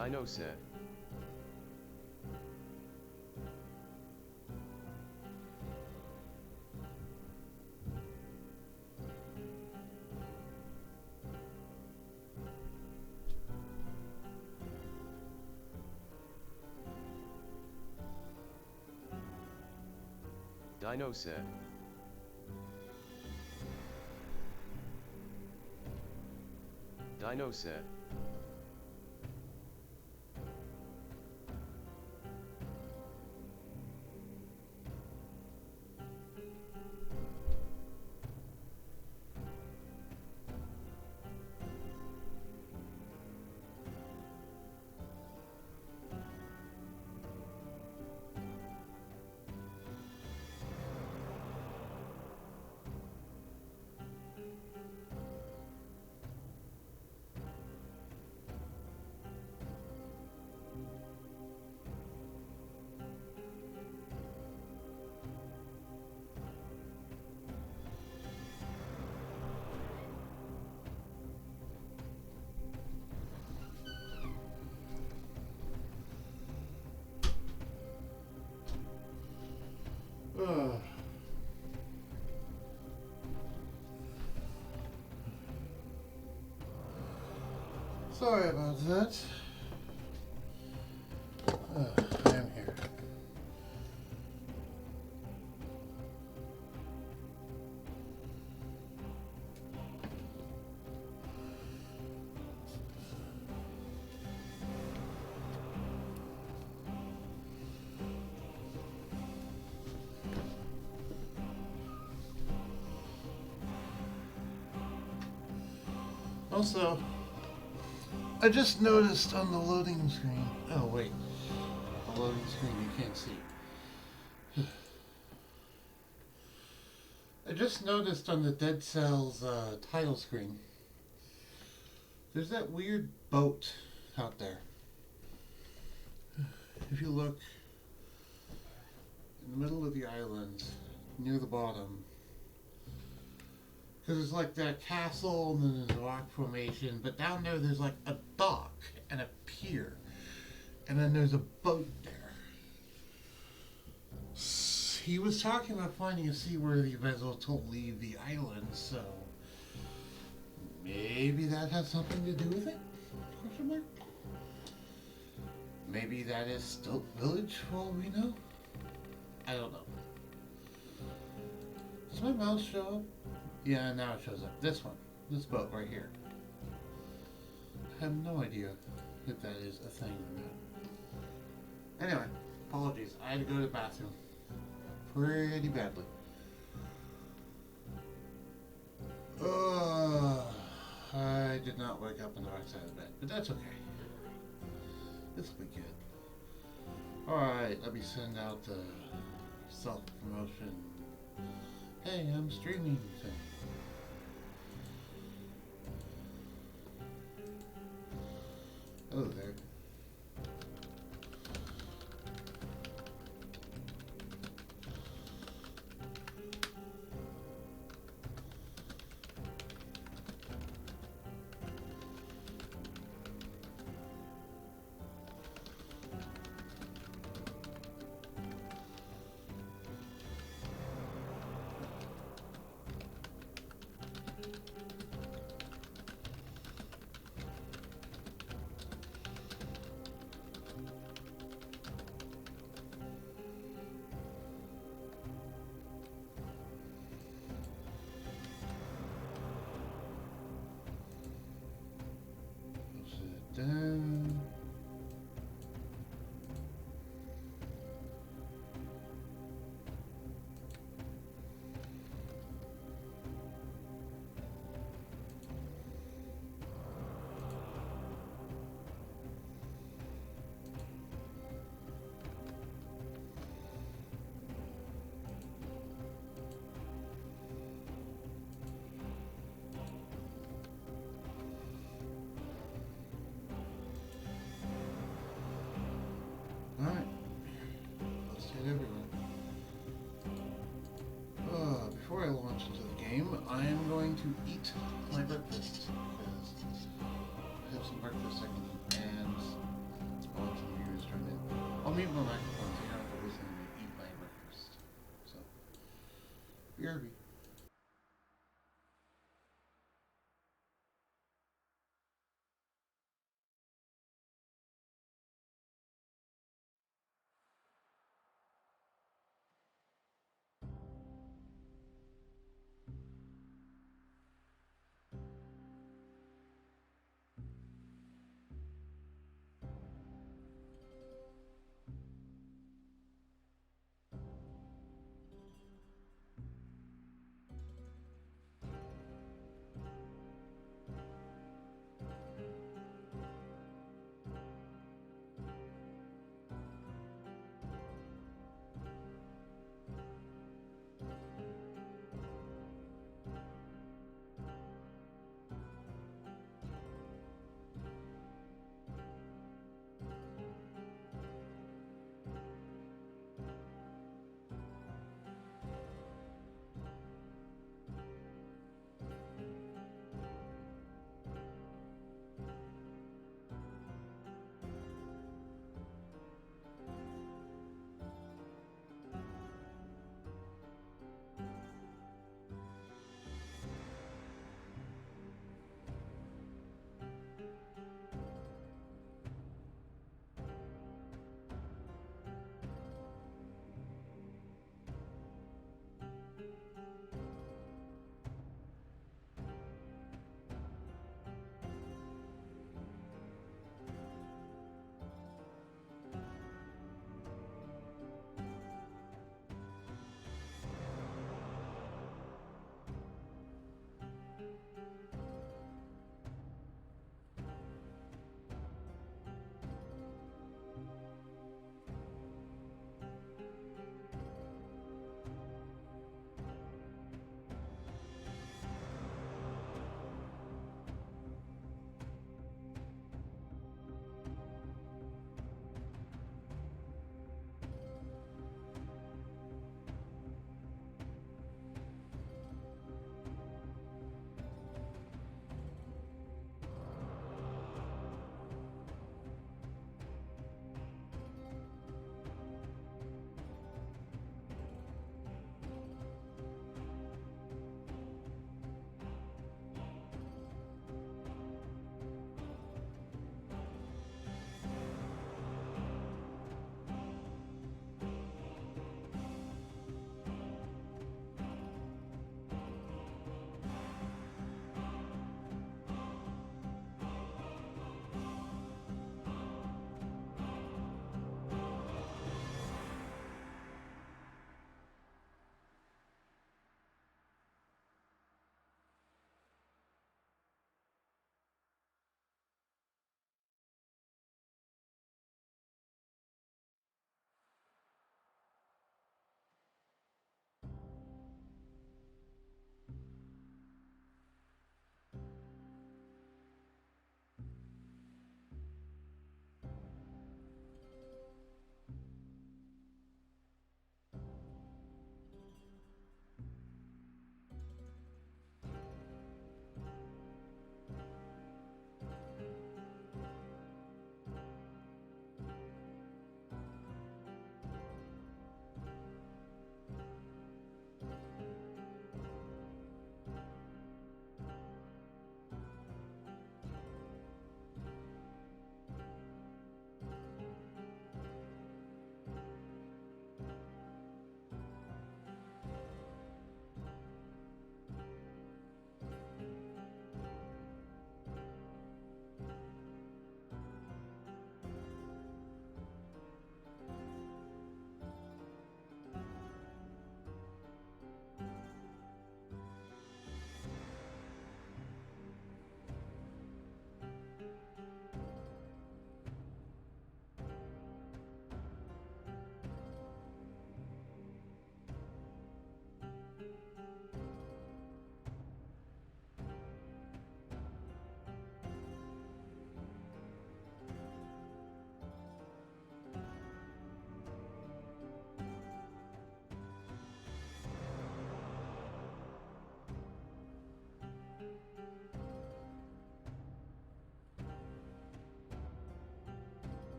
Dino said. Dino said. Dino said. Ugh. Sorry about that. I am here. Also, I just noticed on the loading screen. Oh, wait. The loading screen you can't see. I just noticed on the Dead Cells title screen, there's that weird boat out there. If you look in the middle of the island, near the bottom, because it's like that castle and then there's a rock formation, but down there there's like a dock and a pier, and then there's a boat there. He was talking about finding a seaworthy vessel to leave the island, so maybe that has something to do with it? Question mark? Maybe that is Stilt Village for all we know? I don't know. Does my mouse show up? Yeah, now it shows up. This one. This boat right here. I have no idea if that is a thing or not. Anyway, apologies. I had to go to the bathroom. Pretty badly. I did not wake up on the right side of the bed, but that's okay. This will be good. Alright, let me send out the self-promotion. Hey, I'm streaming thing. Hello there. Down. Alright, let's hit everyone. Before I launch into the game, I am going to eat my breakfast, because I have some breakfast I can eat, and external microphone, so you don't have to listen to me eat my breakfast. So, BRB.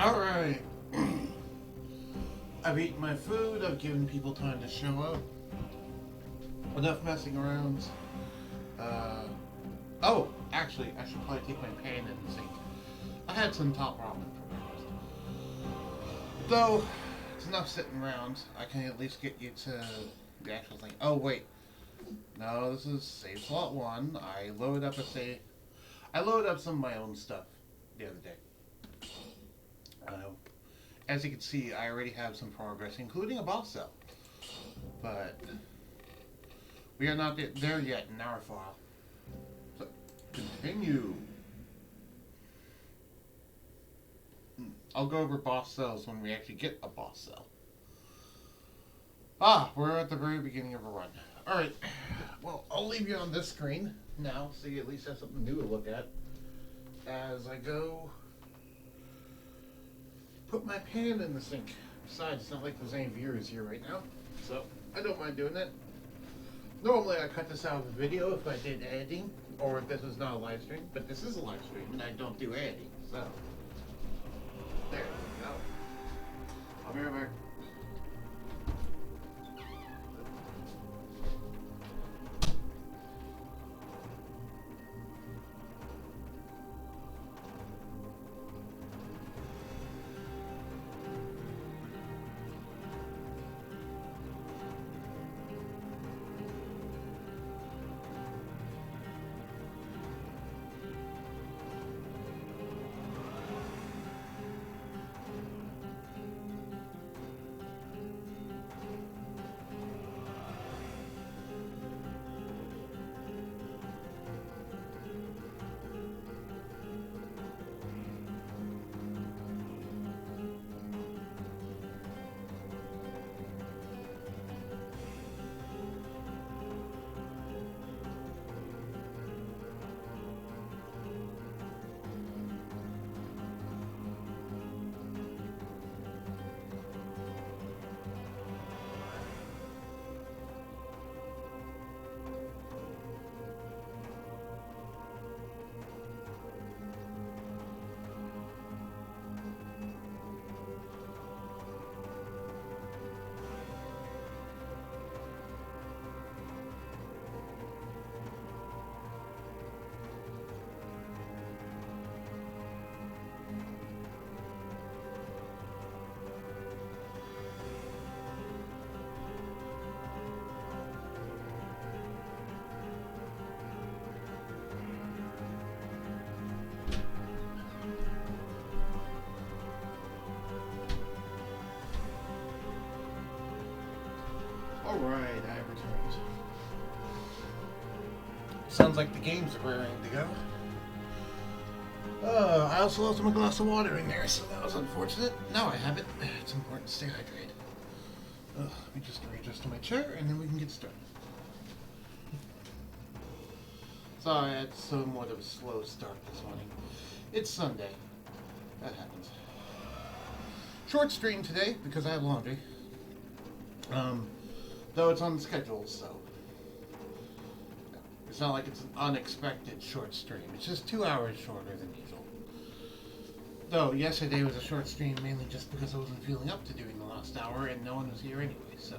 Alright. I've eaten my food, I've given people time to show up. Enough messing around. Oh, actually, I should probably take my pan in the sink. I had some top ramen for breakfast. Though, it's enough sitting around. I can at least get you to the actual thing. Oh, wait. No, this is Save Slot 1. I loaded up some of my own stuff the other day. As you can see, I already have some progress, including a boss cell. But we are not there yet in our file. So, continue. I'll go over boss cells when we actually get a boss cell. We're at the very beginning of a run. Alright, well, I'll leave you on this screen now, so you at least have something new to look at as I go put my pan in the sink. Besides, it's not like there's any viewers here right now, so I don't mind doing that. Normally I cut this out of the video if I did editing, or if this was not a live stream, but this is a live stream and I don't do editing, so there we go. I'll be right back. Alright, I have returned. Sounds like the games are raring to go. I also lost my glass of water in there, so that was unfortunate. Now I have it. It's important to stay hydrated. Let me just readjust to my chair, and then we can get started. Sorry, I had somewhat of a slow start this morning. It's Sunday. That happens. Short stream today, because I have laundry. Though it's on the schedule, so it's not like it's an unexpected short stream. It's just 2 hours shorter than usual. Though yesterday was a short stream mainly just because I wasn't feeling up to doing the last hour and no one was here anyway, so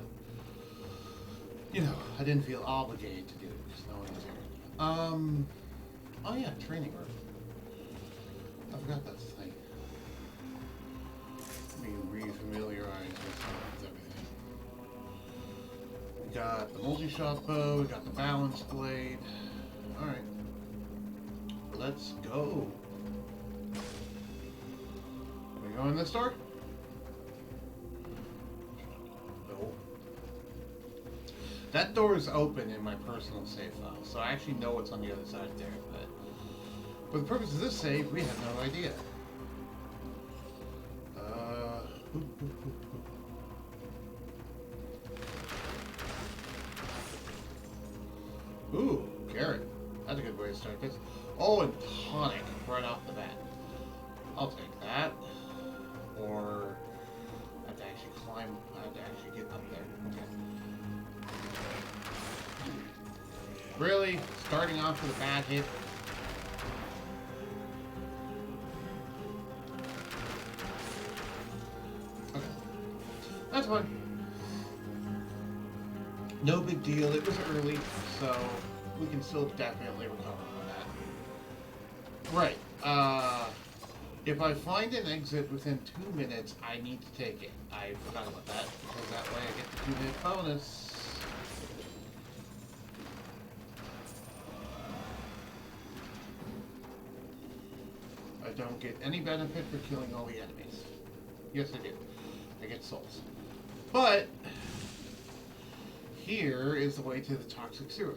you know, I didn't feel obligated to do it because no one was here. Oh yeah, training room. I forgot that's the thing. Let me re-familiarize with everything. We got the multi-shot bow, we got the balance blade. Alright. Let's go. Are we going this door? No. That door is open in my personal save file, so I actually know what's on the other side there, but for the purpose of this save, we have no idea. Ooh, carrot. That's a good way to start this. Oh, and tonic right off the bat. I'll take that. Or I have to actually climb. I have to actually get up there. Okay. Really? Starting off with a bad hit? fine. No big deal. It was early, so we can still definitely recover from that. Right. If I find an exit within 2 minutes, I need to take it. I forgot about that, because that way I get the 2-minute bonus. I don't get any benefit for killing all the enemies. Yes, I do. I get souls. But here is the way to the toxic sewers.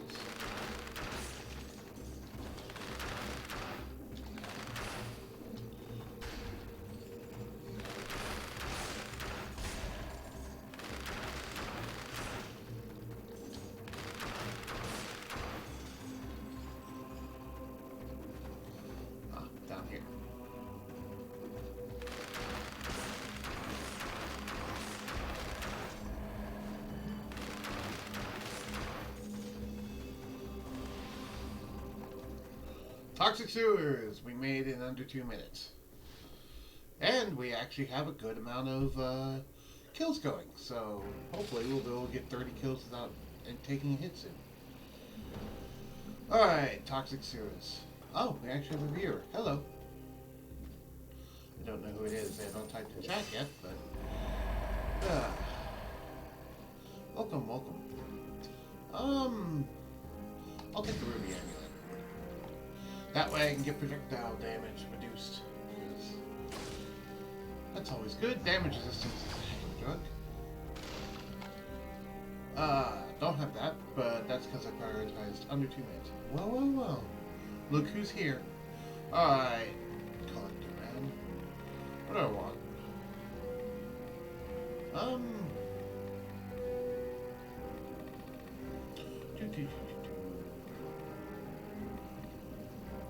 Down here. Toxic sewers! We made it in under 2 minutes. And we actually have a good amount of kills going, so hopefully we'll be able to get 30 kills without taking a hit soon. Alright, toxic sewers. Oh, we actually have a viewer. Hello. I don't know who it is. They haven't typed in chat yet, but... welcome, welcome. I'll take the ruby amulet. That way I can get projectile damage reduced. Because that's always good. Damage resistance is a heck of a drug. Don't have that, but that's because I prioritized under 2 minutes. Well, well, well. Look who's here. Alright. Collector, man. What do I want?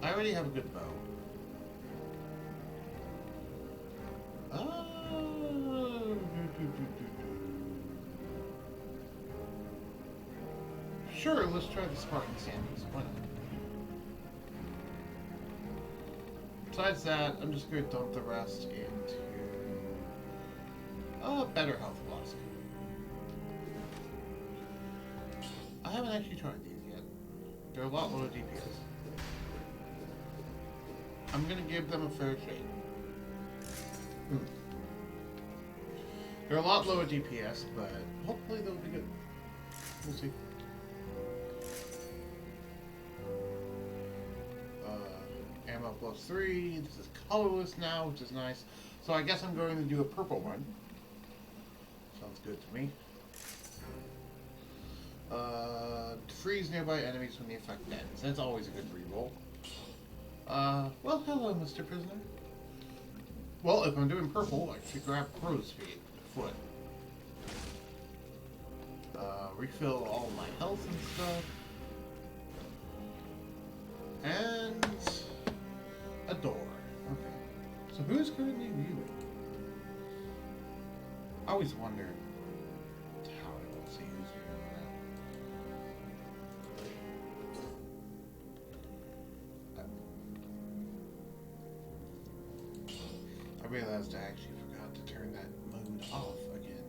I already have a good bow. Sure, let's try the Spartan Sandals. Why not? Besides that, I'm just going to dump the rest into better health velocity. I haven't actually tried these yet. They're a lot lower DPS. I'm going to give them a fair shake. They're a lot lower DPS, but hopefully they'll be good. We'll see. Ammo +3. This is colorless now, which is nice. So I guess I'm going to do a purple one. Sounds good to me. Freeze nearby enemies when the effect ends. That's always a good reroll. Well, hello, Mr. Prisoner. Well, if I'm doing purple, I should grab crow's feet, foot. Refill all my health and stuff. And a door. Okay. So who's currently viewing? I always wondered how I will see who's viewing that. I realized I actually forgot to turn that mode off again.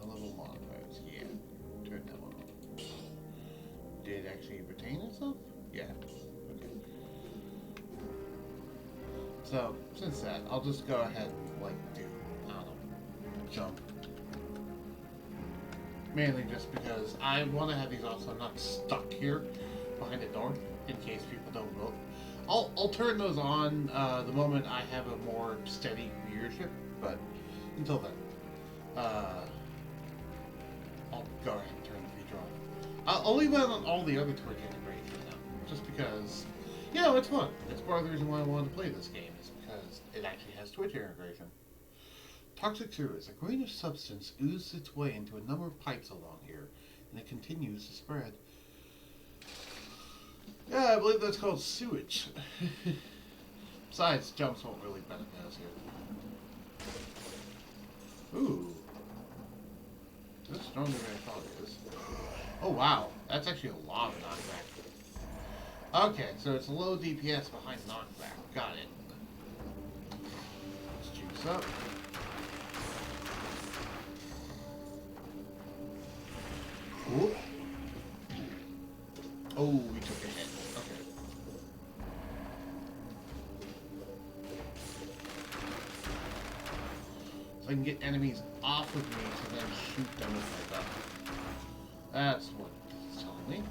Level modifiers, yeah. Turn that one on. Did it actually retain itself? Yeah. Okay. So, since that, I'll just go ahead and, do, I don't know, jump. Mainly just because I want to have these off so I'm not stuck here behind the door in case people don't vote. I'll turn those on the moment I have a more steady viewership, but until then, I'll go ahead and turn the feature on. I'll leave that on all the other Twitch integrations now, just because, it's fun. It's part of the reason why I wanted to play this game, is because it actually has Twitch integration. Toxic sewers. A greenish substance oozes its way into a number of pipes along here, and it continues to spread. Yeah, I believe that's called sewage. Besides, jumps won't really benefit us here. Ooh. This is stronger than I thought it is. Oh wow, that's actually a lot of knockback. Okay, so it's a low DPS behind knockback. Got it. Let's juice up. Ooh. Oh, we took a hit. Okay. So I can get enemies off of me to then shoot them with my gun. That's what it's telling me.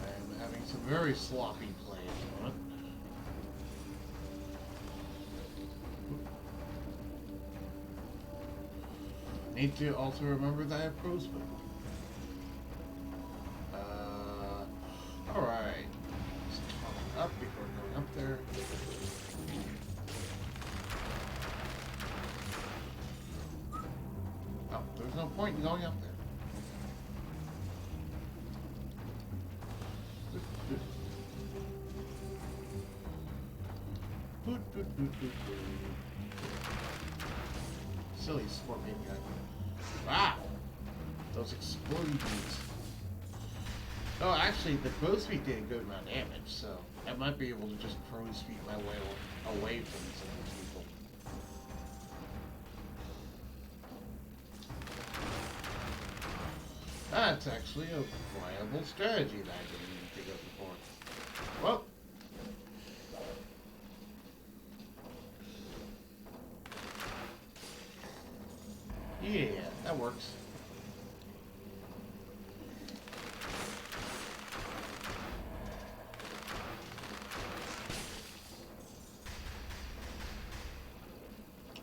I'm having some very sloppy play at the moment. Need to also remember that I have pro spell. Alright. Let's talk up before going up there. Oh, there's no point in going up there. Silly scorpion guy. Wow! Those explosions. Oh, actually, the bow speed did a good amount of damage, so I might be able to just pro speed my way away from some of these people. That's actually a viable strategy that I didn't even think of before. Well. Yeah, that works.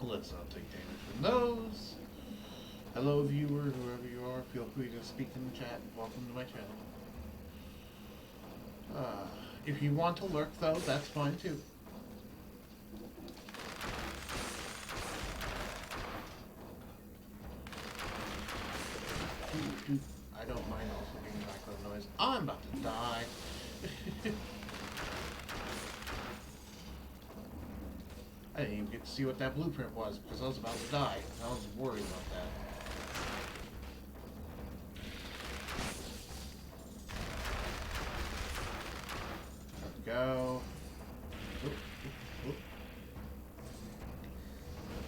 Let's not take damage from those. Hello, viewer, whoever you are. Feel free to speak in the chat. Welcome to my channel. If you want to lurk, though, that's fine too. I don't mind also being background noise. I'm about to die. I didn't even get to see what that blueprint was because I was about to die. I was worried about that. There we go. Oop, oop, oop.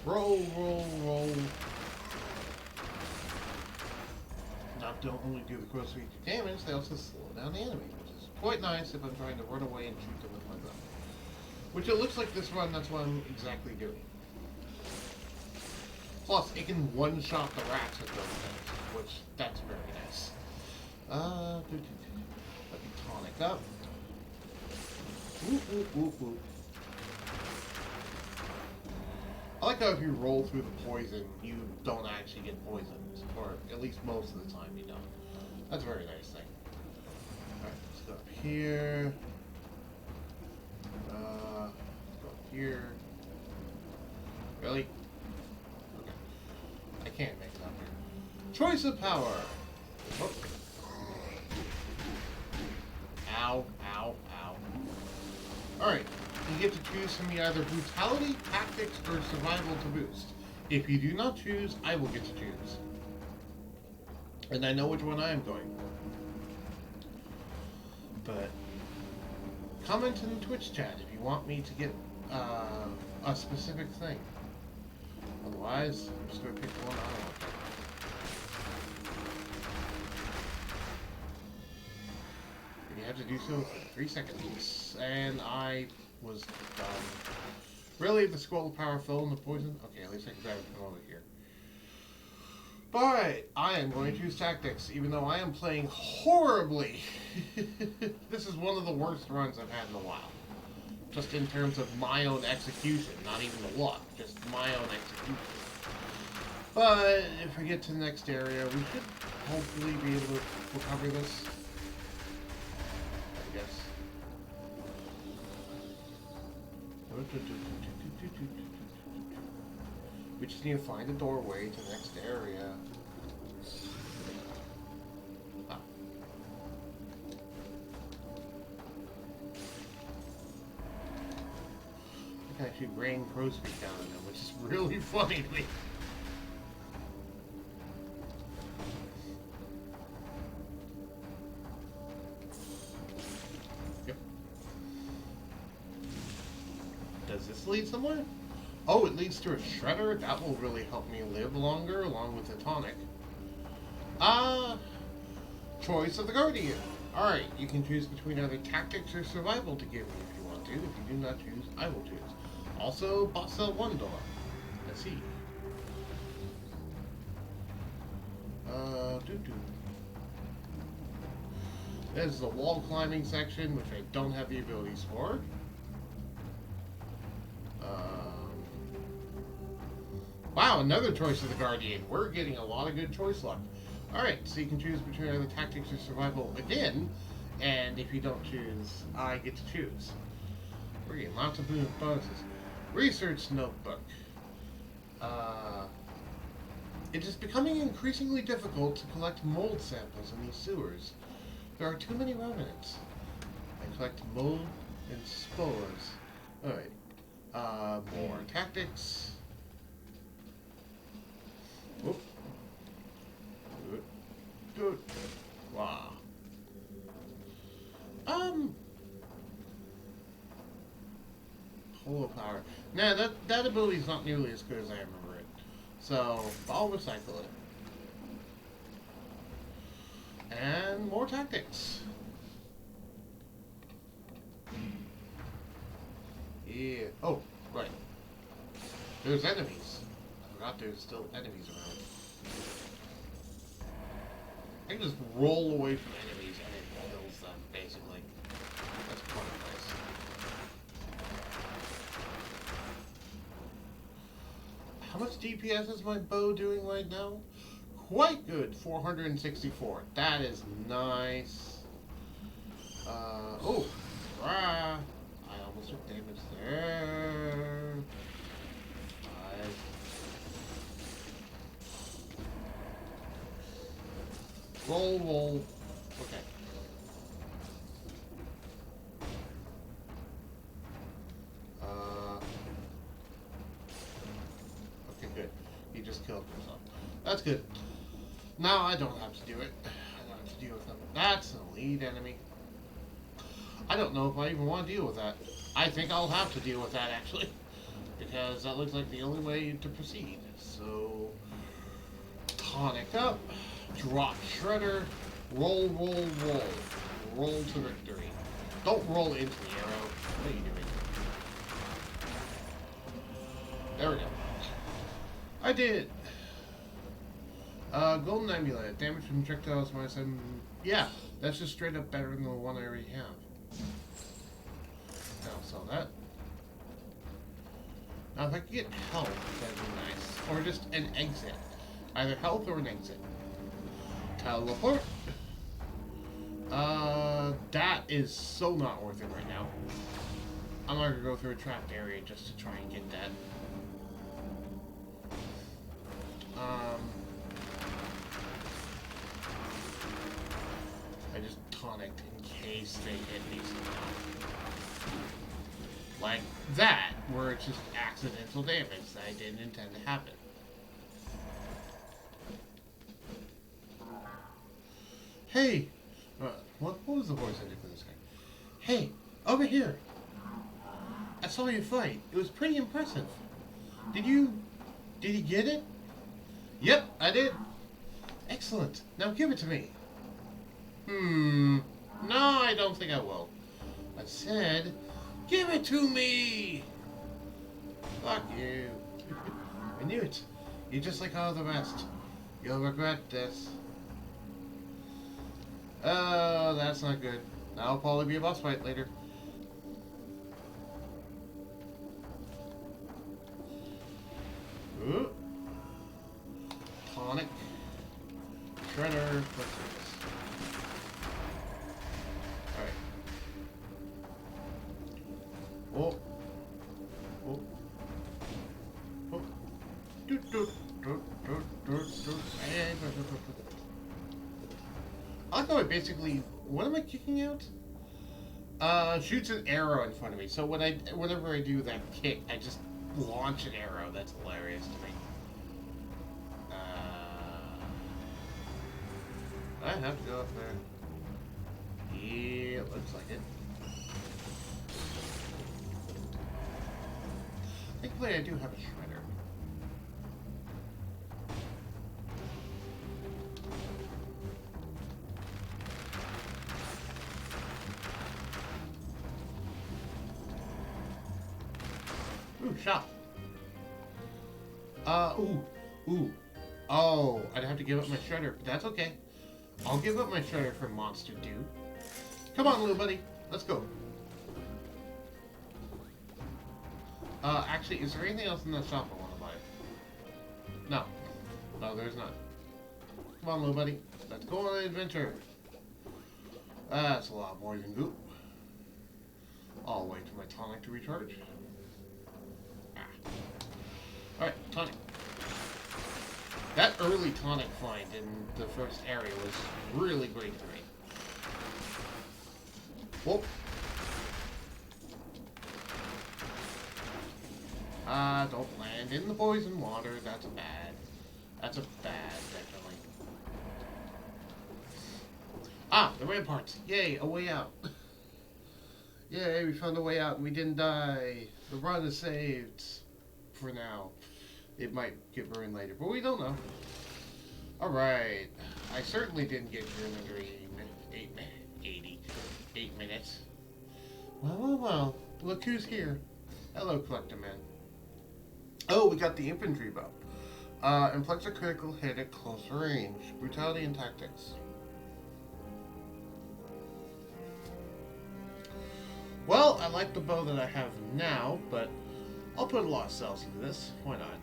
Roll, roll, roll. Not only do the crows do damage, they also slow down the enemy, which is quite nice if I'm trying to run away and shoot them with my gun. Which it looks like this run, that's what I'm exactly doing. Plus, it can one-shot the rats with those things, which, that's very nice. Let me tonic up. Whoop, whoop, whoop, whoop. I like how if you roll through the poison, you don't actually get poisoned. Or at least most of the time you don't. That's a very nice thing. Alright, let's go up here. Go up here. Really? Okay. I can't make it up here. Choice of power! Oh. Ow, ow, ow. Alright. You get to choose from me either brutality, tactics, or survival to boost. If you do not choose, I will get to choose. And I know which one I am going for. But comment in the Twitch chat if you want me to get a specific thing. Otherwise, I'm just going to pick one I don't want. And you have to do so for 3 seconds. And I was done. Really? The scroll of power fell in the poison? Okay, at least I can grab it from over here. Alright, I am going to choose tactics, even though I am playing horribly. This is one of the worst runs I've had in a while. Just in terms of my own execution, not even the luck, just my own execution. But if we get to the next area, we should hopefully be able to recover this. I guess. We just need to find a doorway to the next area. Ah. can actually rain crow's feet down on them, which is really funny to me. Yep. Does this lead somewhere? Oh, it leads to a shredder? That will really help me live longer, along with the tonic. Choice of the Guardian. Alright, you can choose between either tactics or survival to give me if you want to. If you do not choose, I will choose. Also, boss cell 1 door. Let's see. This is the wall climbing section, which I don't have the abilities for. Wow, another choice of the Guardian. We're getting a lot of good choice luck. Alright, so you can choose between either tactics or survival again, and if you don't choose, I get to choose. We're getting lots of bonuses. Research notebook. It is becoming increasingly difficult to collect mold samples in these sewers. There are too many remnants. I collect mold and spores. Alright. More tactics. Whoop. Good. Wow. Holo power. Nah, that ability is not nearly as good as I remember it. So, I'll recycle it. And more tactics. Yeah. Oh, right. There's enemies. I forgot there's still enemies around. I can just roll away from enemies and it kills them, basically. That's quite nice. How much DPS is my bow doing right now? Quite good, 464. That is nice. Oh, I almost took damage there. Roll. Okay. Okay, good. He just killed himself. That's good. Now I don't have to do it. I don't have to deal with them. That's an elite enemy. I don't know if I even want to deal with that. I think I'll have to deal with that, actually. Because that looks like the only way to proceed. So, tonic up. Drop shredder, roll. Roll to victory. Don't roll into the arrow. What are you doing? There we go. I did. Golden amulet. Damage from projectiles minus 7. Yeah, that's just straight up better than the one I already have. Now sell that. Now if I could get health, that'd be nice. Or just an exit. Either health or an exit. Teleport. That is so not worth it right now. I'm not gonna go through a trapped area just to try and get that. I just tonicked in case they hit me somehow. Like that, where it's just accidental damage that I didn't intend to happen. Hey! What was the voice I did for this guy? Hey! Over here! I saw you fight. It was pretty impressive. Did you get it? Yep, I did. Excellent. Now give it to me. No, I don't think I will. I said, give it to me! Fuck you. I knew it. You're just like all the rest. You'll regret this. Oh, that's not good. That'll probably be a boss fight later. Ooh. Tonic. Shredder. Let's do this. Alright. Oh. Oh. Oh. Doot, doot, doot, doot, doot, doot. I like how I basically... What am I kicking out? Shoots an arrow in front of me. So whenever I do that kick, I just launch an arrow. That's hilarious to me. I have to go up there. Yeah, looks like it. Thankfully, I do have a shredder. Ooh, shot. Ooh. Oh, I'd have to give up my shredder, but that's okay. I'll give up my shredder for Monster Dude. Come on, little buddy. Let's go. Actually, is there anything else in the shop I want to buy? No. No, there's not. Come on, little buddy. Let's go on an adventure. That's a lot more than goop. I'll wait for my tonic to recharge. Alright, tonic. That early tonic find in the first area was really great for me. Whoop. Don't land in the poison water. That's a bad, definitely. The ramparts. Yay, a way out. Yay, we found a way out and we didn't die. The run is saved. For now. It might get ruined later, but we don't know. Alright. I certainly didn't get here in under 8 minutes. Well. Look who's here. Hello, Collector Man. Oh, we got the infantry bow. Inflicts a critical hit at close range. Brutality and tactics. Well, I like the bow that I have now, but I'll put a lot of cells into this. Why not?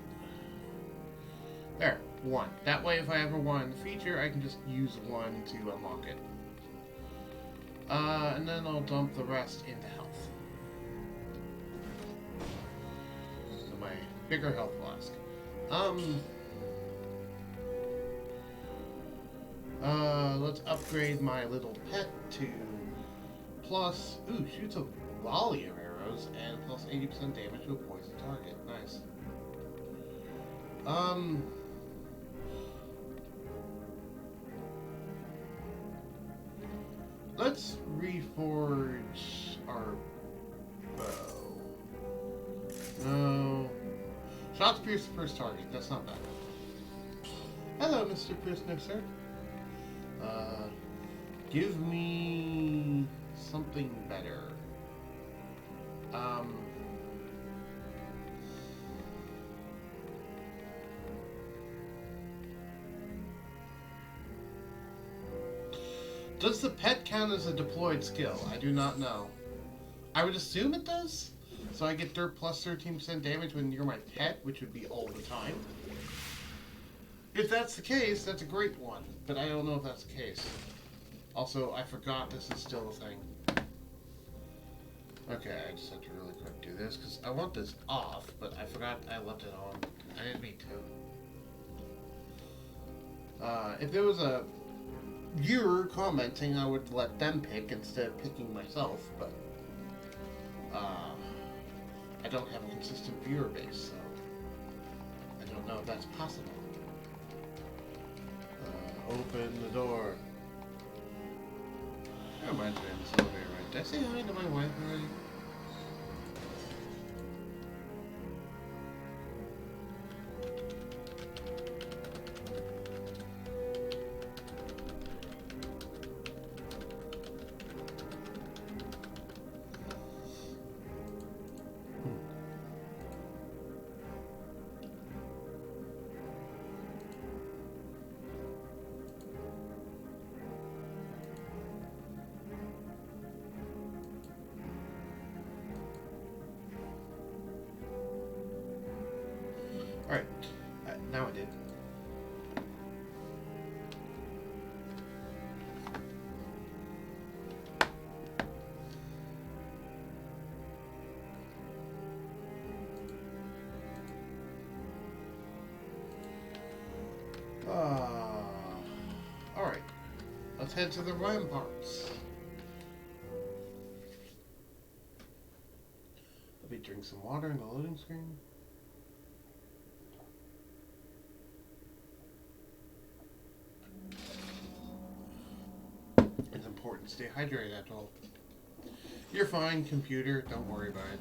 There, 1. That way, if I ever want the feature, I can just use 1 to unlock it. And then I'll dump the rest into health. So my bigger health flask. Let's upgrade my little pet to plus. Ooh, shoots a volley of arrows and plus 80% damage to a poison target. Nice. Let's reforge our bow. No. Shots pierce the first target. That's not bad. Hello, Mr. Prisoner, sir. Give me something better. Does the pet count as a deployed skill? I do not know. I would assume it does. So I get dirt plus 13% damage when you're my pet, which would be all the time. If that's the case, that's a great one. But I don't know if that's the case. Also, I forgot this is still a thing. Okay, I just have to really quick do this, because I want this off, but I forgot I left it on. I didn't mean to. If there was a viewer commenting, I would let them pick instead of picking myself, but I don't have a consistent viewer base, so I don't know if that's possible. Open the door. That reminds me of this elevator, right? Did I say hi to my wife already? Alright, now I did. Alright, let's head to the ramparts. getting some water in the loading screen. It's important to stay hydrated after all. You're fine, computer. Don't worry about it.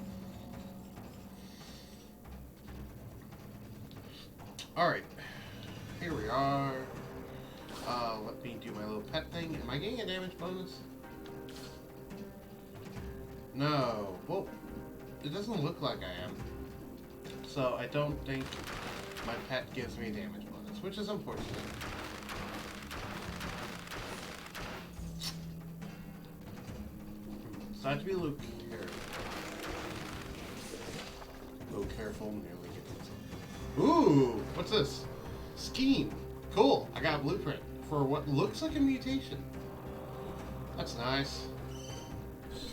Alright. Here we are. Let me do my little pet thing. Am I getting a damage bonus? No. Well, it doesn't look like I am. So I don't think my pet gives me a damage bonus, which is unfortunate. So I have to be a little careful. A little careful, nearly get this. Ooh! What's this? Scheme. Cool. I got a blueprint for what looks like a mutation. That's nice.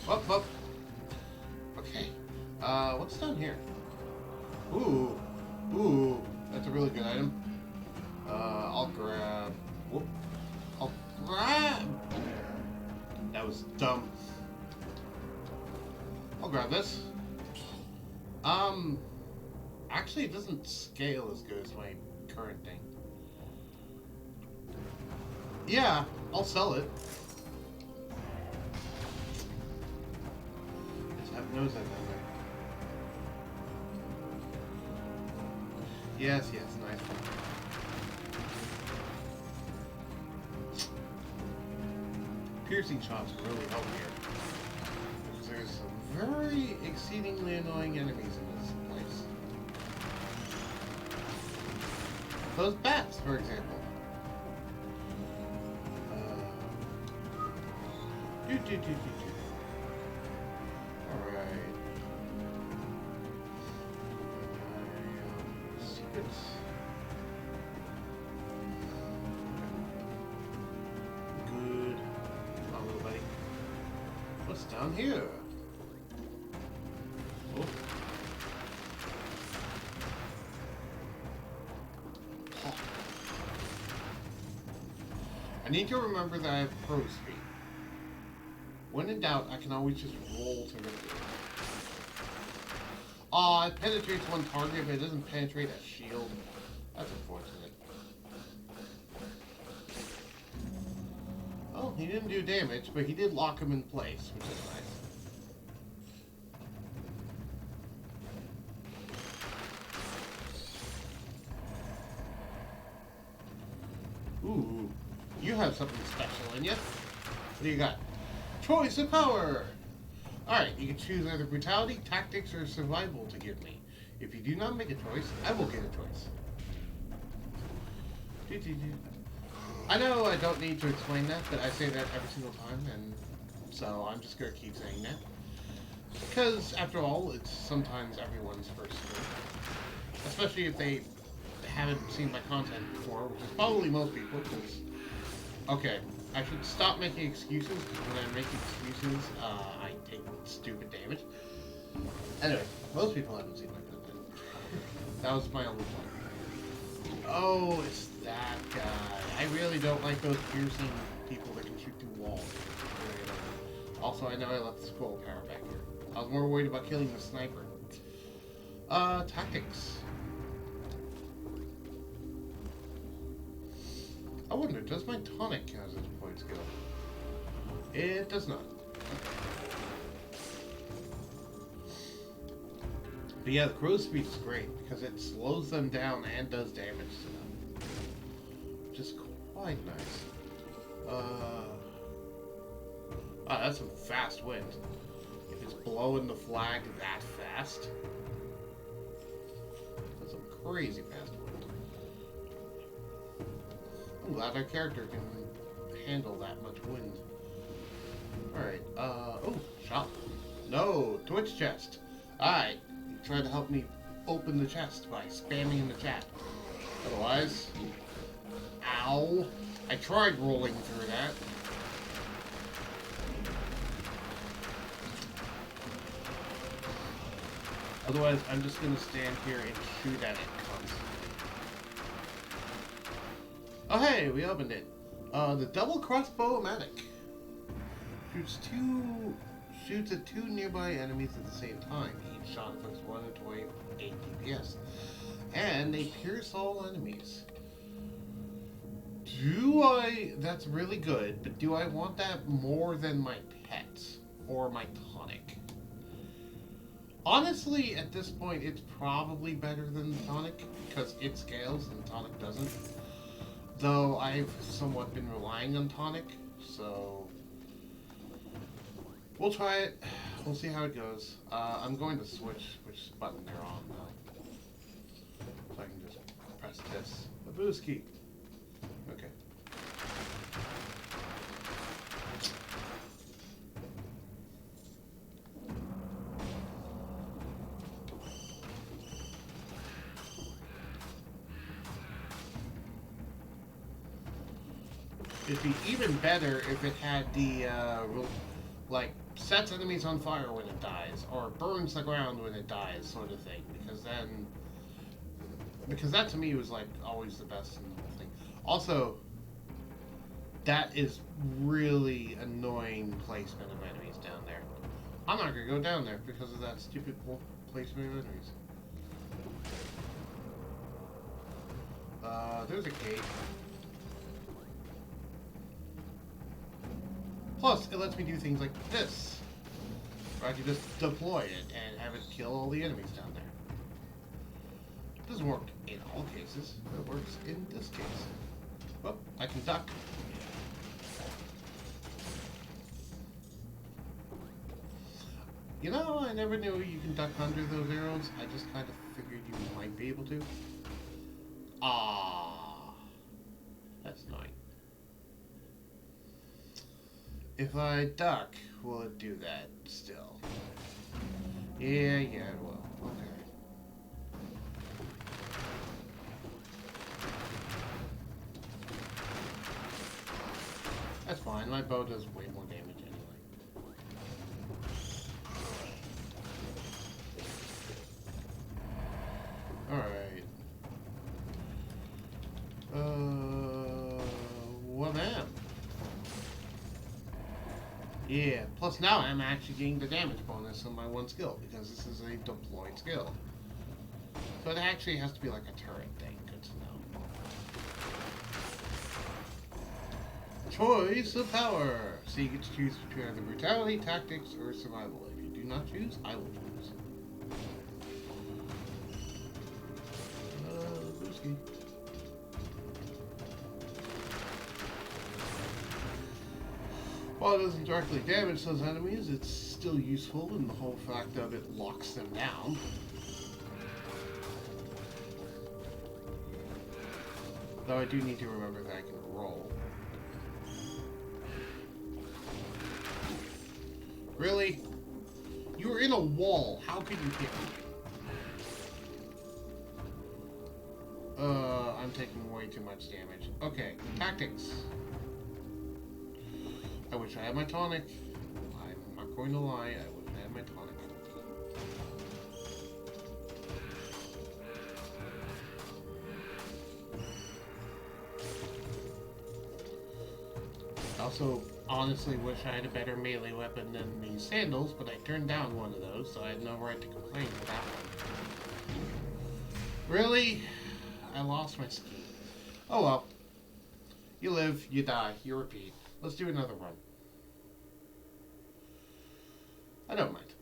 Up, up. Okay. What's down here? Ooh. Ooh. That's a really good item. I'll grab... Whoop. I'll grab... That was dumb. I'll grab this. Actually it doesn't scale as good as my current thing. Yeah, I'll sell it. Just have knows that number. Yes, yes, nice one. Piercing shots really help here. Because there's some very exceedingly annoying enemies in this place. Those bats, for example. Alright. Secrets. Good. Come on, little buddy. What's down here? Oh. I need to remember that I have crow's feet. When in doubt, I can always just roll to victory. Aw, it penetrates one target, but it doesn't penetrate a shield. That's unfortunate. Oh, he didn't do damage, but he did lock him in place, which is nice. Ooh, you have something special in you. What do you got? Choice of power! Alright, you can choose either brutality, tactics, or survival to give me. If you do not make a choice, I will get a choice. I know I don't need to explain that, but I say that every single time, and so I'm just going to keep saying that. Because, after all, it's sometimes everyone's first move. Especially if they haven't seen my content before, which is probably most people, because... Okay, I should stop making excuses, because when I make excuses, I take stupid damage. Anyway, most people haven't seen my content. That was my only point. Oh, it's that guy. I really don't like those piercing people that can shoot through walls. Also, I know I left the scroll power back here. I was more worried about killing the sniper. Tactics. I wonder, does my tonic count as a deployed skill? It does not. But yeah, the crow's speed is great because it slows them down and does damage to them. Which is quite nice. That's some fast wind. If it's blowing the flag that fast. That's some crazy fast wind. I'm glad our character can handle that much wind. Alright, oh, shop. No, Twitch chest. Alright, you tried to help me open the chest by spamming in the chat. Otherwise, ow. I tried rolling through that. Otherwise, I'm just gonna stand here and shoot at it constantly. Oh hey, we opened it. The double crossbow-matic. Shoots two Shoots at 2 nearby enemies at the same time. Each shot inflicts 128 DPS. And they pierce all enemies. That's really good, but do I want that more than my pets or my tonic? Honestly, at this point, it's probably better than the tonic because it scales and the tonic doesn't. Though I've somewhat been relying on tonic, so we'll try it. We'll see how it goes. I'm going to switch which button they're on though, so I can just press this. A boost key. Okay. It'd be even better if it had the, like, sets enemies on fire when it dies, or burns the ground when it dies, sort of thing, because that to me was, like, always the best in the whole thing. Also, that is really annoying placement of enemies down there. I'm not gonna go down there because of that stupid placement of enemies. There's a gate. Plus, it lets me do things like this, where I can just deploy it and have it kill all the enemies down there. It doesn't work in all cases, but it works in this case. Well, I can duck. You know, I never knew you can duck under those arrows. I just kind of figured you might be able to. Ah, that's annoying. If I duck, will it do that still? Yeah, it will. Okay. That's fine. My bow does way more damage anyway. Alright. What am? Yeah, plus now I'm actually getting the damage bonus on my one skill, because this is a deployed skill. So it actually has to be like a turret thing, good to know. Choice of power! So you get to choose between either brutality, tactics, or survival. If you do not choose, I will choose. Brewski. While it doesn't directly damage those enemies, it's still useful in the whole fact of it locks them down. Though I do need to remember that I can roll. Really? You were in a wall. How could you hit me? I'm taking way too much damage. Okay, tactics. I wish I had my tonic. I'm not going to lie, I wish I had my tonic. I also honestly wish I had a better melee weapon than these sandals, but I turned down one of those, so I had no right to complain for that one. Really? I lost my ski. Oh well. You live, you die, you repeat. Let's do another run. I don't mind.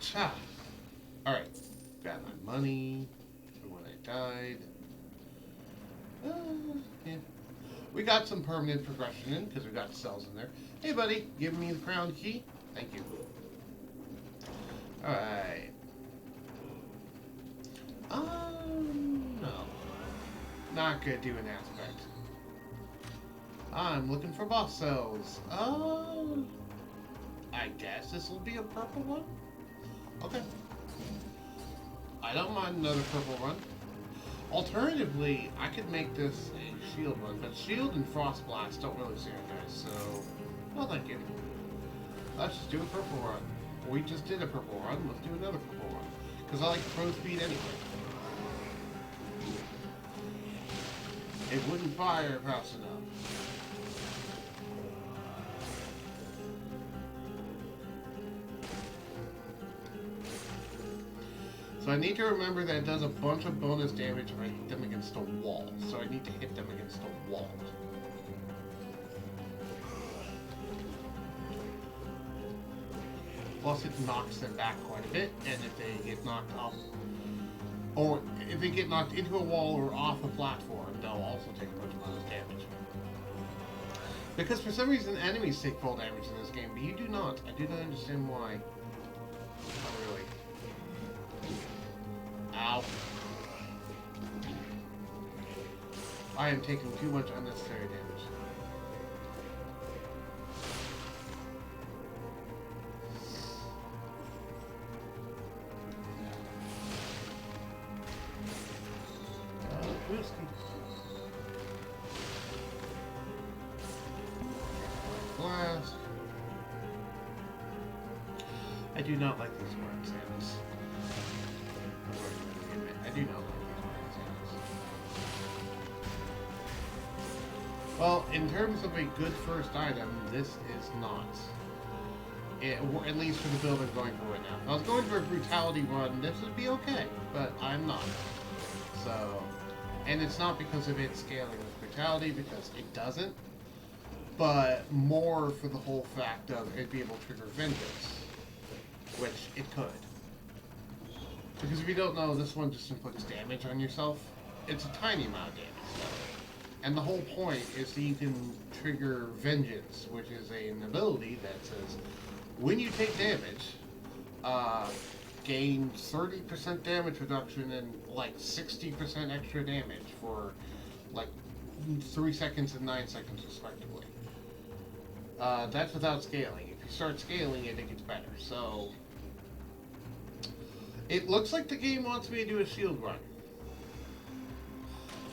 Cha. Alright. Got my money from when I died. Yeah. We got some permanent progression in because we got cells in there. Hey, buddy, give me the crown key. Thank you. Alright. No. Not gonna do an aspect. I'm looking for boss cells. I guess this will be a purple one? Okay. I don't mind another purple one. Alternatively, I could make this a shield one, but shield and frost blast don't really synergize, so no thank you. Let's just do a purple run. We just did a purple run. Let's do another purple run. Because I like pro speed anyway. It wouldn't fire fast enough. So I need to remember that it does a bunch of bonus damage if I hit them against a wall. So I need to hit them against a wall. Plus it knocks them back quite a bit, and if they get knocked off, or if they get knocked into a wall or off a platform, they'll also take a bunch of bonus damage. Because for some reason enemies take full damage in this game, but you do not. I do not understand why. Not really. Ow. I am taking too much unnecessary damage. Blast. I do not like these word sounds. I do not like these word sounds. Well, in terms of a good first item, this is not. At least for the build I'm going for right now. If I was going for a brutality run, this would be okay, but I'm not. So, and it's not because of it scaling with brutality, because it doesn't, but more for the whole fact of it being able to trigger vengeance, which it could. Because if you don't know, this one just inflicts damage on yourself. It's a tiny amount of damage, though. And the whole point is that you can trigger vengeance, which is an ability that says, when you take damage, gain 30% damage reduction and like 60% extra damage for like 3 seconds and 9 seconds respectively. That's without scaling. If you start scaling it, it gets better. So it looks like the game wants me to do a shield run.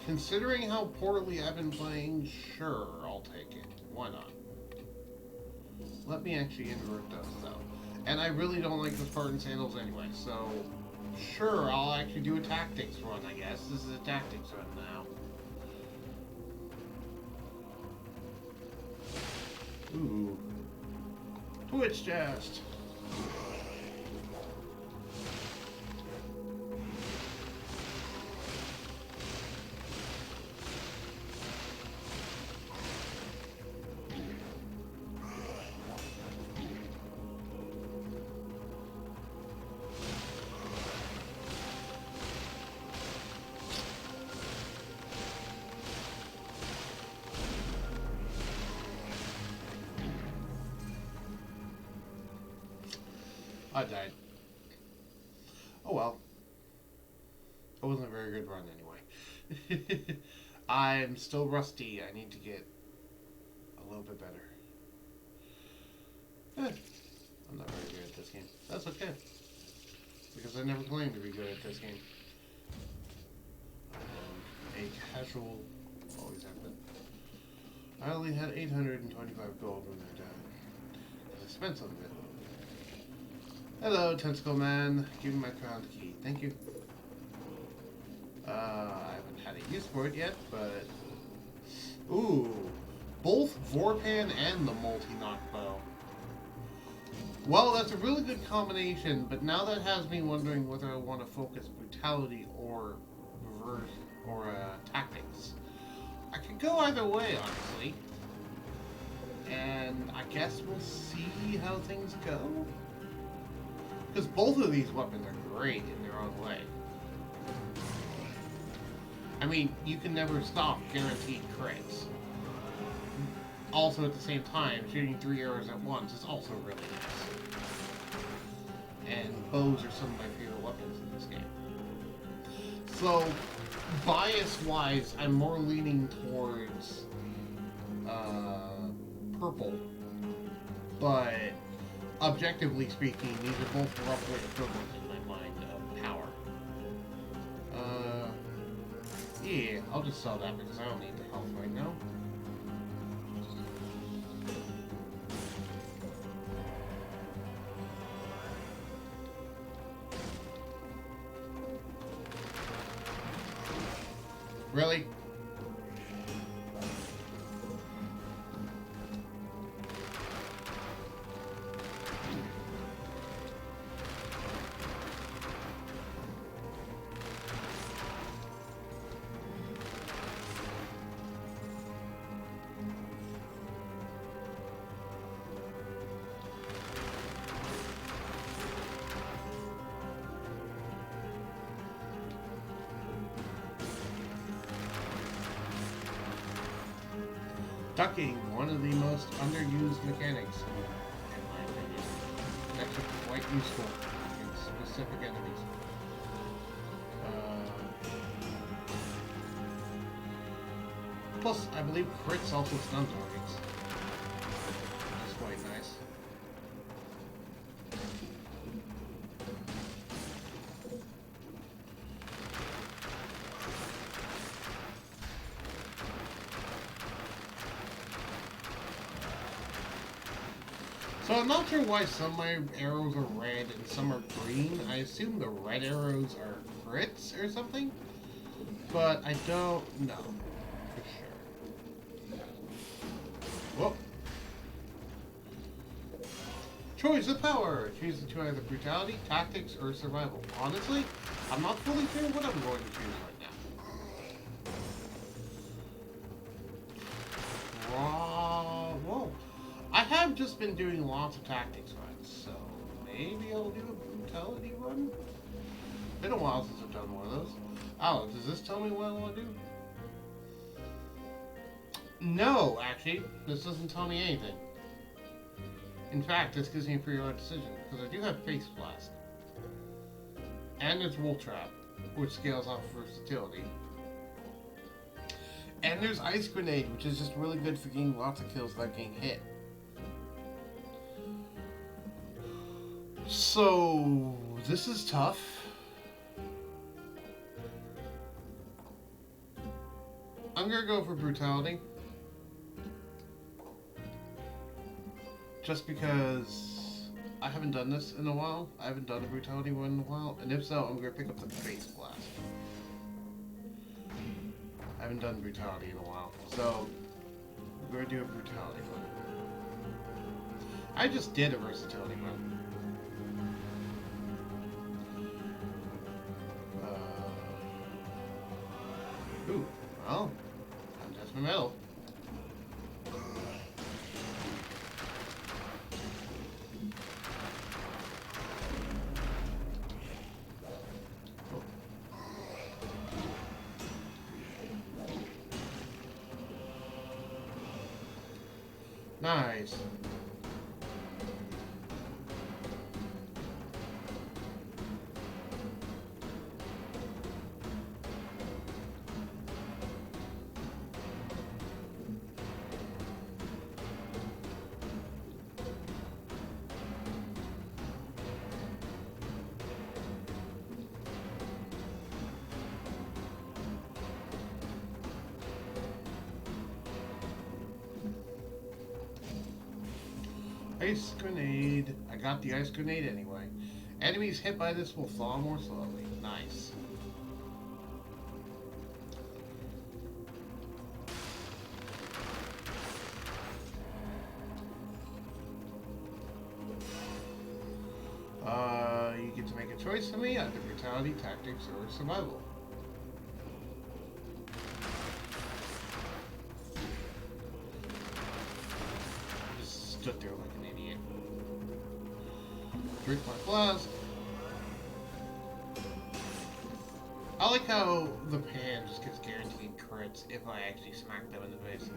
Considering how poorly I've been playing, sure, I'll take it. Why not? Let me actually invert those though. And I really don't like the Spartan sandals anyway, so sure, I'll actually do a tactics run, I guess. This is a tactics run now. Ooh. Twitch chest! I died. Oh well. It wasn't a very good run anyway. I'm still rusty. I need to get a little bit better. I'm not very good at this game. That's okay. Because I never claimed to be good at this game. A casual always have been. I only had 825 gold when I died. I spent some of it. Hello, Tentacle Man. Give me my crown key. Thank you. I haven't had a use for it yet, but... Ooh. Both Vorpan and the multi-knock bow. Well, that's a really good combination, but now that has me wondering whether I want to focus brutality or reverse or tactics. I could go either way, honestly. And I guess we'll see how things go. Because both of these weapons are great in their own way. I mean, you can never stop guaranteed crits. Also, at the same time, shooting 3 arrows at once is also really nice. And bows are some of my favorite weapons in this game. So, bias-wise, I'm more leaning towards purple. But objectively speaking, these are both roughly equivalent in my mind of power. Yeah, I'll just sell that because I don't need the health right now. Really? Ducking, one of the most underused mechanics, in my opinion. It's actually quite useful against specific enemies. Plus, I believe crits also stun targets, which is quite nice. So I'm not sure why some of my arrows are red and some are green. I assume the red arrows are crits or something, but I don't know for sure. Whoa. Choice of power. Choose to either brutality, tactics, or survival. Honestly, I'm not fully sure what I'm going to choose right now. Whoa. I have just been doing lots of tactics runs, so maybe I'll do a brutality run? Been a while since I've done one of those. Oh, does this tell me what I want to do? No, actually, this doesn't tell me anything. In fact, this gives me a pretty hard decision, because I do have Face Blast. And there's Wolf Trap, which scales off versatility. And there's Ice Grenade, which is just really good for getting lots of kills without getting hit. So, this is tough. I'm gonna go for brutality. Just because I haven't done this in a while. I haven't done a brutality one in a while. And if so, I'm gonna pick up the Face Blast. I haven't done brutality in a while. So, I'm gonna do a brutality one. I just did a versatility one. Ooh, well, I'm just my metal. Nice. Ice Grenade. I got the Ice Grenade anyway. Enemies hit by this will fall more slowly. Nice. You get to make a choice for me, either brutality, tactics, or survival. Just stood there like an idiot. Drink my flask. I like how the pan just gets guaranteed crits if I actually smack them in the face.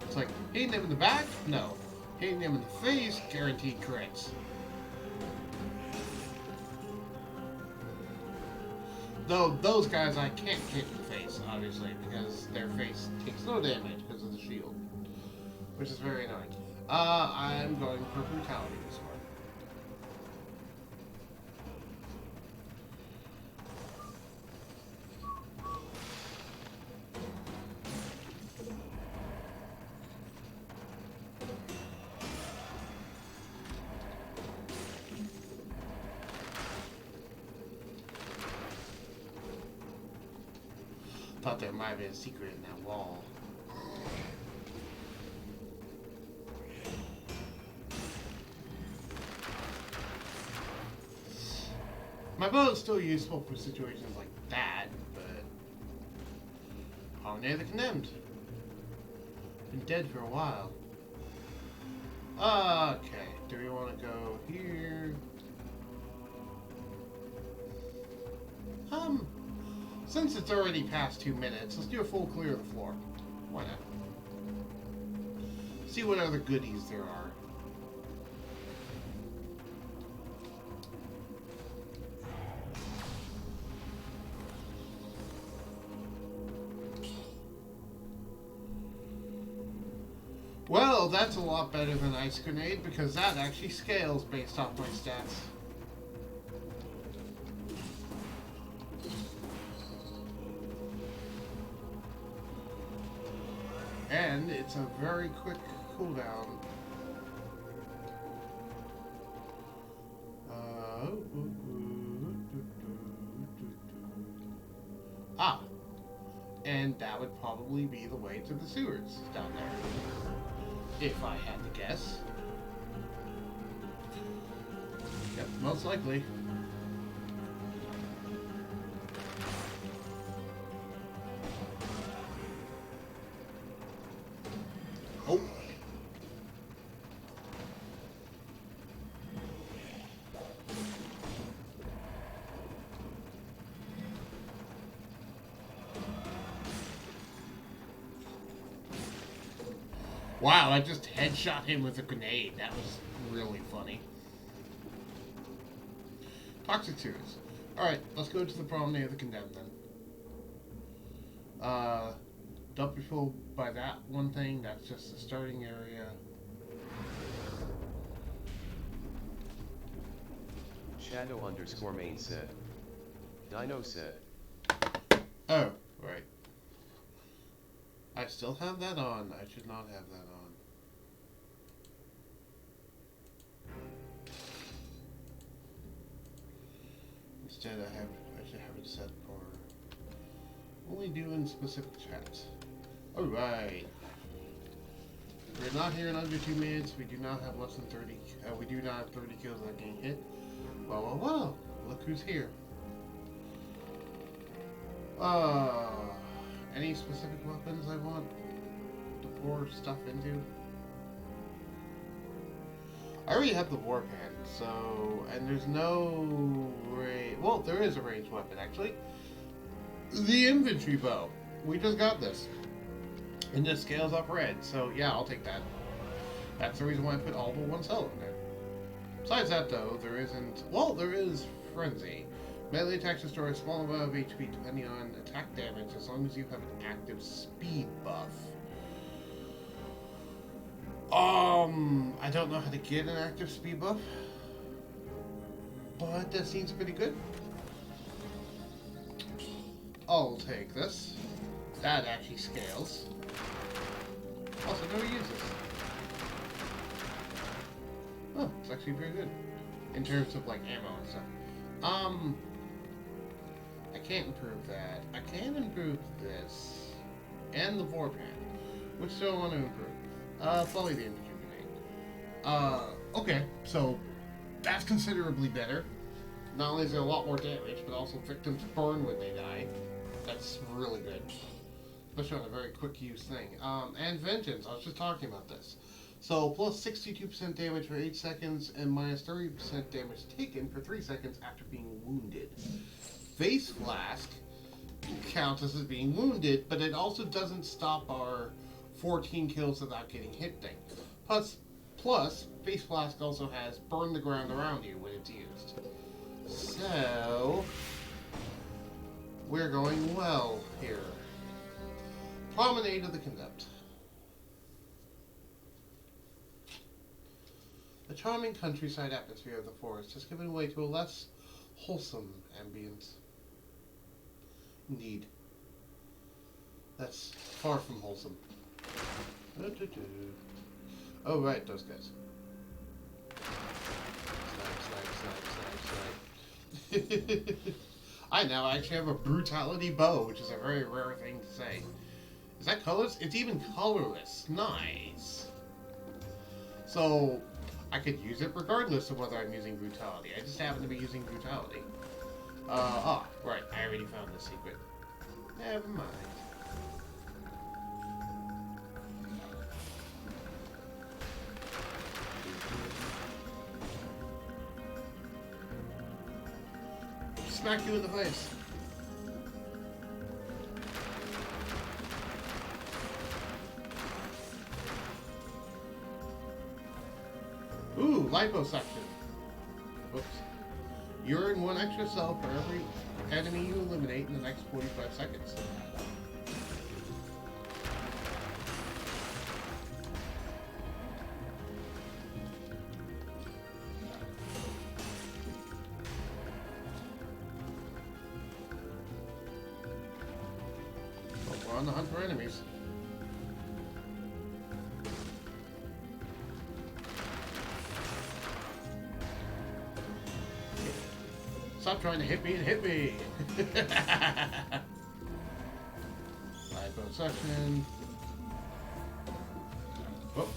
It's like, hitting them in the back? No. Hitting them in the face, guaranteed crits. Though those guys I can't hit in the face, obviously, because their face takes no damage because of the shield. Which is very annoying. I'm going for brutality this one. Thought there might be a secret in that wall. My bow is still useful for situations like that, but Colony of the Condemned. Been dead for a while. Okay, do we want to go here? Since it's already past 2 minutes, let's do a full clear of the floor. Why not? See what other goodies there are. Well, that's a lot better than Ice Grenade because that actually scales based off my stats. And it's a very quick cooldown. And that would probably be the way to the sewers down there. If I had to guess. Yep, most likely. Oh. Wow, I just headshot him with a grenade. That was really funny. Toxic sewers. Alright, let's go to the Promenade of the Condemned then. Don't be fooled by that one thing. That's just the starting area. Shadow_main said. Dino said. Oh, right. I still have that on. I should not have that on. Instead, I should have it set for only doing specific chats. All right. We're not here in under 2 minutes. We do not have less than 30. We do not have 30 kills that getting hit. Well. Look who's here. Any specific weapons I want to pour stuff into? I already have the warpan, so, and there's no well, there is a ranged weapon actually. The infantry bow. We just got this, and this scales up red. So yeah, I'll take that. That's the reason why I put all but one cell in there. Besides that, though, there isn't. Well, there is frenzy. Melee attacks destroy a small amount of HP depending on attack damage as long as you have an active speed buff. I don't know how to get an active speed buff, but that seems pretty good. I'll take this. That actually scales. Also, never use this. Oh, it's actually very good in terms of like ammo and stuff. I can't improve that. I can improve this and the Vorpan, which do I want to improve? Probably the infantry grenade. Okay, so that's considerably better. Not only is there a lot more damage, but also victims burn when they die. That's really good, especially on a very quick use thing. And Vengeance. I was just talking about this. So plus 62% damage for 8 seconds and minus 30% damage taken for 3 seconds after being wounded. Face Flask counts as being wounded, but it also doesn't stop our 14 kills without getting hit thing. Plus, Face Flask also has burn the ground around you when it's used. So, we're going well here. Promenade of the Condemned. The charming countryside atmosphere of the forest has given way to a less wholesome ambience. Indeed. That's far from wholesome. Oh, right, those guys. Snipe. I now actually have a brutality bow, which is a very rare thing to say. Is that colorless? It's even colorless. Nice. So, I could use it regardless of whether I'm using brutality. I just happen to be using brutality. Right. I already found the secret. Never mind. Smack you in the face. Ooh, liposuction. Whoops. You earn 1 extra cell for every enemy you eliminate in the next 45 seconds. Well, we're on the hunt for enemies. Stop trying to hit me and hit me! Liposuction. Whoop.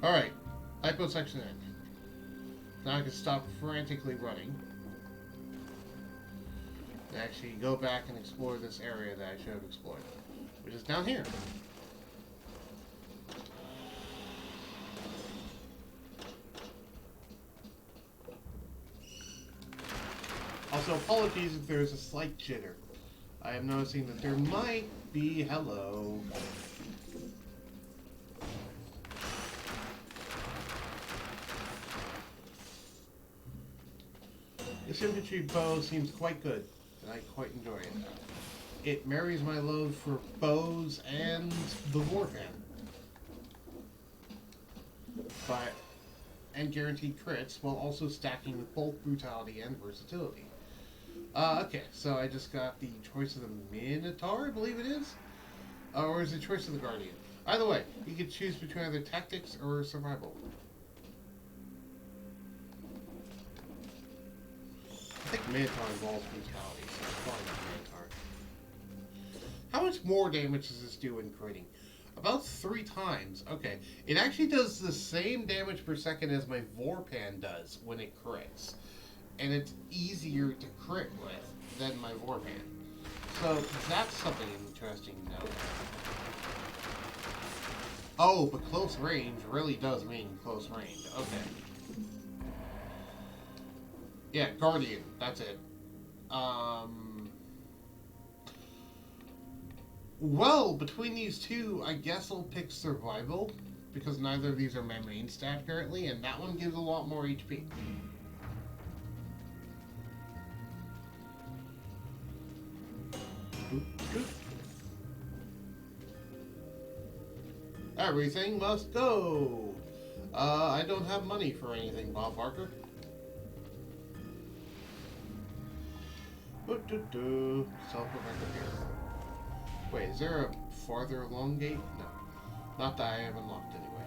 Alright. Liposuction in. Now I can stop frantically running. Actually go back and explore this area that I should have explored, which is down here. Also, apologies if there's a slight jitter. I am noticing that there might be... Hello. This infantry bow seems quite good. And I quite enjoy it. It marries my love for bows and the warfan. And guaranteed crits while also stacking with both brutality and versatility. Okay, so I just got the choice of the Minotaur, I believe it is? Or is it choice of the Guardian? Either way, you can choose between either tactics or survival. I think Minotaur involves brutality, so it's probably not Minotaur. How much more damage does this do when critting? About 3 times. Okay, it actually does the same damage per second as my Vorpan does when it crits. And it's easier to crit with than my Vorpan. So that's something interesting to note. Oh, but close range really does mean close range. Okay. Yeah, Guardian. That's it. Well, between these two, I guess I'll pick Survival, because neither of these are my main stat currently, and that one gives a lot more HP. Everything must go! I don't have money for anything, Bob Barker. Self-protective here. Wait, is there a farther along gate? No. Not that I have unlocked anyway.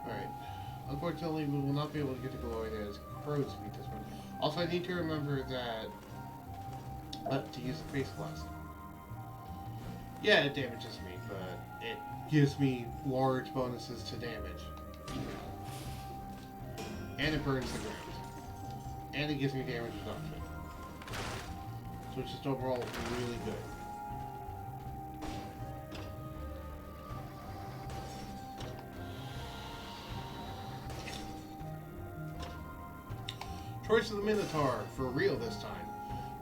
Alright. Unfortunately, we will not be able to get to Glory as crows beat this one. Also, I need to remember that... to use the face blast. Yeah, it damages me, but it gives me large bonuses to damage. And it burns the ground. And it gives me damage reduction. So it's just overall really good. Choice of the Minotaur, for real this time.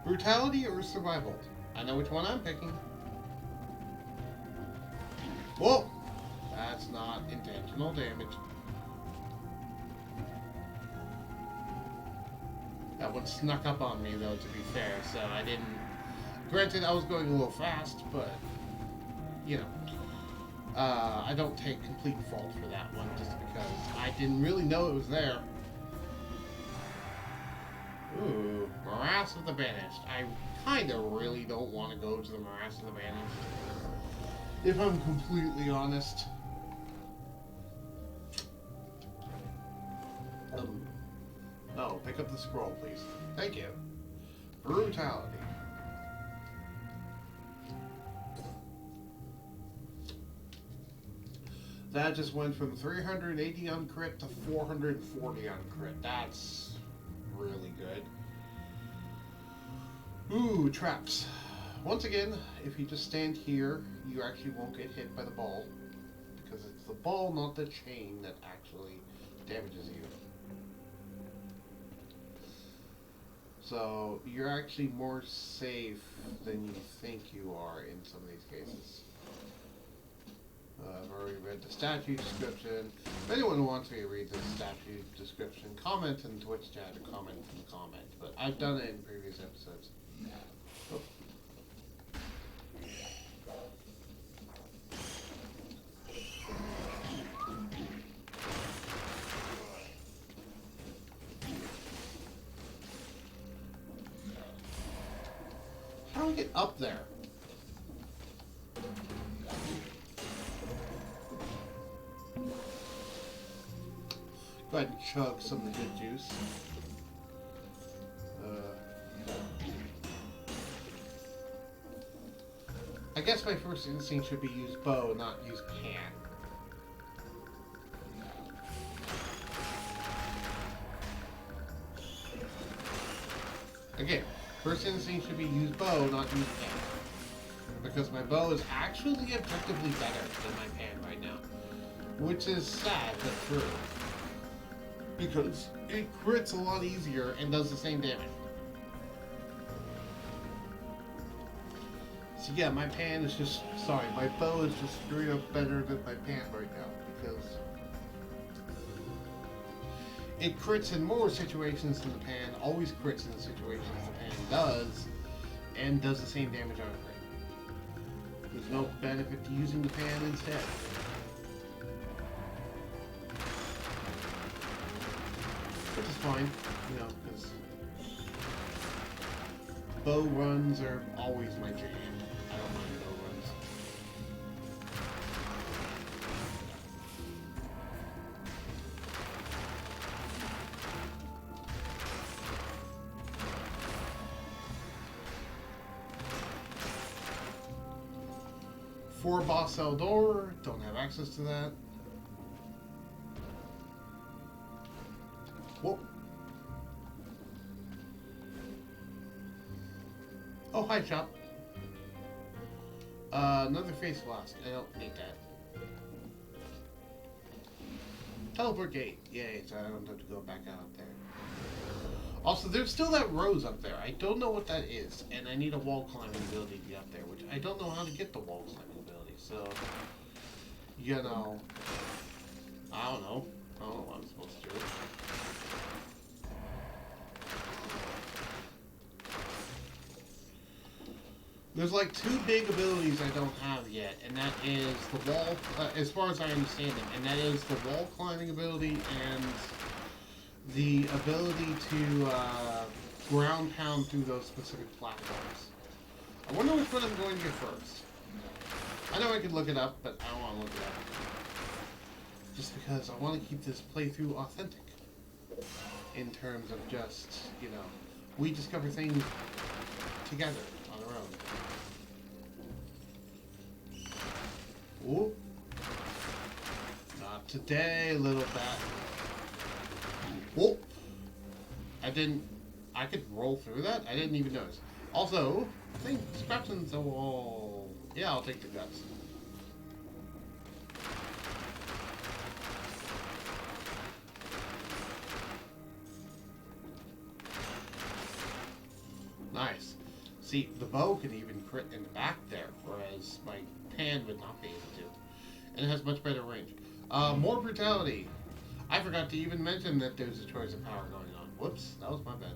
Brutality or survival? I know which one I'm picking. Whoa! That's not intentional damage. That one snuck up on me, though, to be fair, so I didn't... Granted, I was going a little fast, but... You know. I don't take complete fault for that one, just because I didn't really know it was there. Ooh, morass Morass of the Banished. I kind of really don't want to go to the Morass of the Banished, if I'm completely honest. No, pick up the scroll, please. Thank you. Brutality. That just went from 380 on crit to 440 on crit. That's really good. Ooh, traps. Once again, if you just stand here, you actually won't get hit by the ball, because it's the ball, not the chain, that actually damages you. So you're actually more safe than you think you are in some of these cases. I've already read the statute description. If anyone wants me to read the statute description, comment in Twitch chat or comment in the comment. But I've done it in previous episodes. Oh. How do I get up there? Go ahead and chug some of the good juice. I guess my first instinct should be use bow, not use pan. Again, first instinct should be use bow, not use pan. Because my bow is actually objectively better than my pan right now. Which is sad, but true. Because it crits a lot easier and does the same damage. So yeah, my pan is just, sorry, my bow is just straight up better than my pan right now. Because it crits in more situations than the pan, always crits in the situations the pan does, and does the same damage on a crit. There's no benefit to using the pan instead. Which is fine, you know, because bow runs are always my jam. I don't mind bow runs. For boss cell door, don't have access to that. Whoa. Oh, hi, shop. Another face lost. I don't need that. Teleport gate. Yay, so I don't have to go back out there. Also, there's still that rose up there. I don't know what that is, and I need a wall climbing ability to get up there, which I don't know how to get the wall climbing ability, so, you know, I don't know. I don't know what I'm supposed to do. There's like two big abilities I don't have yet, and that is the wall, as far as I understand it, and that is the wall climbing ability and the ability to ground pound through those specific platforms. I wonder which one I'm going to get first. I know I could look it up, but I don't want to look it up. Just because I want to keep this playthrough authentic. In terms of just, you know, we discover things together on our own. Ooh. Not today, little bat. Whoa. I could roll through that? I didn't even notice. Also, I think scratching's the wall. Yeah, I'll take the guts. Nice. See, the bow can even crit in the back there, whereas my pan would not be able to. And it has much better range. More brutality. I forgot to even mention that there's a choice of power going on. Whoops, that was my bad.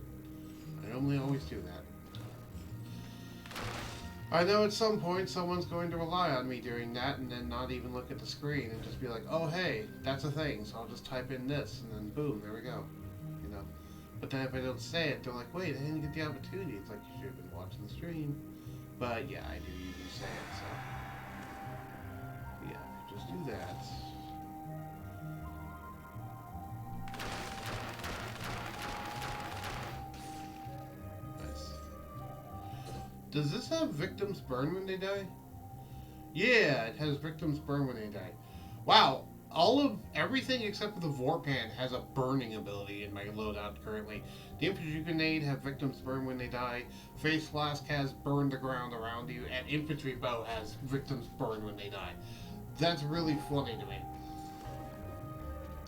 I normally always do that. I know at some point someone's going to rely on me doing that and then not even look at the screen and just be like, oh hey, that's a thing, so I'll just type in this and then boom, there we go. You know. But But then if I don't say it, they're like, wait, I didn't get the opportunity. It's like, you should have been watching the stream. But yeah, I do usually say it, so. Yeah, just do that. Nice. Does this have victims burn when they die? Yeah, it has victims burn when they die. Wow, everything except for the Vorpan has a burning ability in my loadout currently. The infantry grenade have victims burn when they die. Face flask has burn the ground around you, and infantry bow has victims burn when they die. That's really funny to me.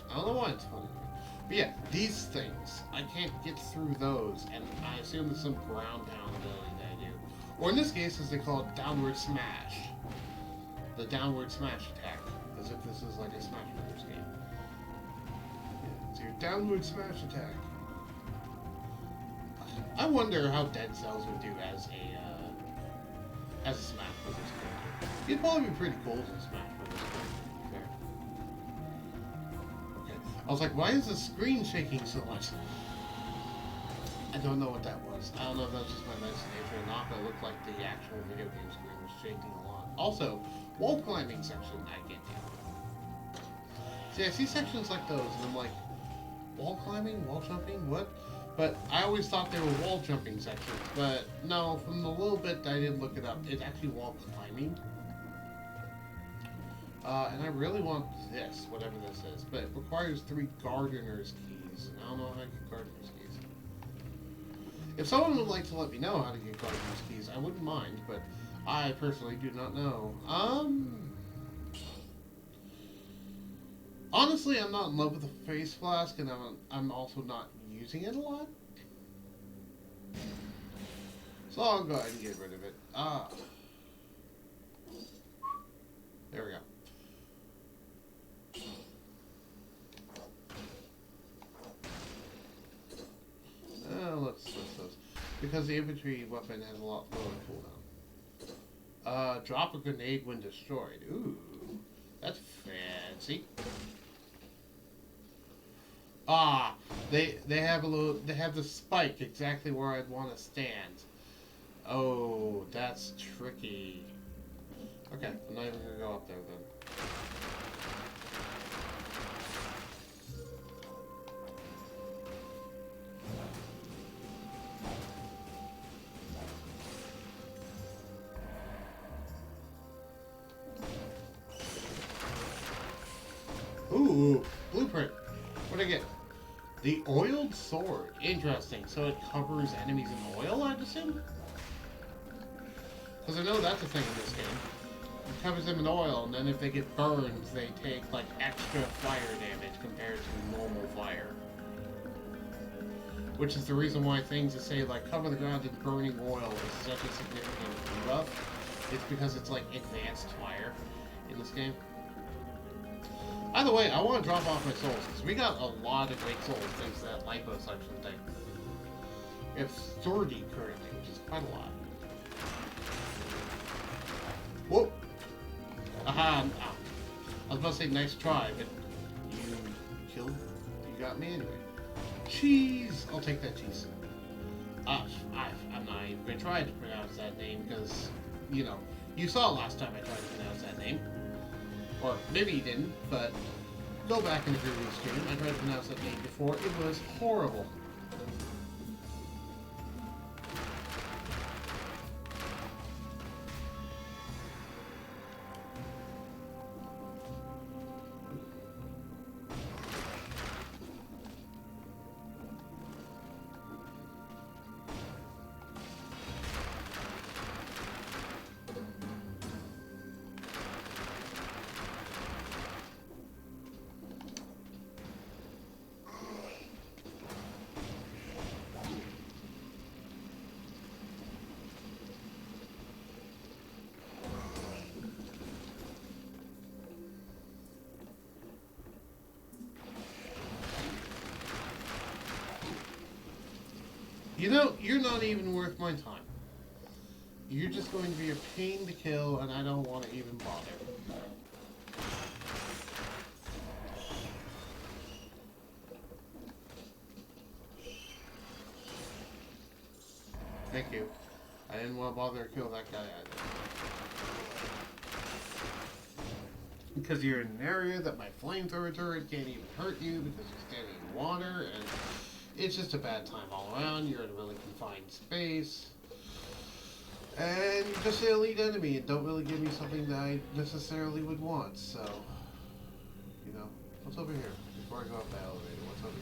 I don't know why it's funny to me. But yeah, these things, I can't get through those, and I assume there's some ground pound ability that I do. Or in this case, as they call it, downward smash. The downward smash attack. As if this is like a Smash Brothers game. Yeah, it's your downward smash attack. I wonder how Dead Cells would do as a Smash Brothers character. He'd probably be pretty cool as a Smash Brothers character. Okay. I was like, why is the screen shaking so much? I don't know what that was. I don't know if that's just my imagination or not, but it looked like the actual video game screen was shaking a lot. Also, wall climbing section, I can't do. See, I see sections like those, and I'm like, wall climbing, wall jumping, what? But I always thought they were wall jumping sections, but no, from the little bit that I did look it up, it's actually wall climbing. And I really want this, whatever this is, but it requires 3 gardener's keys, and I don't know how to get gardener's keys. If someone would like to let me know how to get gardener's keys, I wouldn't mind, but I personally do not know. Honestly, I'm not in love with the face flask, and I'm also not using it a lot. So I'll go ahead and get rid of it. There we go. Let's list those. Because the infantry weapon has a lot lower cooldown. Drop a grenade when destroyed. Ooh, that's fancy. They have the spike exactly where I'd want to stand. Oh, that's tricky. Okay, I'm not even gonna go up there then. Ooh, blueprint. What'd I get? The oiled sword. Interesting. So it covers enemies in oil, I'd assume? Because I know that's a thing in this game. It covers them in oil, and then if they get burned, they take, like, extra fire damage compared to normal fire. Which is the reason why things that say, like, cover the ground in burning oil is such a significant debuff. It's because it's, like, advanced fire in this game. Either way, I want to drop off my souls, because we got a lot of great souls thanks to that liposuction thing. We have 30 currently, which is quite a lot. Whoop! Aha! I was about to say nice try, but you got me anyway. Cheese! I'll take that cheese. I'm not even going to try to pronounce that name, because, you know, you saw last time I tried to pronounce that name. Or maybe you didn't, but go back in the previous stream. I tried to pronounce that name before. It was horrible. You know, you're not even worth my time. You're just going to be a pain to kill, and I don't want to even bother. Thank you. I didn't want to bother to kill that guy either. Because you're in an area that my flamethrower turret can't even hurt you because you're standing in water, and it's just a bad time all around. You're in a really confined space. And you're just an elite enemy and don't really give me something that I necessarily would want, so... You know, what's over here? Before I go up the elevator, what's over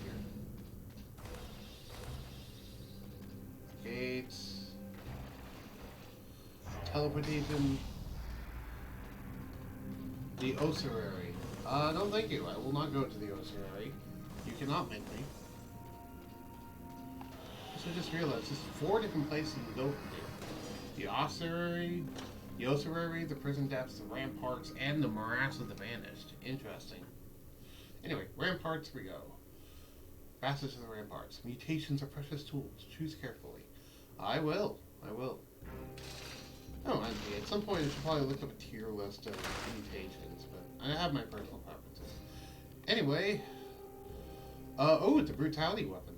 here? Gates... Teleportation... The ossuary. No thank you. I will not go to the ossuary. You cannot make me. So I just realized there's 4 different places to go from here. The ossuary, the prison depths, the ramparts, and the morass of the vanished. Interesting. Anyway, ramparts we go. Passage to the ramparts. Mutations are precious tools. Choose carefully. I will. Oh, at some point I should probably look up a tier list of mutations, but I have my personal preferences. Anyway, it's a brutality weapon.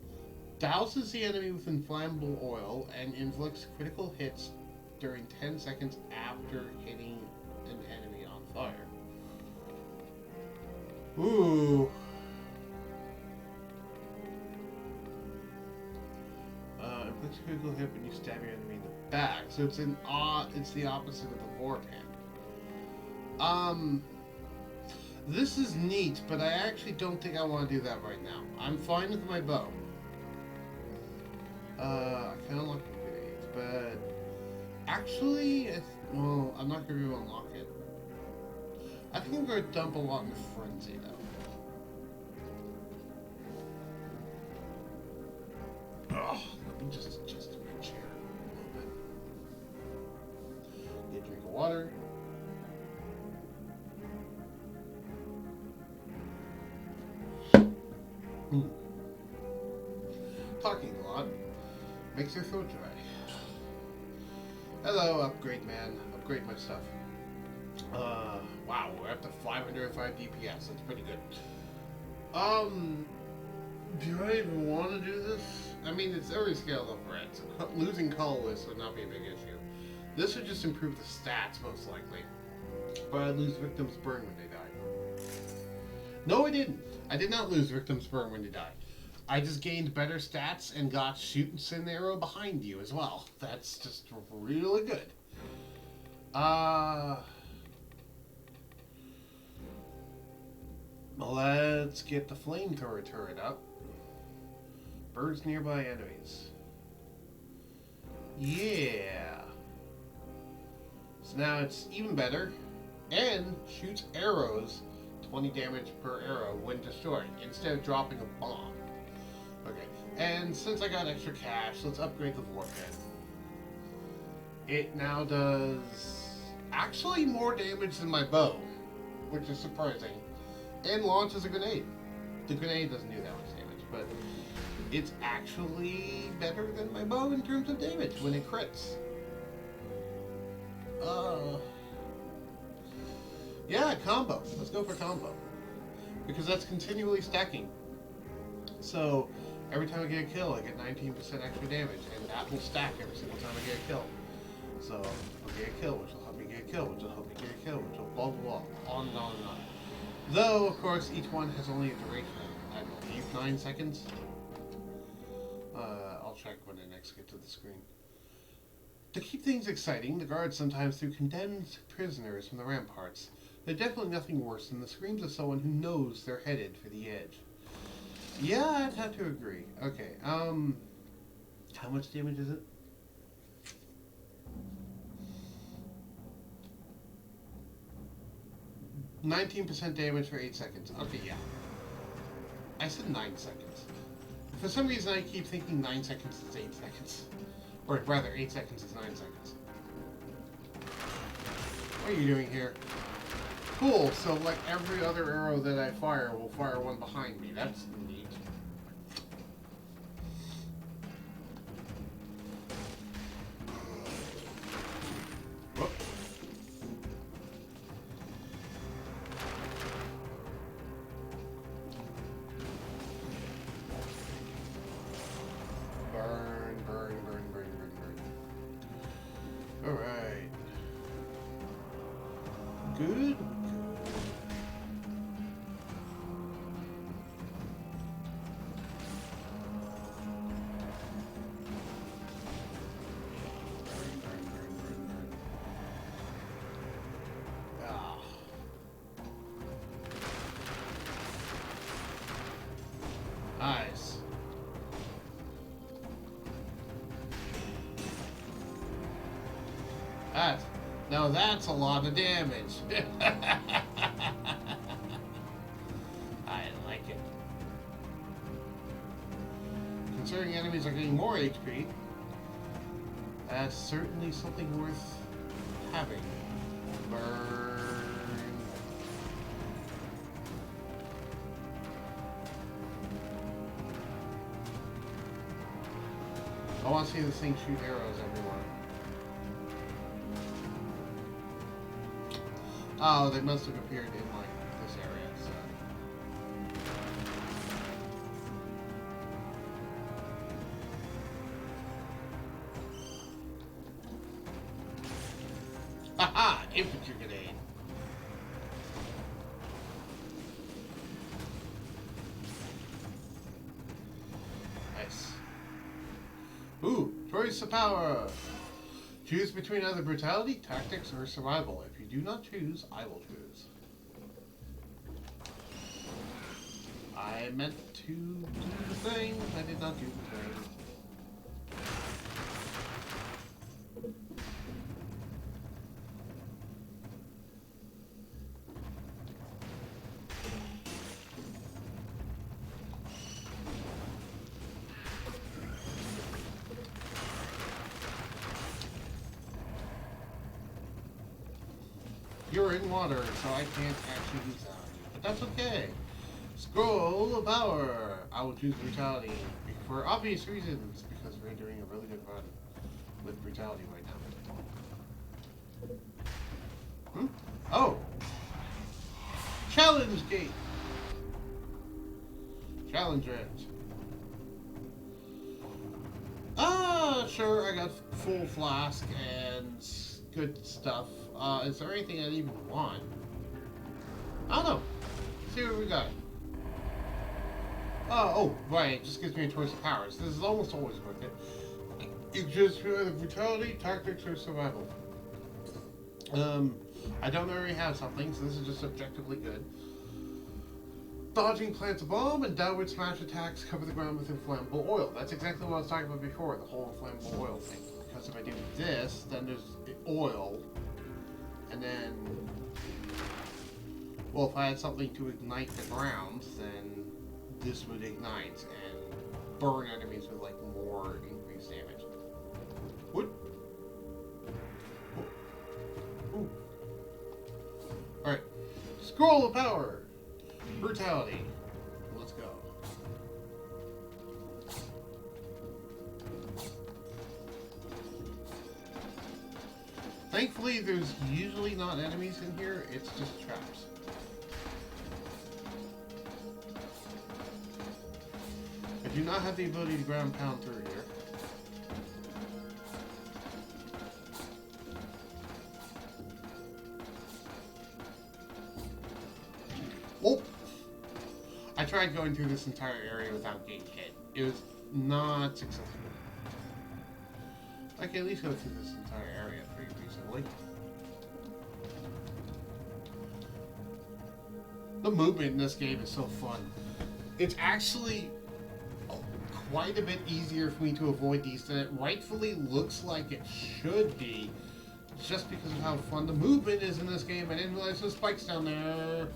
Douses the enemy with inflammable oil and inflicts critical hits during 10 seconds after hitting an enemy on fire. Ooh. Inflicts a critical hit when you stab your enemy in the back. So it's the opposite of the vorpan. This is neat, but I actually don't think I want to do that right now. I'm fine with my bow. I can unlock the grenades, but actually, well, I'm not going to unlock it. I think I'm going to dump a lot in Frenzy, though. Ugh, let me just adjust my chair a little bit. Get a drink of water. Talking a lot makes your throat dry. Hello, upgrade man. Upgrade my stuff. Wow, we're up to 505 DPS. That's pretty good. Do I even want to do this? I mean, it's already scaled up red, so losing colorless would not be a big issue. This would just improve the stats, most likely. But I'd lose victims burn when they die. No, I didn't. I did not lose victims burn when they die. I just gained better stats and got shoots and arrow behind you as well. That's just really good. Let's get the flamethrower turret up. Birds nearby enemies. Yeah. So now it's even better. And shoots arrows 20 damage per arrow when destroyed instead of dropping a bomb. Okay, and since I got extra cash, let's upgrade the vorpan. It now does actually more damage than my bow, which is surprising, and launches a grenade. The grenade doesn't do that much damage, but it's actually better than my bow in terms of damage when it crits. Yeah, combo. Let's go for combo. Because that's continually stacking. So, every time I get a kill, I get 19% extra damage, and that will stack every single time I get a kill. So, I'll get a kill, which will help me get a kill, which will help me get a kill, which will blah blah blah, on and on and on. Though, of course, each one has only a duration of, I believe, 9 seconds. I'll check when I next get to the screen. To keep things exciting, the guards sometimes threw condemned prisoners from the ramparts. They're definitely nothing worse than the screams of someone who knows they're headed for the edge. Yeah, I'd have to agree. Okay, how much damage is it? %19 damage for 8 seconds. Okay, yeah. I said 9 seconds. For some reason, I keep thinking 9 seconds is 8 seconds. Or rather, 8 seconds is 9 seconds. What are you doing here? Cool, so like every other arrow that I fire will fire one behind me. That's neat. Whoop. Burn, burn, burn, burn, burn, burn. good. Ah. Nice. Now that's a lot of damage. I like it. Considering enemies are getting more HP, that's certainly something worth having. Burn. I want to see this thing shoot arrows everywhere. Oh, they must have appeared in, like, this area, so... Haha! Infantry grenade! Nice. Ooh! Choice of power! Choose between either brutality, tactics, or survival. If you do not choose, I will choose. I meant to do the thing. I did not do the thing. You're in water, so I can't actually use that on you. But that's okay. Scroll of power. I will choose brutality for obvious reasons, because we're doing a really good run with brutality right now. Oh! Challenge gate! Challenge range. Sure, I got full flask and good stuff. Is there anything I even want? I don't know. Let's see what we got. Oh, right. It just gives me a choice of powers. This is almost always worth it. You choose either brutality, tactics, or survival. I don't already have something, so this is just objectively good. Dodging plants a bomb and downward smash attacks cover the ground with inflammable oil. That's exactly what I was talking about before, the whole inflammable oil thing. Because if I do this, then there's oil. And then, well, if I had something to ignite the ground, then this would ignite and burn enemies with, like, more increased damage. What? Ooh. Alright. Scroll of power! Brutality. Let's go. Thankfully, there's usually not enemies in here, it's just traps. I do not have the ability to ground pound through here. Oh! I tried going through this entire area without getting hit. It was not successful. I can at least go through this entire area pretty reasonably. The movement in this game is so fun. It's actually quite a bit easier for me to avoid these than it rightfully looks like it should be, just because of how fun the movement is in this game. I didn't realize there's spikes down there.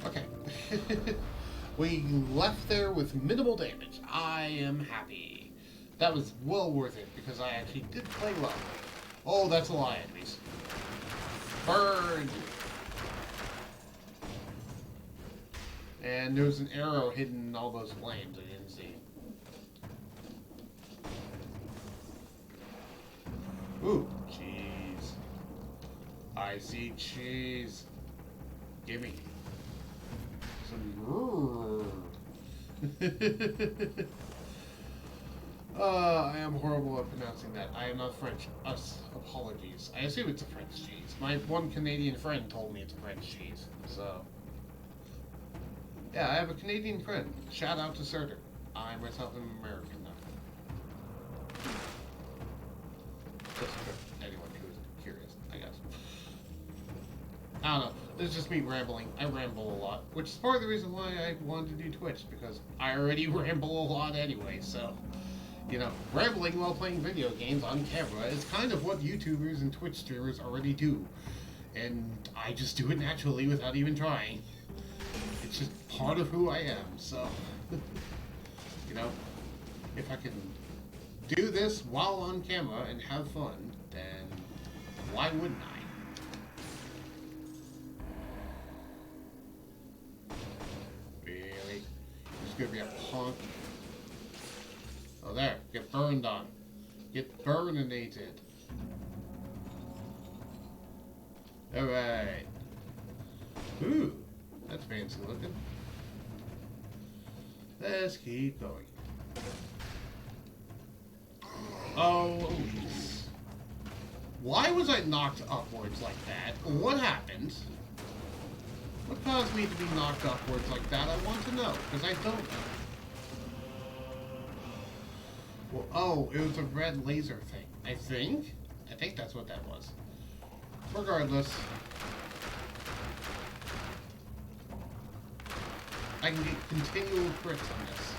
Okay. We left there with minimal damage. I am happy. That was well worth it, because I actually did play well. Oh, that's a lot of enemies. Burn! And there was an arrow hidden in all those flames I didn't see. Ooh, cheese. I see cheese. Gimme. I am horrible at pronouncing that. I am not French. Apologies. I assume it's a French cheese. My one Canadian friend told me it's a French cheese. So, yeah, I have a Canadian friend. Shout out to Surtur. I myself am American now. Just for anyone who's curious, I guess. I don't know. It's just me rambling. I ramble a lot, which is part of the reason why I wanted to do Twitch, because I already ramble a lot anyway, so... You know, rambling while playing video games on camera is kind of what YouTubers and Twitch streamers already do. And I just do it naturally without even trying. It's just part of who I am, so... You know, if I can do this while on camera and have fun, then why wouldn't I? Really? Just gonna be a punk? Oh, there. Get burned on. Get burninated. Alright. Ooh. That's fancy looking. Let's keep going. Oh, why was I knocked upwards like that? What happened? What caused me to be knocked upwards like that? I want to know, because I don't know. Well, oh, it was a red laser thing. I think that's what that was. Regardless. I can get continual crits on this.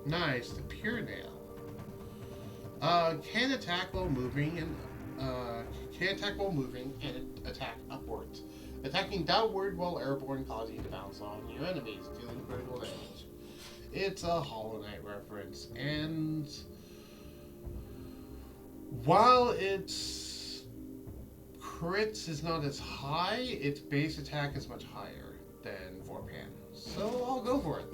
Nice, the pure nail. Can attack while moving and attack upwards. Attacking downward while airborne, causing you to bounce on your enemies, dealing critical damage. It's a Hollow Knight reference, and while its crits is not as high, its base attack is much higher than Vorpan. So I'll go for it.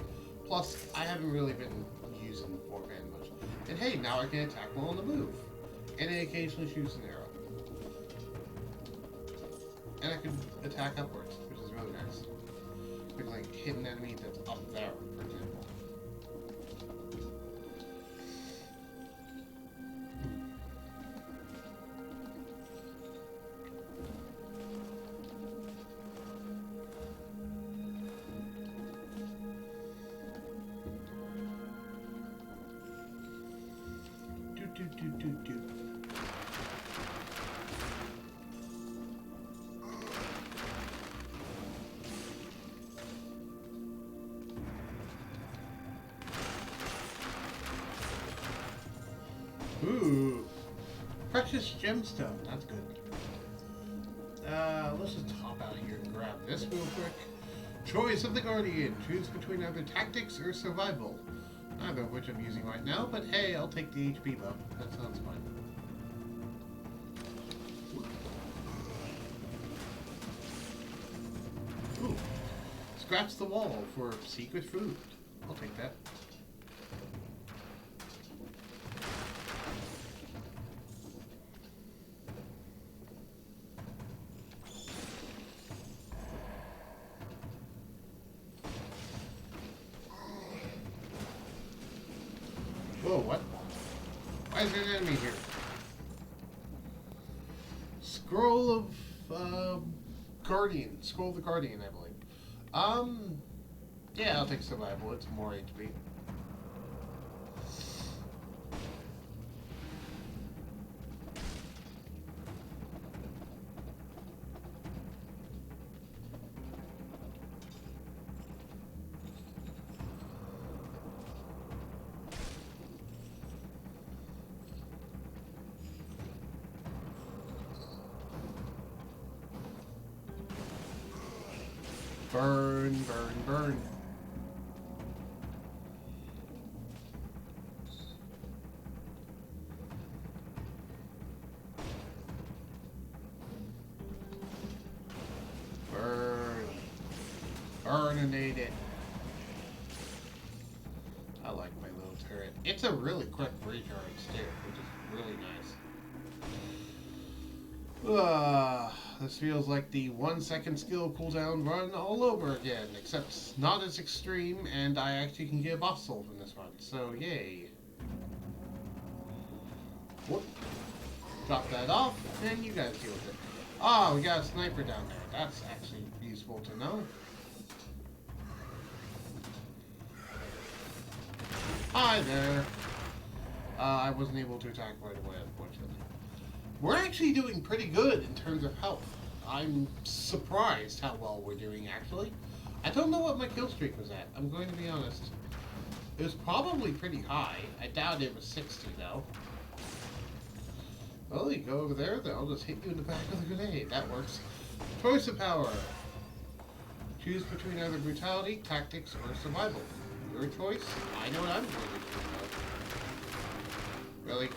Plus, I haven't really been using Vorpan much. And hey, now I can attack while on the move. And it occasionally shoots an arrow. And I can attack upwards, which is really nice. Like hit an enemy that's up there, for example. Do. Ooh, precious gemstone. That's good. Let's just hop out of here and grab this real quick. Choice of the Guardian. Choose between either tactics or survival. Neither of which I'm using right now, but hey, I'll take the HP buff. That sounds fine. Ooh. Scratch the wall for secret food. I'll take that. Whoa, what? Why is there an enemy here? Scroll of, Guardian. Scroll of the Guardian, I believe. Yeah, I'll take survival. It's more HP. Burn, burn, burn. Burninated. I like my little turret. It's a really quick recharge too, which is really nice. This feels like the 1 second skill cooldown run all over again, except not as extreme, and I actually can get a boss soul from this run, so yay. Whoop. Drop that off, and you guys deal with it. Ah, we got a sniper down there. That's actually useful to know. Hi there. I wasn't able to attack right away, unfortunately. We're actually doing pretty good in terms of health. I'm surprised how well we're doing, actually. I don't know what my kill streak was at. I'm going to be honest. It was probably pretty high. I doubt it was 60, though. Well, you go over there, then I'll just hit you in the back with a grenade. That works. Choice of power. Choose between either brutality, tactics, or survival. Your choice. I know what I'm going to do. Really?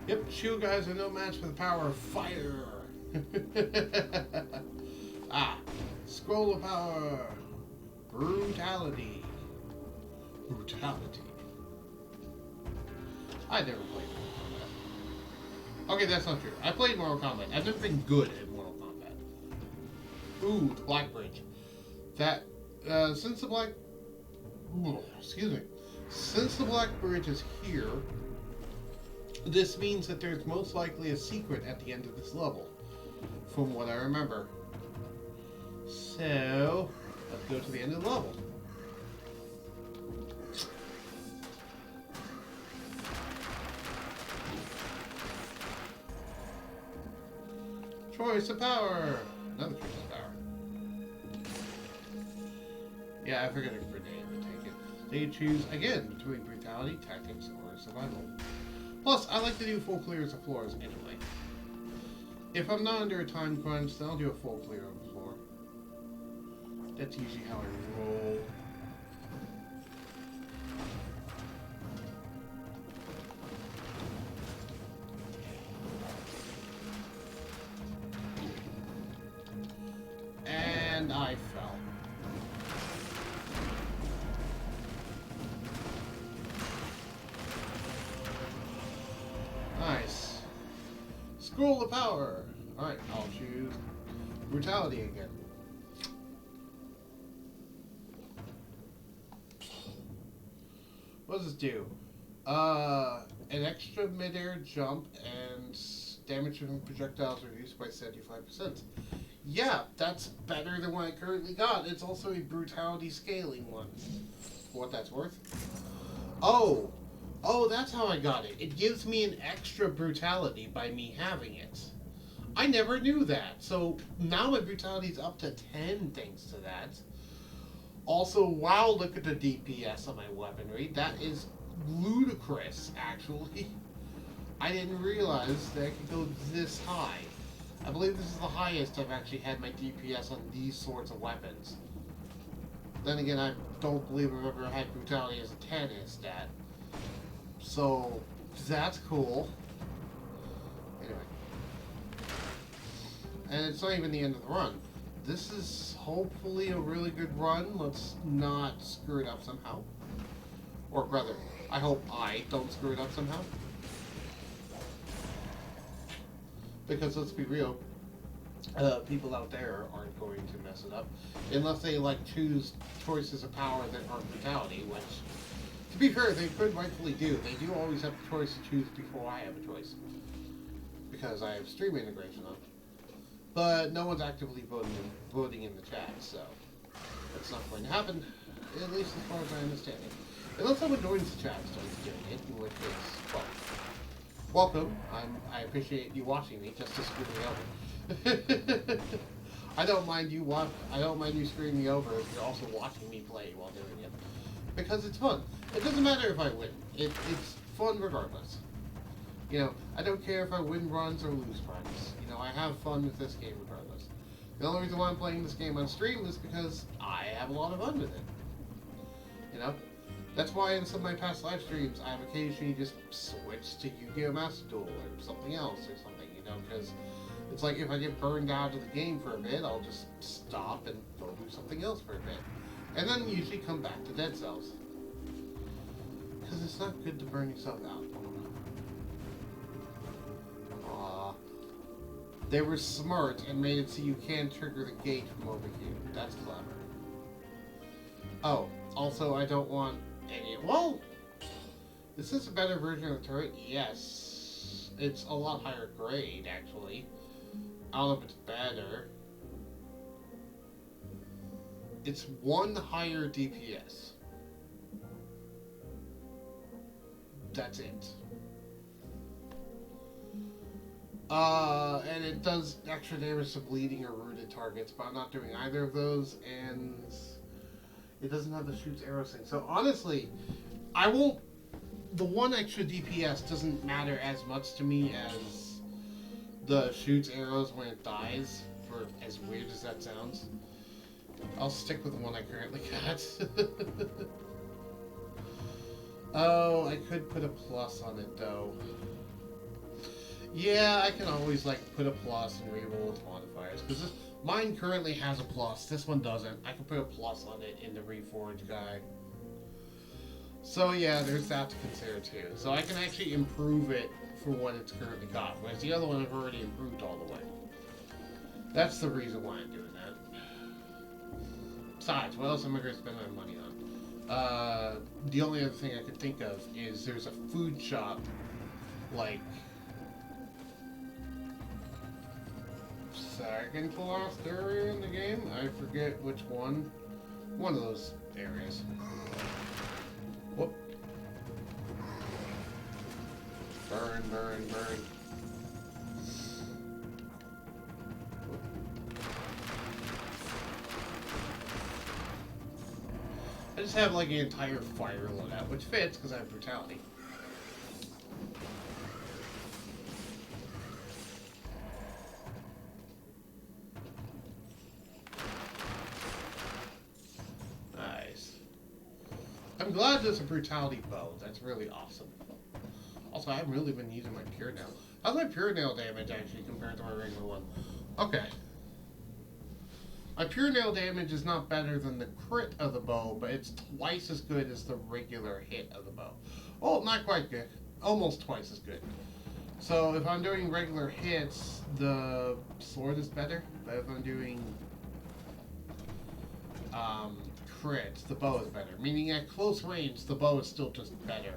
Yep, you guys are no match for the power of fire. Ah, scroll of power. Brutality. Brutality. I never played Mortal Kombat. Okay, that's not true. I played Mortal Kombat. I've never been good at Mortal Kombat. Ooh, the Black Bridge. That, since the Black... excuse me. Since the Black Bridge is here, this means that there's most likely a secret at the end of this level, from what I remember. So, let's go to the end of the level. Choice of power! Another choice of power. Yeah, I forgot a grenade to take it. They choose, again, between brutality, tactics, or survival. Plus, I like to do full clears of floors anyway. If I'm not under a time crunch, then I'll do a full clear of the floor. That's usually how I roll. And I fell. Nice. Scroll of power. Alright, I'll choose brutality again. What does this do? An extra midair jump and damage from projectiles reduced by 75%. Yeah, that's better than what I currently got. It's also a brutality scaling one. For what that's worth. Oh, that's how I got it. It gives me an extra brutality by me having it. I never knew that. So now my brutality is up to 10 thanks to that. Also, wow, look at the DPS on my weaponry. That is ludicrous, actually. I didn't realize that I could go this high. I believe this is the highest I've actually had my DPS on these sorts of weapons. Then again, I don't believe I've ever had brutality as a 10 as stat. So, that's cool. Anyway. And it's not even the end of the run. This is hopefully a really good run. Let's not screw it up somehow. Or rather, I hope I don't screw it up somehow. Because let's be real, people out there aren't going to mess it up. Unless they, like, choose choices of power that aren't brutality, which, to be fair, they could rightfully do. They do always have a choice to choose before I have a choice. Because I have stream integration on. But no one's actively voting in the chat, so that's not going to happen, at least as far as I understand it. Unless someone joins the chat and starts doing it, in which case, well, welcome. I appreciate you watching me just to screw me over. I don't mind you screwing me over if you're also watching me play while doing it, because it's fun. It doesn't matter if I win. It's fun regardless. You know, I don't care if I win runs or lose runs. You know, I have fun with this game regardless. The only reason why I'm playing this game on stream is because I have a lot of fun with it. You know? That's why in some of my past live streams, I've occasionally just switched to Yu-Gi-Oh! Master Duel or something else or something, you know, because it's like if I get burned out of the game for a bit, I'll just stop and go do something else for a bit. And then usually come back to Dead Cells. Because it's not good to burn yourself out. Aww. They were smart and made it so you can trigger the gate from over here. That's clever. Oh, also I don't want any... Well, is this a better version of the turret? Yes. It's a lot higher grade, actually. I don't know if it's better. It's one higher DPS. That's it. And it does extra damage to bleeding or rooted targets, but I'm not doing either of those, and it doesn't have the shoots arrows thing. So honestly, I won't... The one extra DPS doesn't matter as much to me as the shoots arrows when it dies, for as weird as that sounds. I'll stick with the one I currently got. Oh, I could put a plus on it though. Yeah, I can always like put a plus and reroll its modifiers, because mine currently has a plus. This one doesn't. I can put a plus on it in the Reforged guy. So yeah, there's that to consider too. So I can actually improve it for what it's currently got, whereas the other one I've already improved all the way. That's the reason why I'm doing that. Besides, what else am I going to spend my money on? The only other thing I could think of is there's a food shop, like, second to last area in the game? I forget which one. One of those areas. Whoop. Burn, burn, burn. Whoop. I just have like an entire fire loadout, which fits because I have brutality. Nice. I'm glad there's a brutality bow. That's really awesome. Also, I haven't really been using my pure nail. How's my pure nail damage actually compared to my regular one? Okay. My pure nail damage is not better than the crit of the bow, but it's twice as good as the regular hit of the bow. Well, not quite good. Almost twice as good. So if I'm doing regular hits, the sword is better. But if I'm doing crits, the bow is better. Meaning at close range, the bow is still just better.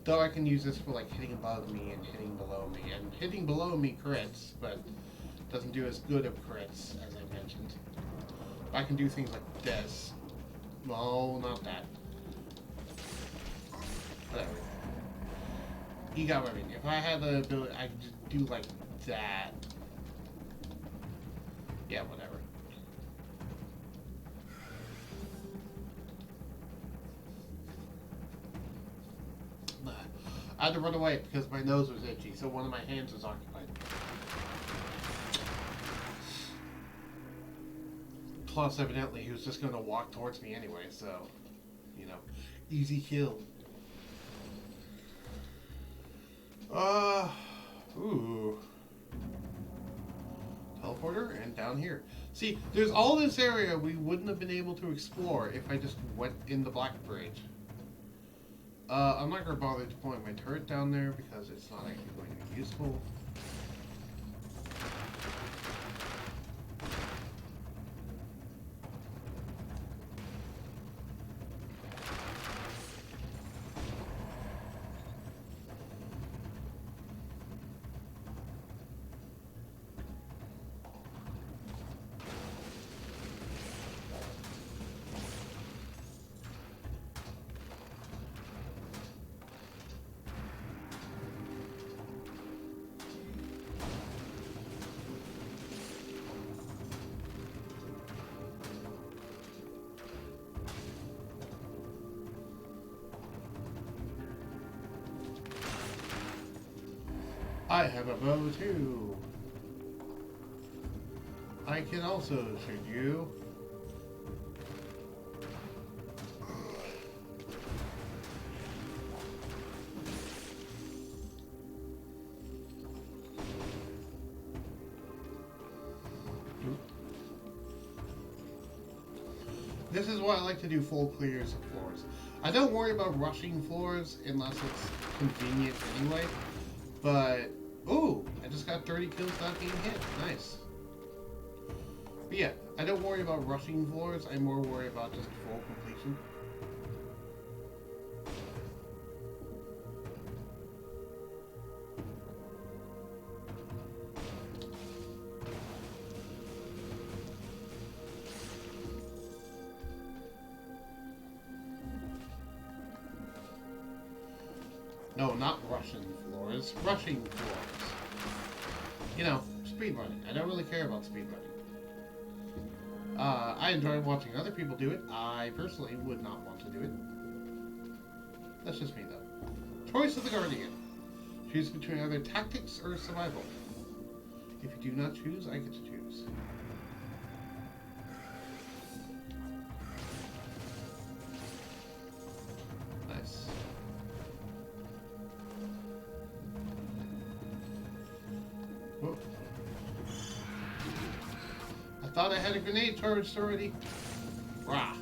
Though I can use this for like hitting above me and hitting below me. And hitting below me crits, but doesn't do as good of crits as I mentioned. I can do things like this. No, not that. Whatever. You got what I mean. If I had the ability, I could just do like that. Yeah, whatever. I had to run away because my nose was itchy, so one of my hands was occupied. Plus, evidently, he was just going to walk towards me anyway, so, you know, easy kill. Ooh. Teleporter, and down here. See, there's all this area we wouldn't have been able to explore if I just went in the Black Bridge. I'm not going to bother deploying my turret down there because it's not actually going to be useful. I have a bow too. I can also shoot you. This is why I like to do full clears of floors. I don't worry about rushing floors unless it's convenient anyway. But, ooh, I just got 30 kills without being hit. Nice. But yeah, I don't worry about rushing floors. I more worry about just full completion. No, not Russian floors. Rushing floors. You know, speedrunning. I don't really care about speedrunning. I enjoy watching other people do it. I personally would not want to do it. That's just me, though. Choice of the Guardian. Choose between either tactics or survival. If you do not choose, I get to choose. Nice. Whoa. I thought I had a grenade charged already. Rah.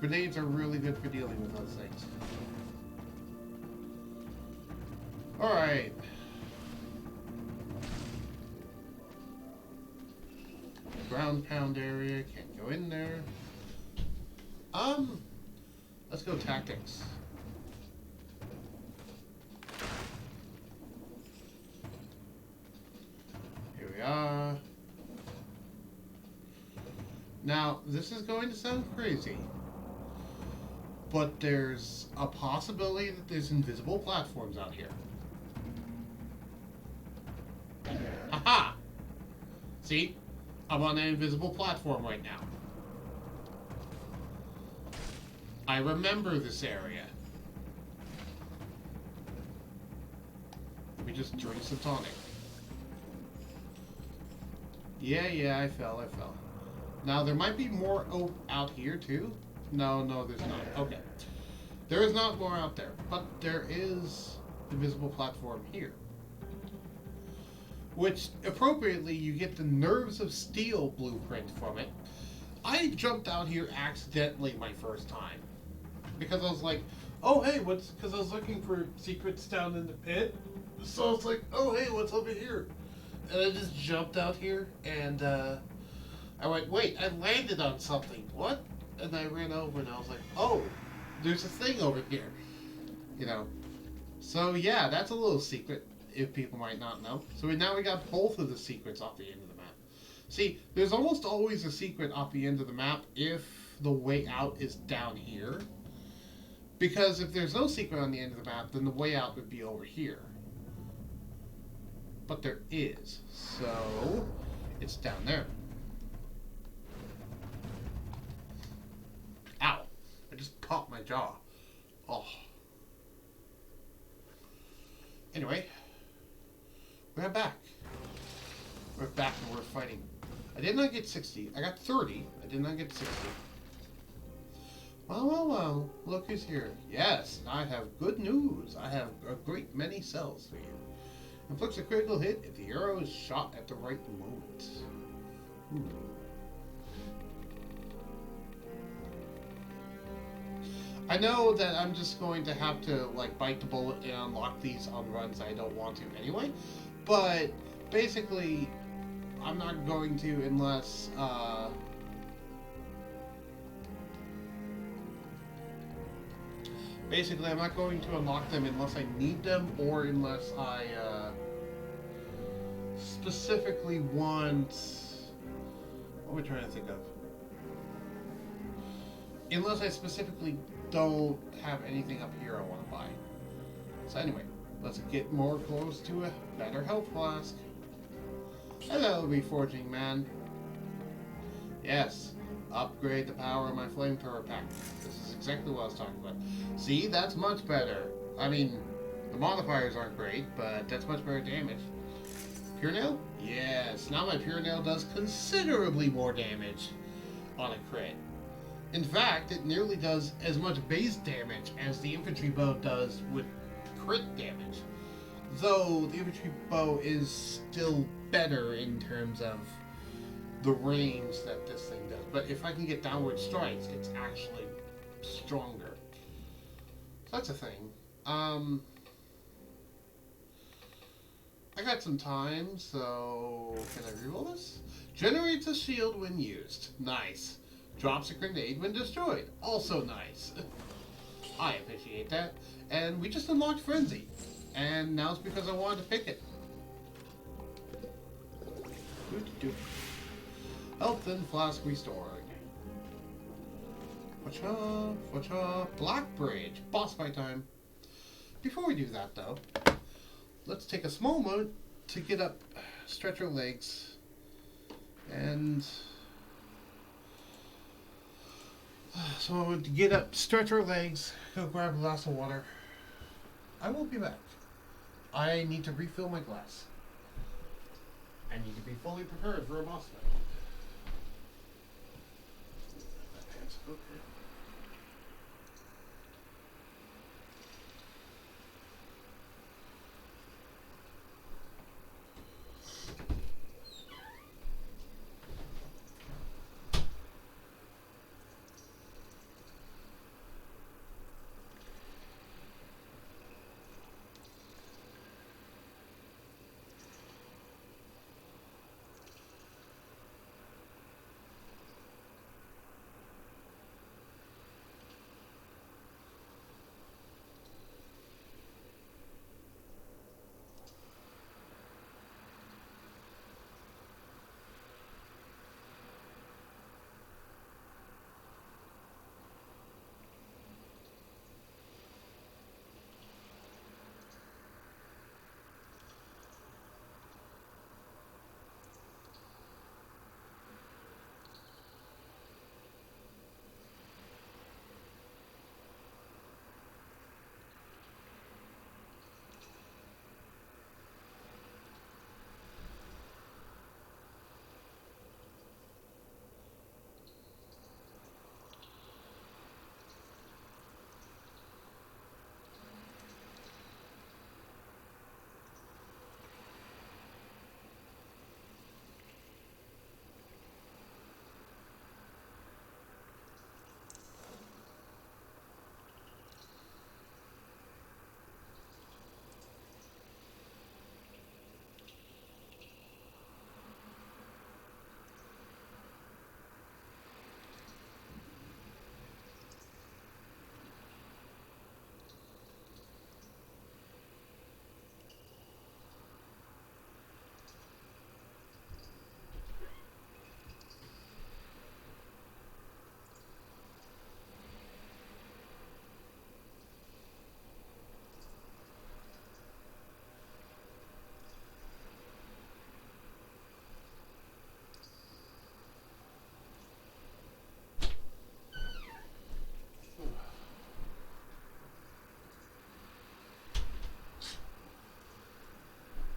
Grenades are really good for dealing with those things. Alright. Ground pound area. Can't go in there. Let's go tactics. Here we are. Now, this is going to sound crazy, but there's a possibility that there's invisible platforms out here. Haha! See? I'm on an invisible platform right now. I remember this area. Let me just drink some tonic. Yeah, I fell. Now, there might be more out here, too. No, there's not. Okay. There is not more out there, but there is the visible platform here. Which, appropriately, you get the Nerves of Steel blueprint from it. I jumped out here accidentally my first time. Because I was like, oh, hey, because I was looking for secrets down in the pit. So I was like, oh, hey, what's over here? And I just jumped out here, and, I went, wait, I landed on something. What? And I ran over and I was like, oh, there's a thing over here. You know. So, yeah, that's a little secret, if people might not know. So now we got both of the secrets off the end of the map. See, there's almost always a secret off the end of the map if the way out is down here. Because if there's no secret on the end of the map, then the way out would be over here. But there is. So, it's down there. Ow. I just popped my jaw. Oh. Anyway. We're back. We're back and we're fighting. I did not get 60. I got 30. I did not get 60. Well. Look who's here. Yes, I have good news. I have a great many cells for you. Inflicts a critical hit if the arrow is shot at the right moment. I know that I'm just going to have to, like, bite the bullet and unlock these on runs I don't want to anyway. But, basically, I'm not going to unless, basically, I'm not going to unlock them unless I need them or unless I, specifically want... What am I trying to think of? Unless I specifically don't have anything up here I want to buy. So anyway, let's get more close to a better health flask. Hello, Reforging Man. Yes, upgrade the power of my flamethrower pack. This is exactly what I was talking about. See, that's much better. I mean, the modifiers aren't great, but that's much better damage. Pure Nail? Yes, now my Pure Nail does considerably more damage on a crit. In fact, it nearly does as much base damage as the infantry bow does with crit damage. Though the infantry bow is still better in terms of the range that this thing does. But if I can get downward strikes, it's actually stronger. So that's a thing. I got some time, so can I reroll this? Generates a shield when used. Nice. Drops a grenade when destroyed. Also nice. I appreciate that. And we just unlocked Frenzy. And now it's because I wanted to pick it. Health and flask restored. Black Bridge. Boss fight time. Before we do that, though, let's take a small moment to get up, stretch our legs, and so to get up, stretch our legs, go grab a glass of water. I will be back. I need to refill my glass. I need to be fully prepared for a boss fight. Okay.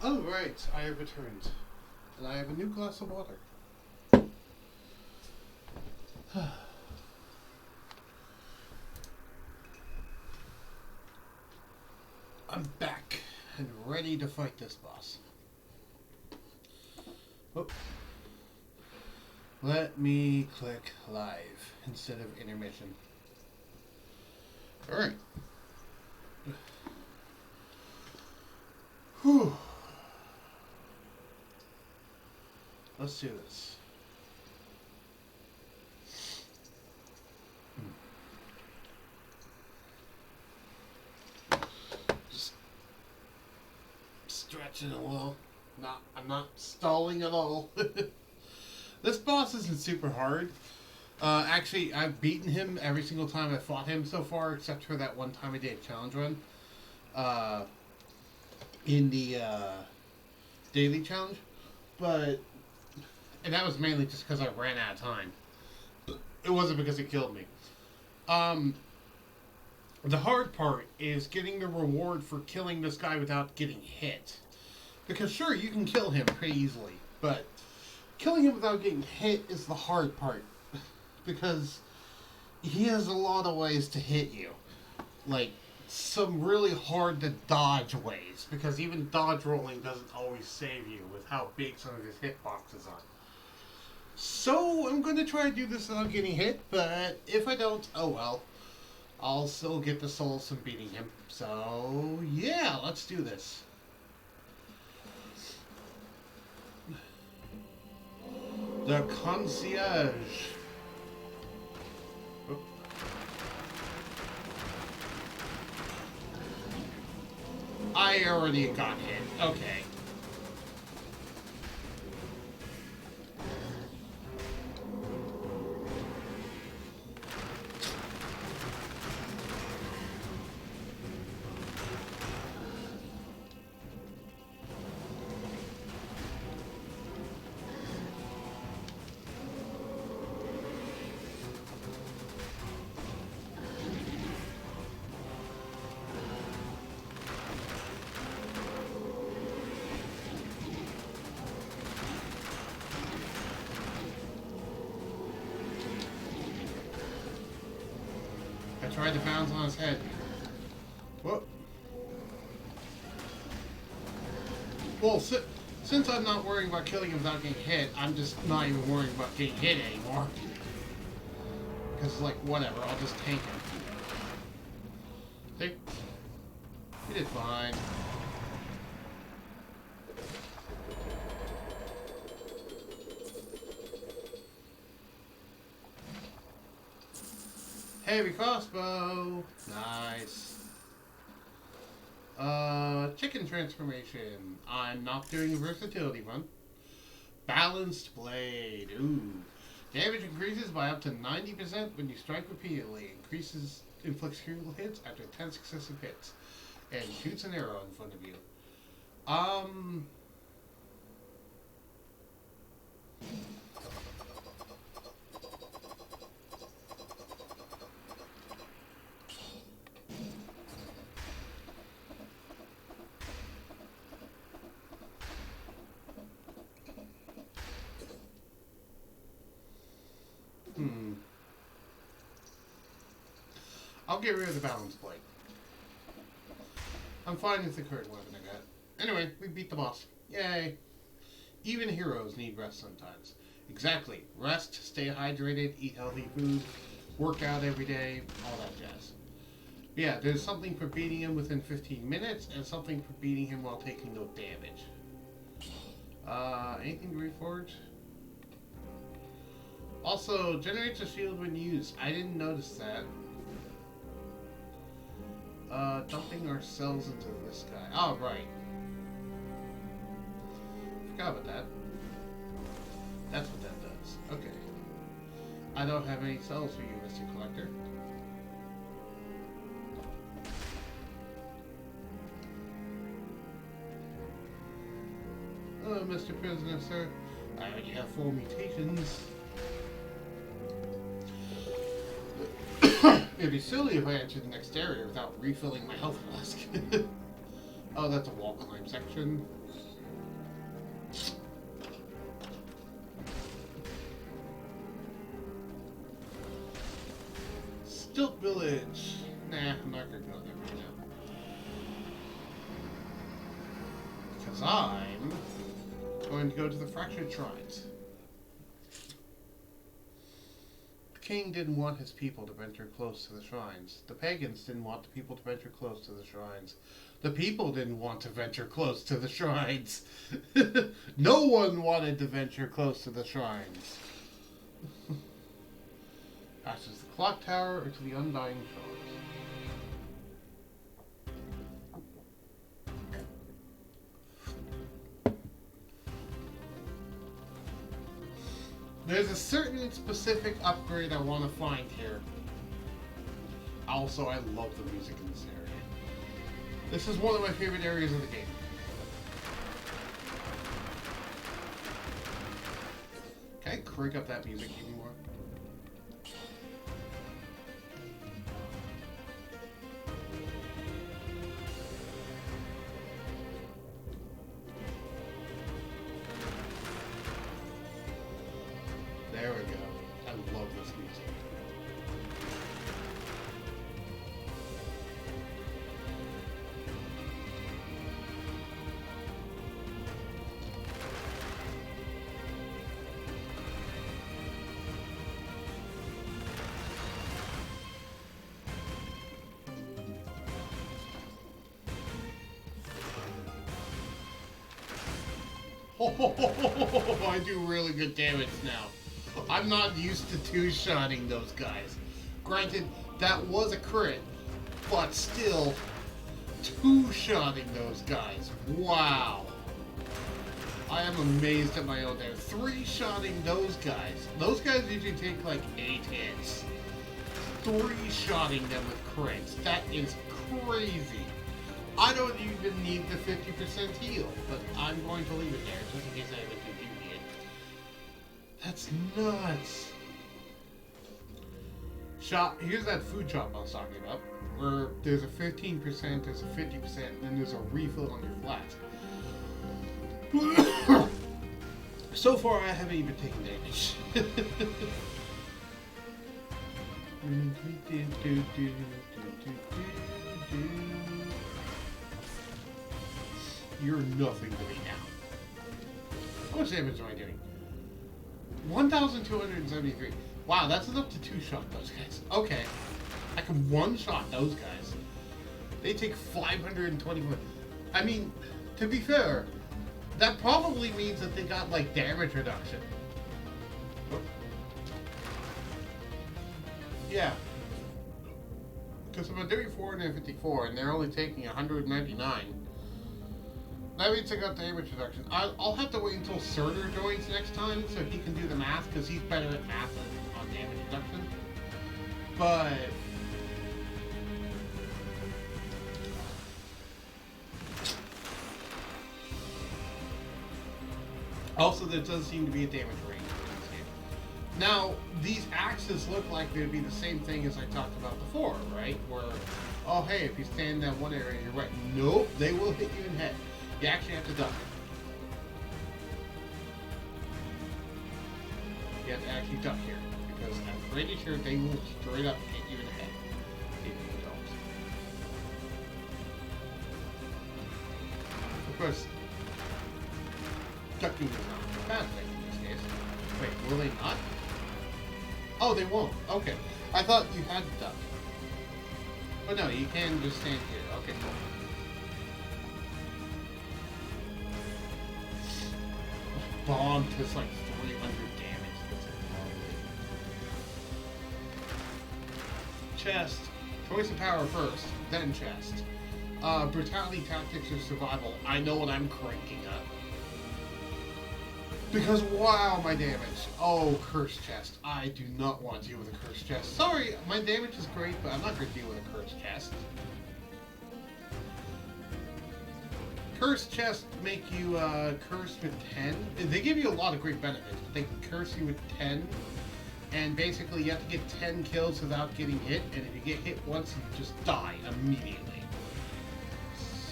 Oh, right, I have returned. And I have a new glass of water. I'm back and ready to fight this boss. Oh. Let me click live instead of intermission. Alright. Whew. Let's do this. Just stretching a little. I'm not stalling at all. This boss isn't super hard. Actually, I've beaten him every single time I fought him so far, except for that one time I did a challenge run. In the daily challenge. And that was mainly just because I ran out of time. It wasn't because it killed me. The hard part is getting the reward for killing this guy without getting hit. Because sure, you can kill him pretty easily, but killing him without getting hit is the hard part. Because he has a lot of ways to hit you. Like, some really hard to dodge ways. Because even dodge rolling doesn't always save you with how big some of his hitboxes are. So, I'm going to try to do this without getting hit, but if I don't, oh well. I'll still get the souls from beating him. So, yeah, let's do this. The concierge. Oop. I already got hit. Okay. I tried to bounce on his head. Whoop. Well, since I'm not worrying about killing him without getting hit, I'm just not even worrying about getting hit anymore. Because, like, whatever, I'll just tank him. See? He did fine. Heavy crossbow. Nice. Chicken transformation. I'm not doing a versatility run. Balanced blade. Ooh. Damage increases by up to 90% when you strike repeatedly. Inflicts critical hits after 10 successive hits. And shoots an arrow in front of you. I'll get rid of the balance blade. I'm fine with the current weapon I got. Anyway, we beat the boss. Yay. Even heroes need rest sometimes. Exactly. Rest, stay hydrated, eat healthy food, work out every day, all that jazz. Yeah, there's something for beating him within 15 minutes and something for beating him while taking no damage. Anything to reforge? Also, generates a shield when used. I didn't notice that. Dumping ourselves into this guy. Oh, right. Forgot about that. That's what that does. Okay. I don't have any cells for you, Mr. Collector. Oh, Mr. Prisoner, sir. I already have 4 mutations. It'd be silly if I entered the next area without refilling my health flask. Oh, that's a wall climb section. Stilt Village. Nah, I'm not gonna go there right now. Because I'm going to go to the Fractured Shrines. The king didn't want his people to venture close to the shrines. The pagans didn't want the people to venture close to the shrines. The people didn't want to venture close to the shrines. No one wanted to venture close to the shrines. Passes the clock tower into the undying shores. There's a certain specific upgrade I want to find here. Also, I love the music in this area. This is one of my favorite areas of the game. Can I crank up that music even more? I do really good damage now. I'm not used to two-shotting those guys. Granted, that was a crit, but still, two-shotting those guys. Wow. I am amazed at my own damage. Three-shotting those guys. Those guys usually take like 8 hits. Three-shotting them with crits. That is crazy. I don't even need the 50% heal, but I'm going to leave it there just in case I eventually do need it. That's nuts. Shop. Here's that food shop I was talking about, where there's a 15%, there's a 50%, and then there's a refill on your flat. So far, I haven't even taken damage. You're nothing to me now. How much damage am I doing? 1,273. Wow, that's enough to two-shot those guys. Okay. I can one-shot those guys. They take 521. I mean, to be fair, that probably means that they got, like, damage reduction. Yeah. Because if I'm doing 454 and they're only taking 199, that means I got damage reduction. I'll have to wait until Surtur joins next time so he can do the math, because he's better at math on damage reduction. But also, there does seem to be a damage range in this game. Now, these axes look like they'd be the same thing as I talked about before, right? Where, oh hey, if you stand in that one area, you're right. Nope, they will hit you in the head. You actually have to duck. You have to actually duck here, because I'm pretty sure they will straight up hit you in the head if you don't. Of course, ducking is not a bad thing in this case. Wait, will they not? Oh, they won't. Okay. I thought you had to duck. But no, you can just stand here. Okay, cool. Bomb does like 300 damage. That's chest. Choice of power first, then chest. Brutality, tactics, or survival. I know what I'm cranking up. Because wow, my damage. Oh, cursed chest. I do not want to deal with a cursed chest. Sorry, my damage is great, but I'm not going to deal with a cursed chest. Cursed chests make you cursed with 10. They give you a lot of great benefits, but they curse you with 10. And basically, you have to get 10 kills without getting hit. And if you get hit once, you just die immediately.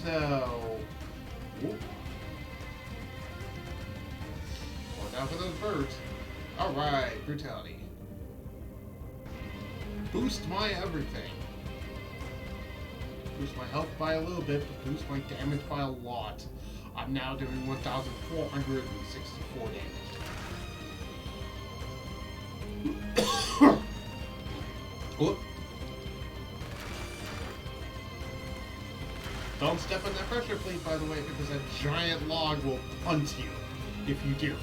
So... Whoop. Watch out for those birds. Alright, brutality. Boost my everything. Boost my health by a little bit, but boost my damage by a lot. I'm now doing 1,464 damage. Whoop. Don't step on that pressure plate, by the way, because that giant log will punt you if you do.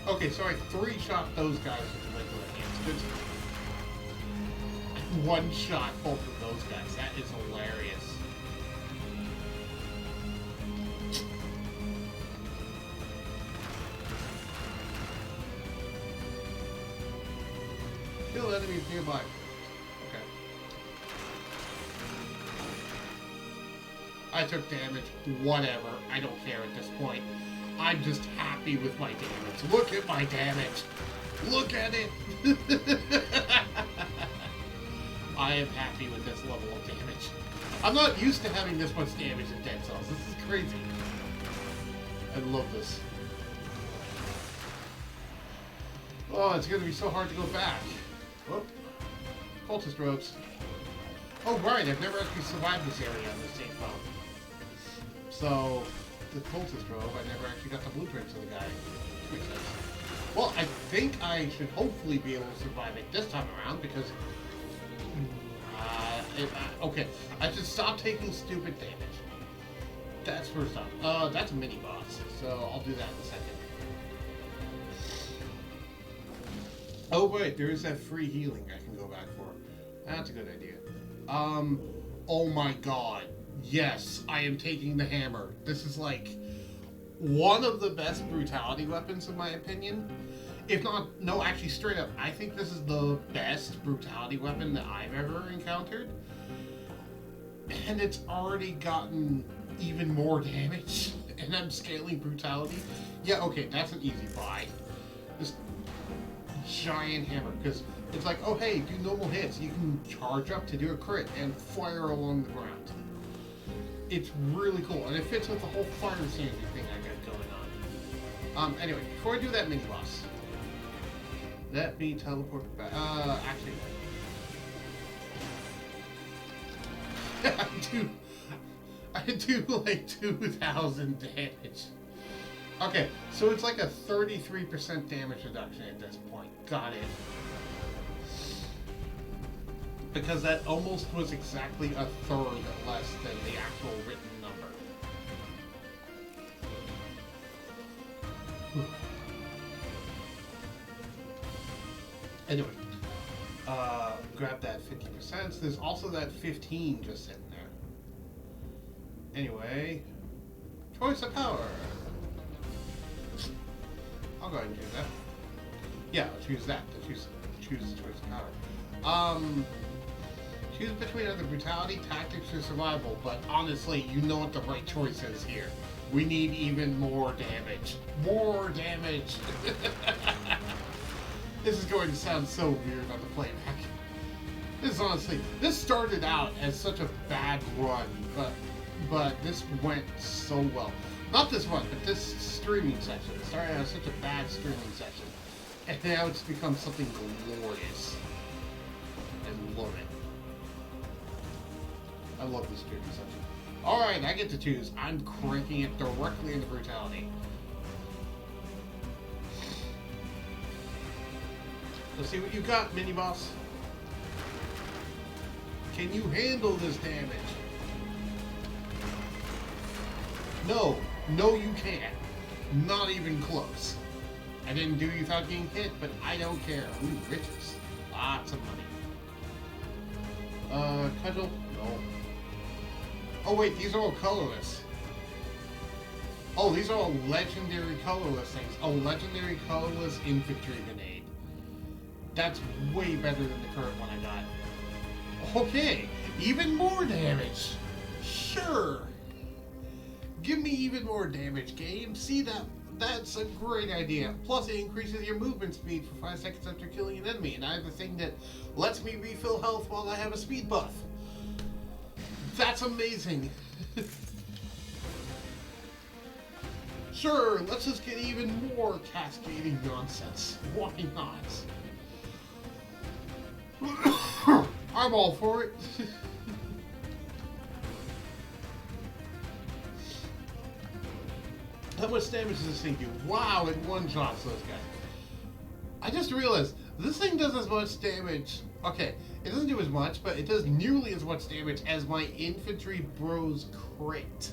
Okay, so I three-shot those guys with the regular hands. Good. One-shot both of those guys. That is hilarious. Kill enemies nearby. Okay. I took damage. Whatever. I don't care at this point. I'm just happy with my damage. Look at my damage. Look at it. I am happy with this level of damage. I'm not used to having this much damage in Dead Cells. This is crazy. I love this. Oh, it's going to be so hard to go back. Whoop. Cultist robes. Oh, right. I've never actually survived this area on this same phone. So, the cultist robe, I never actually got the blueprints of the guy. Makes sense. Well, I think I should hopefully be able to survive it this time around, because... okay, I should stop taking stupid damage. That's first off. That's a mini boss, so I'll do that in a second. Oh wait, there is that free healing I can go back for. That's a good idea. Oh my god. Yes, I am taking the hammer. This is like one of the best brutality weapons in my opinion. If not, no, actually straight up, I think this is the best brutality weapon that I've ever encountered. And it's already gotten even more damage. And I'm scaling brutality. Yeah, okay, that's an easy buy. This giant hammer, because it's like, oh hey, do normal hits. You can charge up to do a crit and fire along the ground. It's really cool, and it fits with the whole fire sanity thing I got going on. Anyway, before I do that mini boss, let me teleport back. Actually, I do like 2,000 damage. Okay, so it's like a 33% damage reduction at this point. Got it. Because that almost was exactly a third less than the actual written number. Anyway, grab that 50%. There's also that 15 just sitting there. Anyway, choice of power. I'll go ahead and choose that. Yeah, I'll choose that. Choose the choice of power. Choose between either brutality, tactics, or survival, but honestly, you know what the right choice is here. We need even more damage. More damage! This is going to sound so weird on the playback. This started out as such a bad run, but this went so well. Not this one, but this streaming session. It started out as such a bad streaming session, and now it's become something glorious. I love it. I love this streaming session. Alright, I get to choose. I'm cranking it directly into brutality. Let's see what you got, mini-boss. Can you handle this damage? No. No, you can't. Not even close. I didn't do you without getting hit, but I don't care. Ooh, riches. Lots of money. Cudgel? No. Oh wait, these are all colorless. Oh, these are all legendary colorless things. A legendary colorless infantry grenade. That's way better than the current one I got. Okay, even more damage. Sure. Give me even more damage, game. See that? That's a great idea. Plus, it increases your movement speed for 5 seconds after killing an enemy, and I have a thing that lets me refill health while I have a speed buff. That's amazing. Sure, let's just get even more cascading nonsense. Why not? I'm all for it. How much damage does this thing do? Wow, it one-shots those guys. I just realized, this thing does as much damage. Okay, it doesn't do as much, but it does nearly as much damage as my infantry bros crit.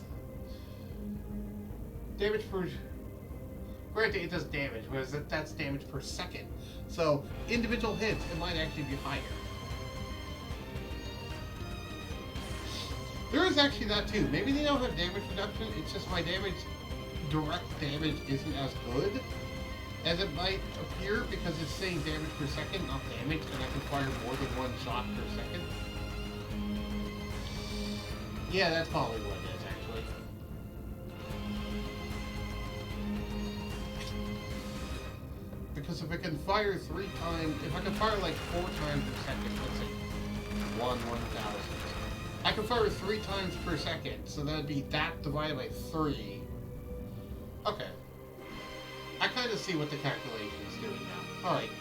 Damage per... Granted, it does damage, whereas that's damage per second. So, individual hits, it might actually be higher. There is actually that too. Maybe they don't have damage reduction, it's just my direct damage isn't as good as it might appear because it's saying damage per second, not damage, and I can fire more than one shot per second. Yeah, that's probably what it is, actually. Because if I can fire 3 times, if I can fire like 4 times per second, let's say 1,000. I can fire 3 times per second, so that'd be that divided by 3. Okay. I kind of see what the calculation is doing now. Alright.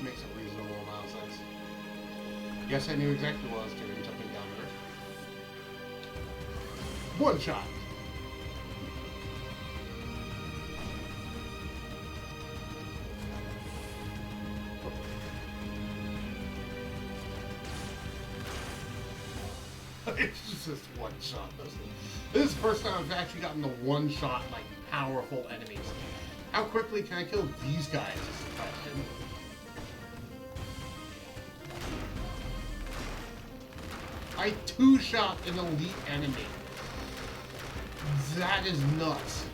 Makes a reasonable amount of sense. Yes, I knew exactly what I was doing, jumping down there. One shot! It's just one shot. This is the first time I've actually gotten the one shot, like, powerful enemies. How quickly can I kill these guys is the question. I two-shot an elite enemy. That is nuts.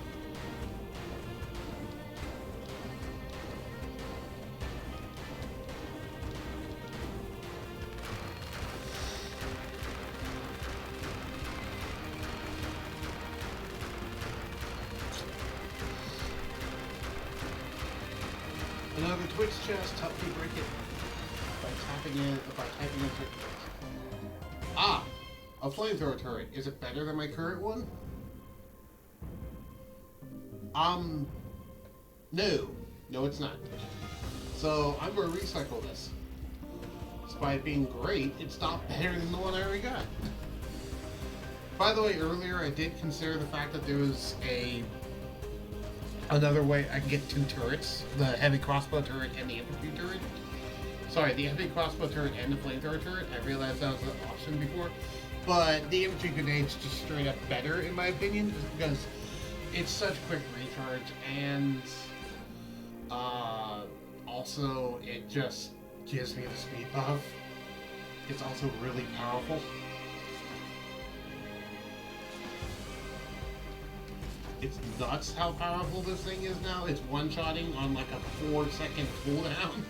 Another Twitch chest, help me break it by typing in turret. Ah! A flamethrower turret. Is it better than my current one? No. No, it's not. So, I'm going to recycle this. Despite being great, it's not better than the one I already got. By the way, earlier I did consider the fact that there was another way I can get two turrets. The heavy crossbow turret and the infantry turret. Sorry, the heavy crossbow turret and the flamethrower turret. I realized that was an option before. But the infantry grenade's just straight up better, in my opinion, just because it's such quick recharge, and also it just gives me the speed buff. It's also really powerful. It's nuts how powerful this thing is now. It's one-shotting on like a 4-second cooldown.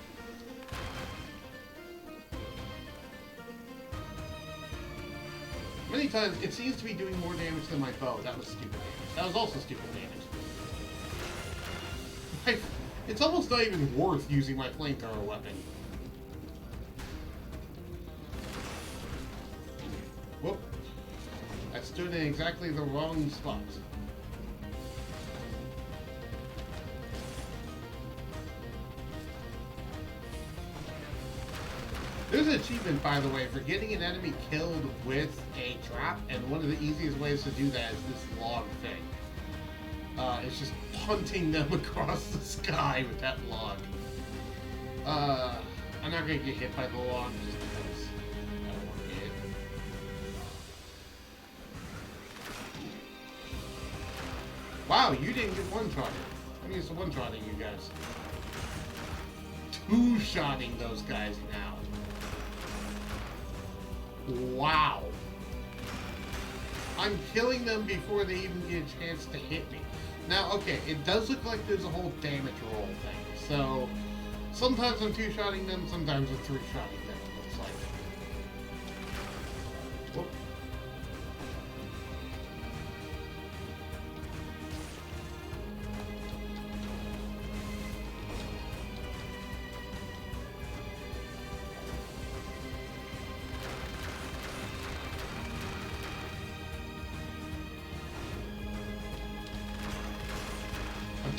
Many times, it seems to be doing more damage than my bow. That was stupid damage. That was also stupid damage. Like, it's almost not even worth using my flamethrower weapon. Whoop. I stood in exactly the wrong spot. There's an achievement, by the way, for getting an enemy killed with a trap, and one of the easiest ways to do that is this log thing. It's just punting them across the sky with that log. I'm not going to get hit by the log just because I don't want to get hit. Wow, you didn't get one-shotted. I'm used to one-shotting you guys. Two-shotting those guys now. Wow. I'm killing them before they even get a chance to hit me. Now, okay, it does look like there's a whole damage roll thing. So, sometimes I'm two-shotting them, sometimes I'm three-shotting them, it looks like. Whoop.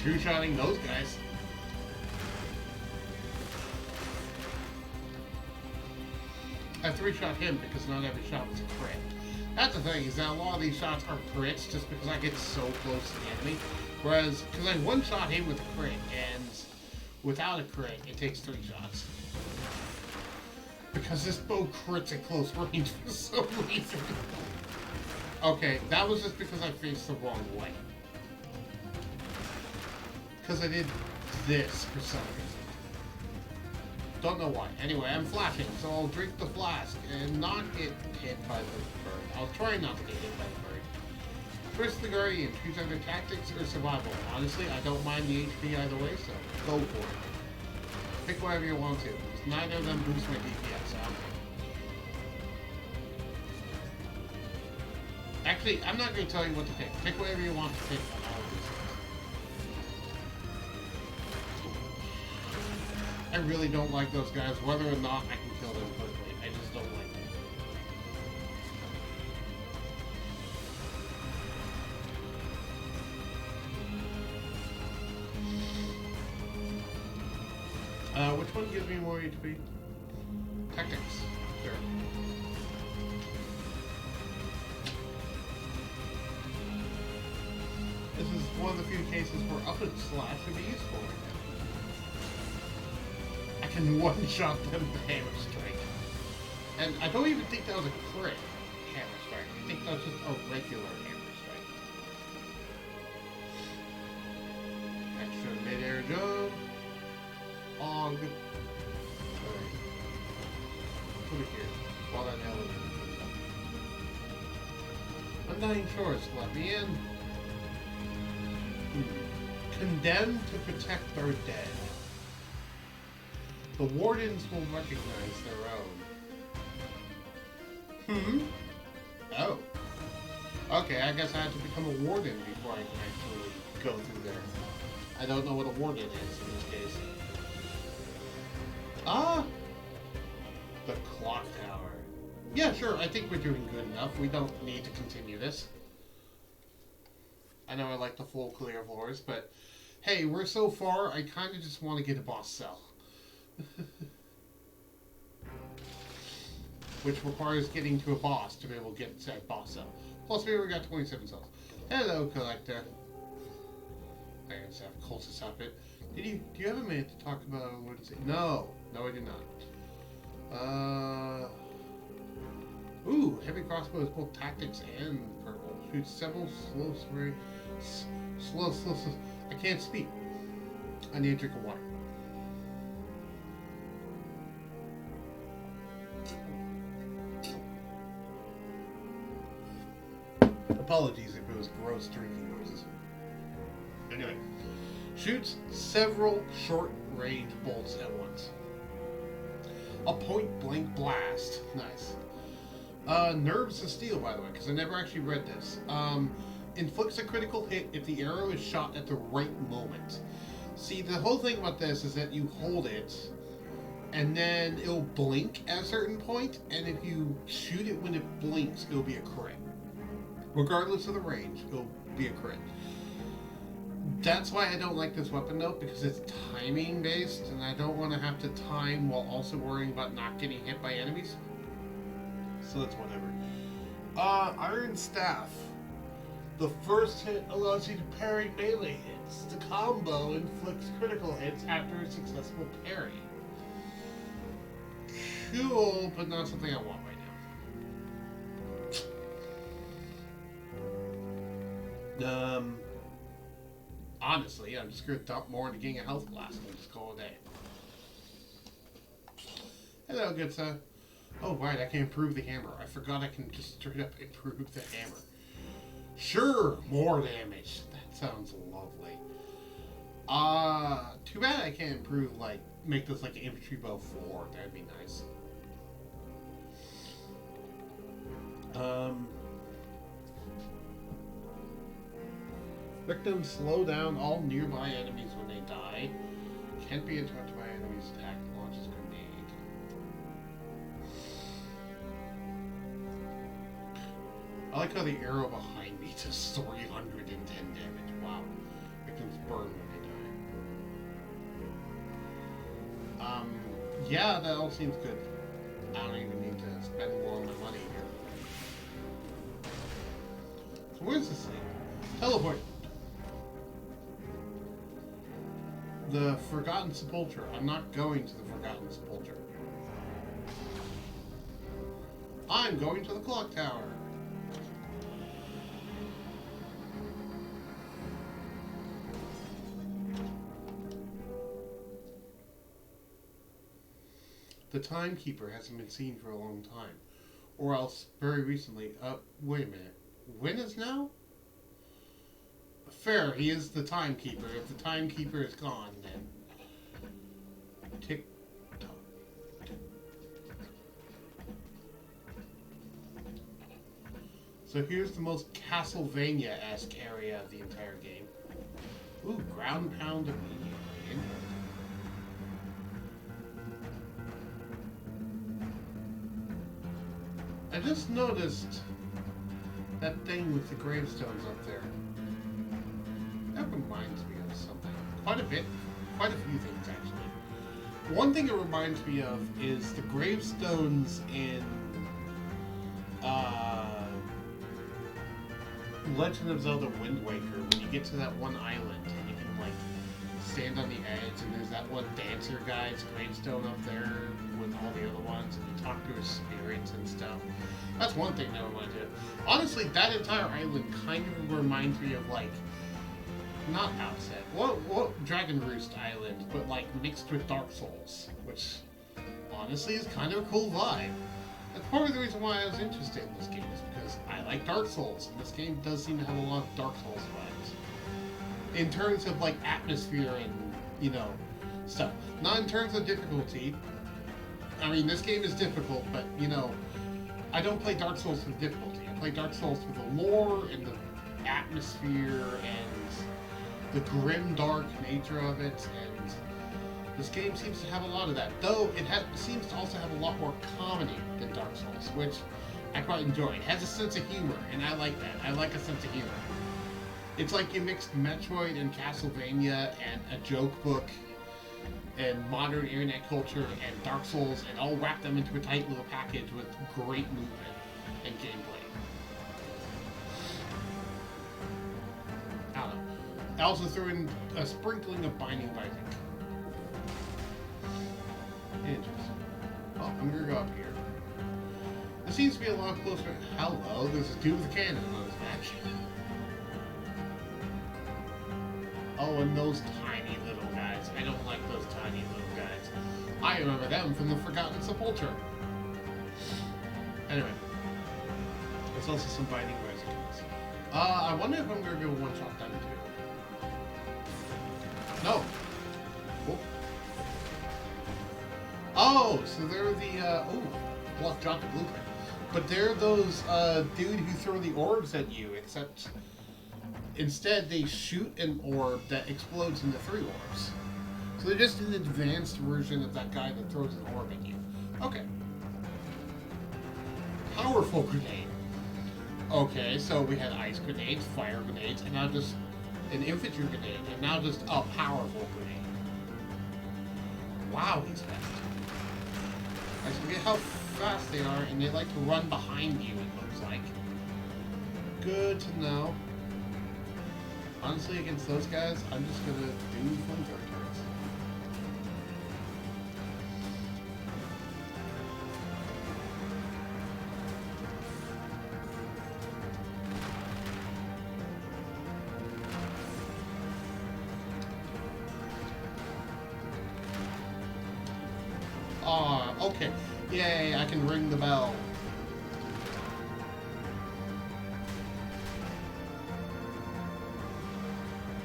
Two-shotting those guys. I three-shot him because not every shot was a crit. That's the thing, is that a lot of these shots are crits just because I get so close to the enemy. Whereas, because I one-shot him with a crit, and without a crit, it takes 3 shots. Because this bow crits at close range for some reason. Okay, that was just because I faced the wrong way. Because I did this for some reason. Don't know why. Anyway, I'm flashing, so I'll drink the flask and not get hit by the bird. I'll try not to get hit by the bird. First, the Guardian. Choose either tactics or survival. Honestly, I don't mind the HP either way, so go for it. Pick whatever you want to. Neither of them boost my DPS, so actually, I'm not going to tell you what to pick. Pick whatever you want to pick on all of these. I really don't like those guys, whether or not I can kill them quickly. I just don't like them. Which one gives me more HP? Tactics. Sure. This is one of the few cases where up and slash would be useful. I can one-shot them damage straight. And I don't even think that was a crit. hammer strike. I think that's just a regular hammer strike. Extra mid-air jump. Og. Alright. Put it here. While that elevator goes up. Undying Shores, let me in. Condemned to protect our dead. The wardens will recognize their own. Oh. Okay, I guess I have to become a warden before I can actually go through there. I don't know what a warden is in this case. Ah! The clock tower. Yeah, sure, I think we're doing good enough. We don't need to continue this. I know I like the full clear floors, but hey, we're so far, I kind of just want to get a boss cell. Which requires getting to a boss to be able to get said boss cell. Plus, we already got 27 cells. Hello, Collector. I just have cultist outfit. Do you have a minute to talk about what is it? No, I do not. Ooh, heavy crossbow is both tactics and purple. Shoots several slow. I can't speak. I need a drink of water. Apologies if it was gross drinking noises. Anyway, shoots several short-range bolts at once. A point-blank blast. Nice. Nerves of steel, by the way, because I never actually read this. Inflicts a critical hit if the arrow is shot at the right moment. See, the whole thing about this is that you hold it, and then it'll blink at a certain point, and if you shoot it when it blinks, it'll be a crit. Regardless of the range, it'll be a crit. That's why I don't like this weapon though, because it's timing based, and I don't want to have to time while also worrying about not getting hit by enemies. So that's whatever. Iron Staff. The first hit allows you to parry melee hits. The combo inflicts critical hits after a successful parry. Cool, but not something I want right now. Honestly, I'm just going to dump more into getting a health blast and just call it a day. Hello, good sir. Oh, right, I can improve the hammer. I forgot I can just straight up improve the hammer. Sure, more damage. That sounds lovely. Too bad I can't improve, like, make this like an infantry bow 4. That'd be nice. Victims slow down all nearby enemies when they die. Can't be interrupted by enemies' attack. Launches grenade. I like how the arrow behind me does 310 damage. Wow. Victims burn when they die. Yeah, that all seems good. I don't even need to spend more of my money here. So where's this thing? Teleport. The Forgotten Sepulchre. I'm not going to the Forgotten Sepulchre. I'm going to the clock tower. The Timekeeper hasn't been seen for a long time. Or else, very recently, wait a minute. When is now? Fair, he is the Timekeeper. If the Timekeeper is gone, then... Tick tock. So here's the most Castlevania-esque area of the entire game. Ooh, ground pound immediately. Interesting. I just noticed that thing with the gravestones up there. That reminds me of something. Quite a bit. Quite a few things, actually. One thing it reminds me of is the gravestones in Legend of Zelda Wind Waker, when you get to that one island and you can, like, stand on the edge, and there's that one dancer guy's gravestone up there with all the other ones, and you talk to his spirits and stuff. That's one thing that I want to do. Honestly, that entire island kind of reminds me of, like, not Outset, what Dragon Roost Island, but like mixed with Dark Souls, which honestly is kind of a cool vibe. That's part of the reason why I was interested in this game, is because I like Dark Souls, and this game does seem to have a lot of Dark Souls vibes. In terms of, like, atmosphere and, you know, stuff. Not in terms of difficulty. I mean, this game is difficult, but, you know, I don't play Dark Souls for difficulty. I play Dark Souls for the lore and the atmosphere and the grim, dark nature of it, and this game seems to have a lot of that. Though, it seems to also have a lot more comedy than Dark Souls, which I quite enjoy. It has a sense of humor, and I like that. I like a sense of humor. It's like you mixed Metroid and Castlevania and a joke book and modern internet culture and Dark Souls, and all wrapped them into a tight little package with great movement and gameplay. I don't know. I also threw in a sprinkling of Binding of Isaac. Interesting. Well, I'm gonna go up here. This seems to be a lot closer. Hello, there's a dude with a cannon on his back. Oh, and those tiny little guys. I don't like those tiny little guys. I remember them from the Forgotten Sepulchre. Anyway. There's also some Binding of Isaac. I wonder if I'm gonna go one-shot them too. No! Oh, so they're the, block dropped the blueprint. But they're those, dude who throw the orbs at you, except instead they shoot an orb that explodes into 3 orbs. So they're just an advanced version of that guy that throws an orb at you. Okay. Powerful grenade. Okay, so we had ice grenades, fire grenades, and now just an infantry grenade, and now just a powerful grenade. Wow, he's fast. I forget how fast they are, and they like to run behind you, it looks like. Good to know. Honestly, against those guys, I'm just gonna do flamethrower turrets. Okay. Yay, I can ring the bell.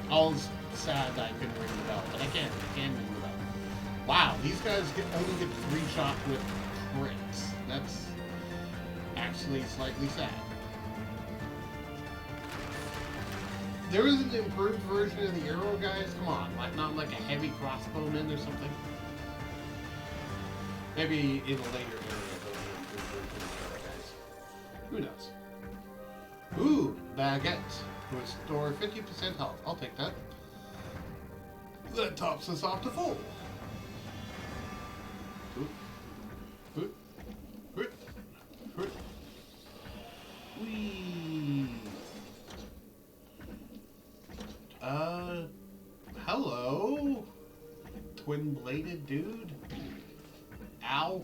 I was sad that I couldn't ring the bell, but I can ring the bell. Wow, these guys only get 3 shots with crits. That's actually slightly sad. There is an improved version of the arrow guys? Come on, like not like a heavy crossbowman or something? Maybe in a later area there'll be an improved version of the arrow guys. Who knows? Ooh, baguette. Restore 50% health. I'll take that. That tops us off to full. Whee. Hello? Twin-bladed dude? Ow.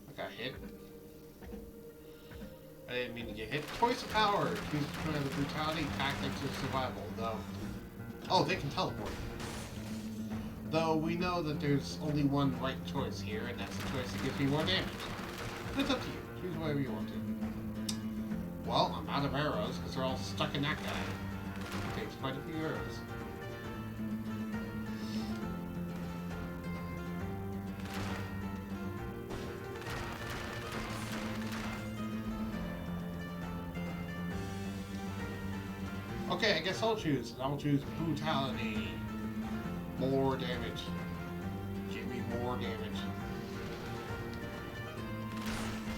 I got hit. I didn't mean to get hit. Choice of power. Choose between the brutality, tactics, or survival. Though. Oh, they can teleport. Though we know that there's only one right choice here, and that's the choice that gives me more damage. But it's up to you. Choose whatever you want to. Well, I'm out of arrows because they're all stuck in that guy. It takes quite a few arrows. Okay, I guess I'll choose. I'll choose brutality. More damage. Give me more damage.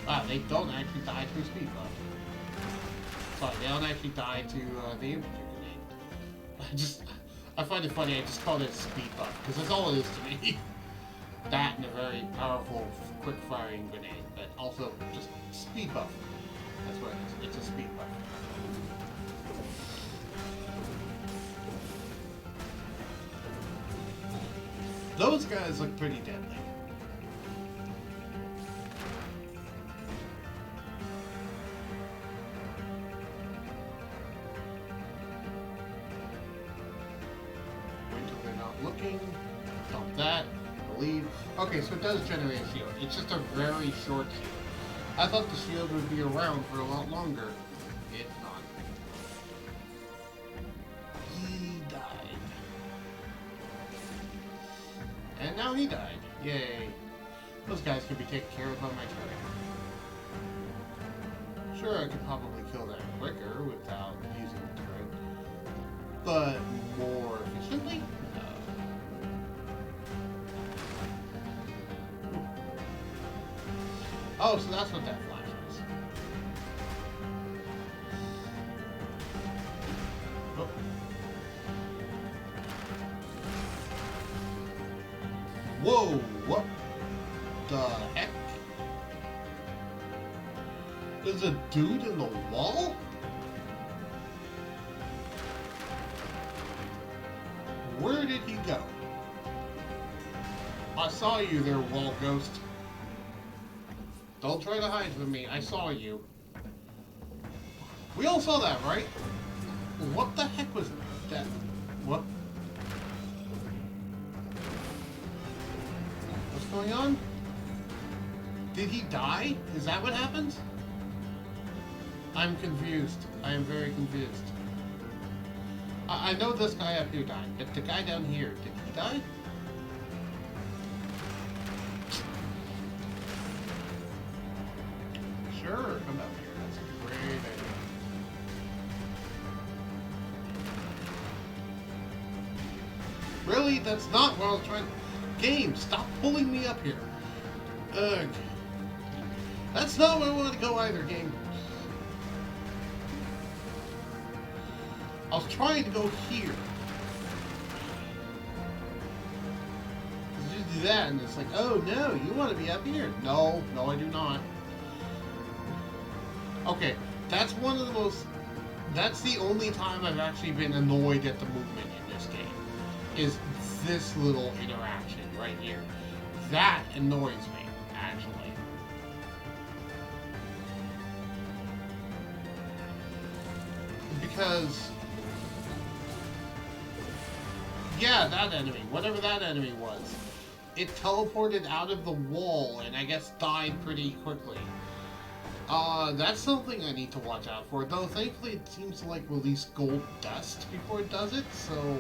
Ah, they don't actually die to a speed buff. Sorry, they don't actually die to the infantry grenade. I find it funny, I just called it a speed buff, because that's all it is to me. That and a very powerful, quick-firing grenade, but also just speed buff. That's what it is. It's a speed buff. Those guys look pretty deadly. Wait until they're not looking. Dump that. Leave. Okay, so it does generate a shield. It's just a very short shield. I thought the shield would be around for a lot longer. It's not. He died. And now he died. Yay. Those guys can be taken care of on my turret. Sure, I could probably kill that quicker without using the turret. But more efficiently? No. Oh, so that's what that flash is. Oh. Whoa, what the heck? There's a dude in the wall? Where did he go? I saw you there, wall ghost. Don't try to hide from me. I saw you. We all saw that, right? What the heck was that? What? What's going on? Did he die? Is that what happened? I'm confused. I am very confused. I know this guy up here died, but the guy down here, did he die? Sure, come up here. That's a great idea. Really? That's not what I was trying... Game, stop pulling me up here. Ugh. That's not where I want to go either, game. I was trying to go here. You do that, and it's like, oh no, you want to be up here. No, no, I do not. Okay, that's one of the most... That's the only time I've actually been annoyed at the movement in this game. Is this little interaction right here. That annoys me, actually. Because... Yeah, that enemy, whatever that enemy was, it teleported out of the wall and I guess died pretty quickly. That's something I need to watch out for, though thankfully it seems to like release gold dust before it does it, so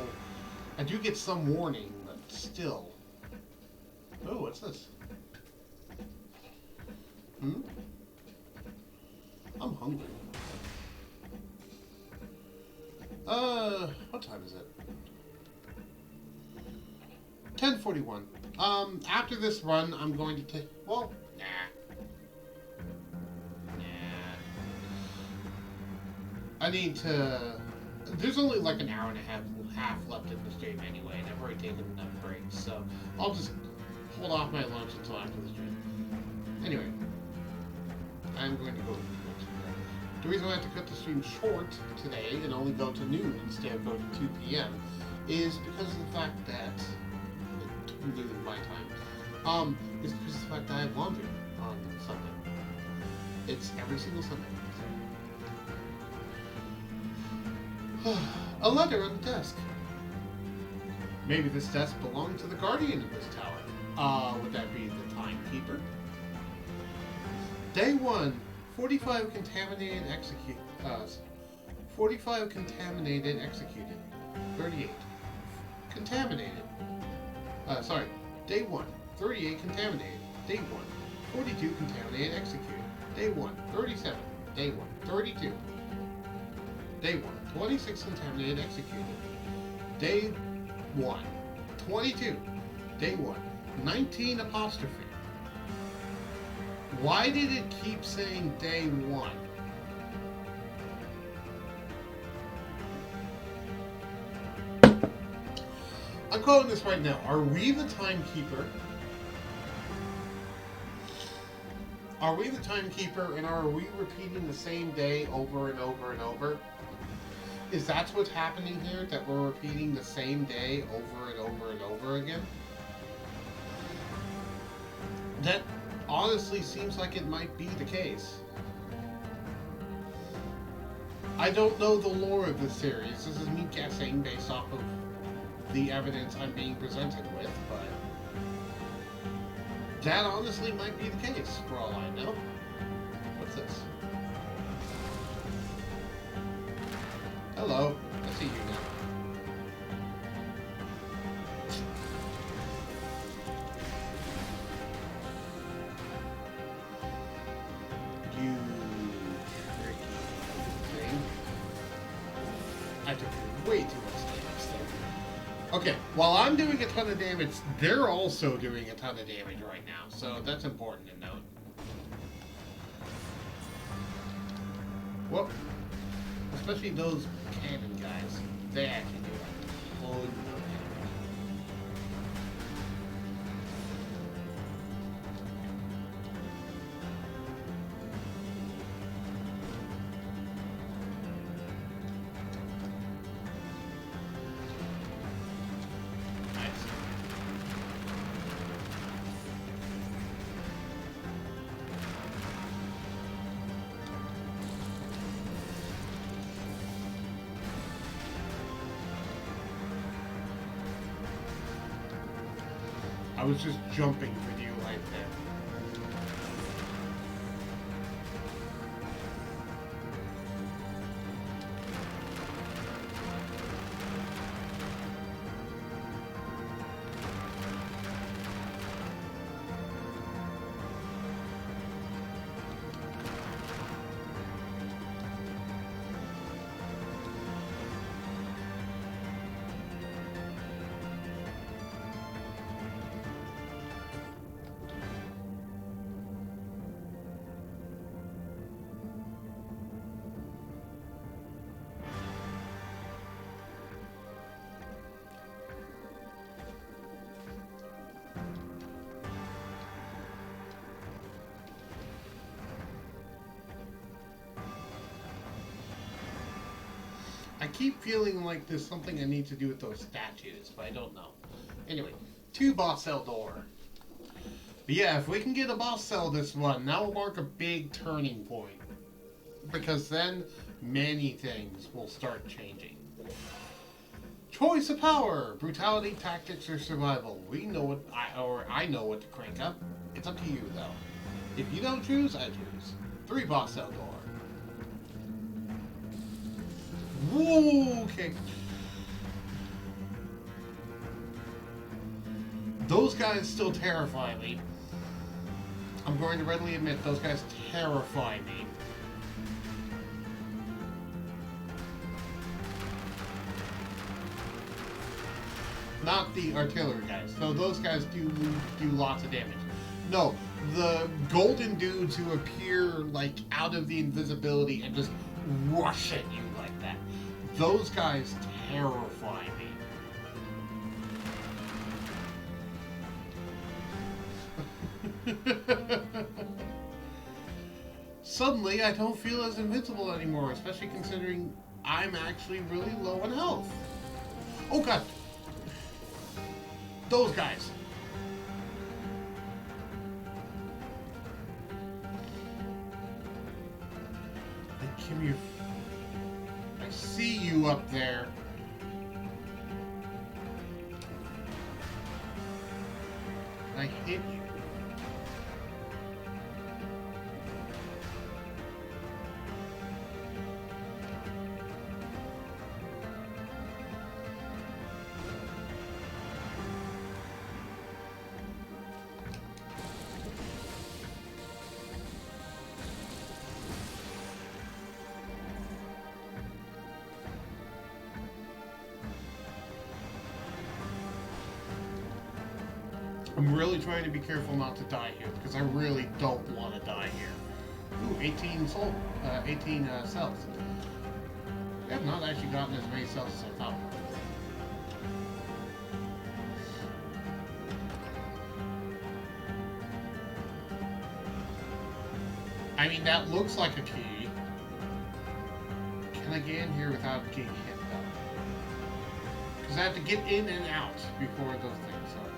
I do get some warning, but still. Oh, what's this? I'm hungry. What time is it? 10:41. After this run, I'm going to take... Well, nah. I need to... There's only like an hour and a half left in the stream anyway, and I've already taken enough breaks, so I'll just hold off my lunch until after the stream. Anyway, I'm going to go... The reason I have to cut the stream short today and only go to noon instead of go to 2 p.m. is because of the fact that... Noon my time. Is because of the fact that I have laundry on Sunday. It's every single Sunday. A letter on the desk. Maybe this desk belonged to the guardian of this tower. Would that be the timekeeper? Day 1. 45 contaminated executed. 45 contaminated executed. 38. Contaminated. Sorry. Day 1. 38 contaminated. Day 1. 42 contaminated executed. Day 1. 37. Day 1. 32. Day 1. 26 contaminated executed. Day 1. 22. Day 1. 19 apostrophe. Why did it keep saying day 1? I'm calling this right now. Are we the timekeeper? Are we the timekeeper, and are we repeating the same day over and over and over? Is that what's happening here? That we're repeating the same day over and over and over again? That honestly seems like it might be the case. I don't know the lore of this series. This is me guessing based off of the evidence I'm being presented with, but that honestly might be the case, for all I know. What's this? Hello. I see you now. You tricky thing. I took way too much damage there. Okay, while I'm doing a ton of damage, they're also doing a ton of damage right now, so that's important to note. Whoop. Especially those cannon guys. They actually do a ton of damage. I was just jumping for you right there. I keep feeling like there's something I need to do with those statues, but I don't know. Anyway, to boss cell door. But yeah, if we can get a boss cell this one, that will mark a big turning point. Because then, many things will start changing. Choice of power, brutality, tactics, or survival. We know what, I know what to crank up. It's up to you, though. If you don't choose, I choose. 3 boss cell door. Whoa, okay. Those guys still terrify me. I'm going to readily admit, those guys terrify me. Not the artillery guys. So those guys do lots of damage. No, the golden dudes who appear like out of the invisibility and just rush at you like that. Those guys terrify me. Suddenly, I don't feel as invincible anymore, especially considering I'm actually really low on health. Oh god! Those guys! Give me your... I see you up there. I hit you. I'm really trying to be careful not to die here, because I really don't want to die here. Ooh, 18 cells. I have not actually gotten as many cells as I thought. I mean, that looks like a key. Can I get in here without getting hit, though? Because I have to get in and out before those things are.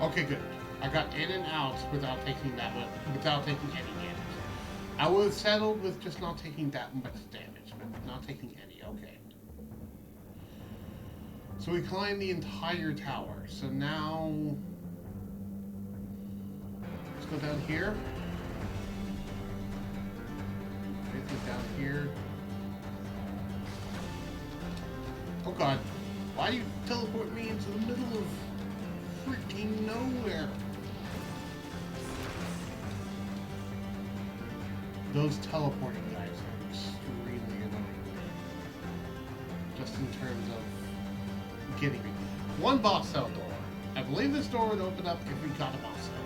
Okay, good. I got in and out without taking that much, without taking any damage. I would have settled with just not taking that much damage, but not taking any. Okay. So we climbed the entire tower. So now let's go down here. Anything down here? Oh god. Why do you teleport me into the middle of freaking nowhere? Those teleporting guys are extremely annoying. Just in terms of getting me. One boss cell door. I believe this door would open up if we got a boss cell.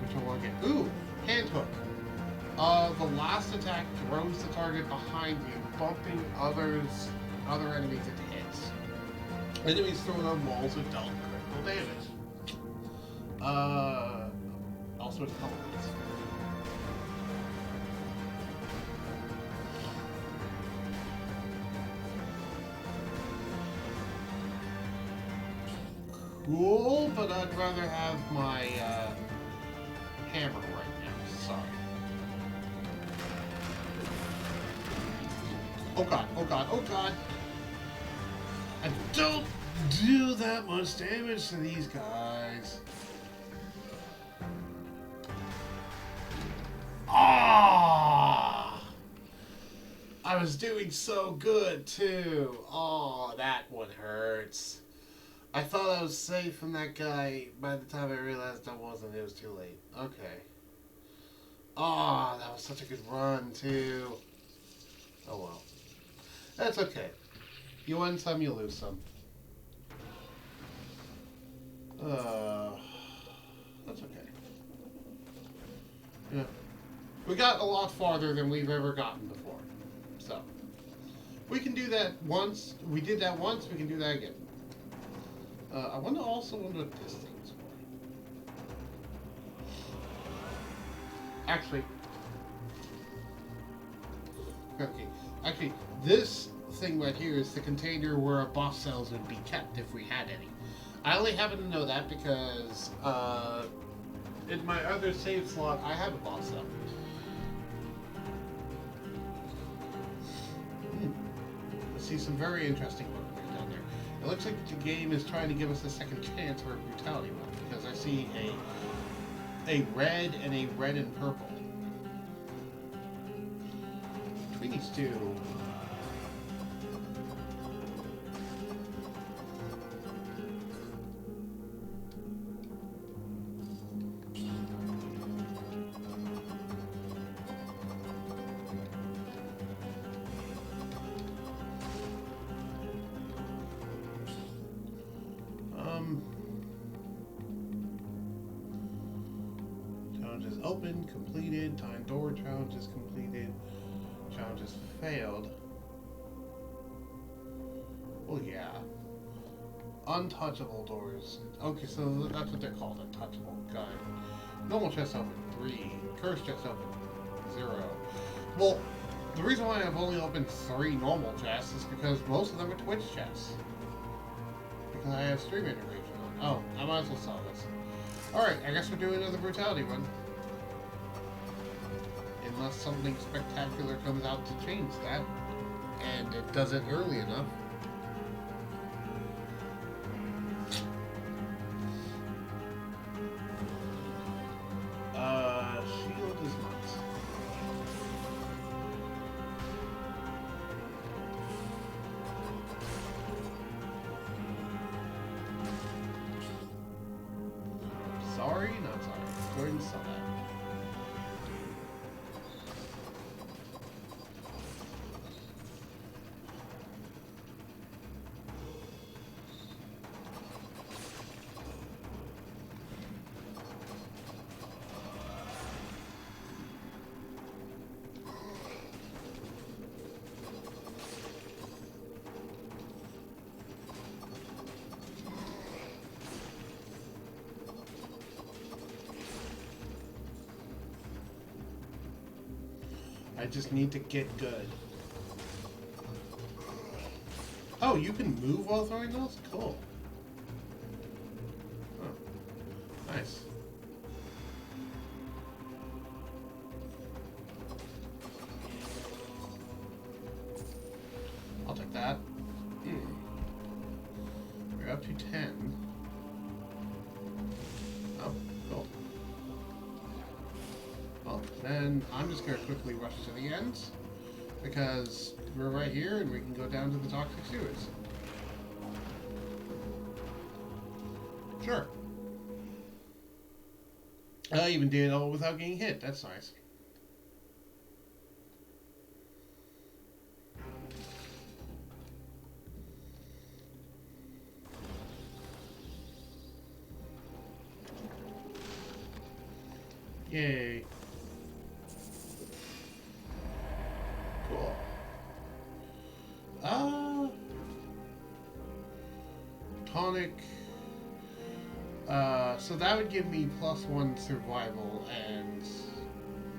Which I want to get. Ooh! Hand hook. The last attack throws the target behind you, bumping other enemies it hits. Enemies thrown on walls with dealt critical damage. Also with elements. Cool, but I'd rather have my hammer right now. Sorry. Oh god, oh god, oh god! I don't do that much damage to these guys. Ah! I was doing so good too. Oh, that one hurts. I thought I was safe from that guy. By the time I realized I wasn't, it was too late. Okay. Oh, that was such a good run too. Oh well. That's okay. You win some, you lose some. That's okay. Yeah. We got a lot farther than we've ever gotten before. So, we can do that once. We did that once, we can do that again. I wonder also what this thing's for. Actually, this thing right here is the container where our boss cells would be kept if we had any. I only happen to know that because in my other save slot, I have a boss cell. I see some very interesting work down there. It looks like the game is trying to give us a second chance for a brutality one because I see a red and purple. Between these two. Challenges open, completed, time door challenges completed, challenges failed. Well, yeah. Untouchable doors. Okay, so that's what they're called, untouchable. Got it. Normal chest open, 3. Cursed chest open, 0. Well, the reason why I've only opened 3 normal chests is because most of them are Twitch chests. Because I have stream integration on. Oh, I might as well sell this. Alright, I guess we're doing another brutality one. Unless something spectacular comes out to change that. And it does it early enough. Shield is not. Sorry? Not sorry. Go ahead and sell that. I just need to get good. Oh, you can move while throwing those? Cool. Oh, nice. I'll take that. We're up to 10. Oh, cool. Well, then I'm just going to quickly rush to the end, because we're right here and we can go down to the toxic sewers. Sure. I even did it all without getting hit. That's nice. Yay. Cool. Tonic. So that would give me +1 survival and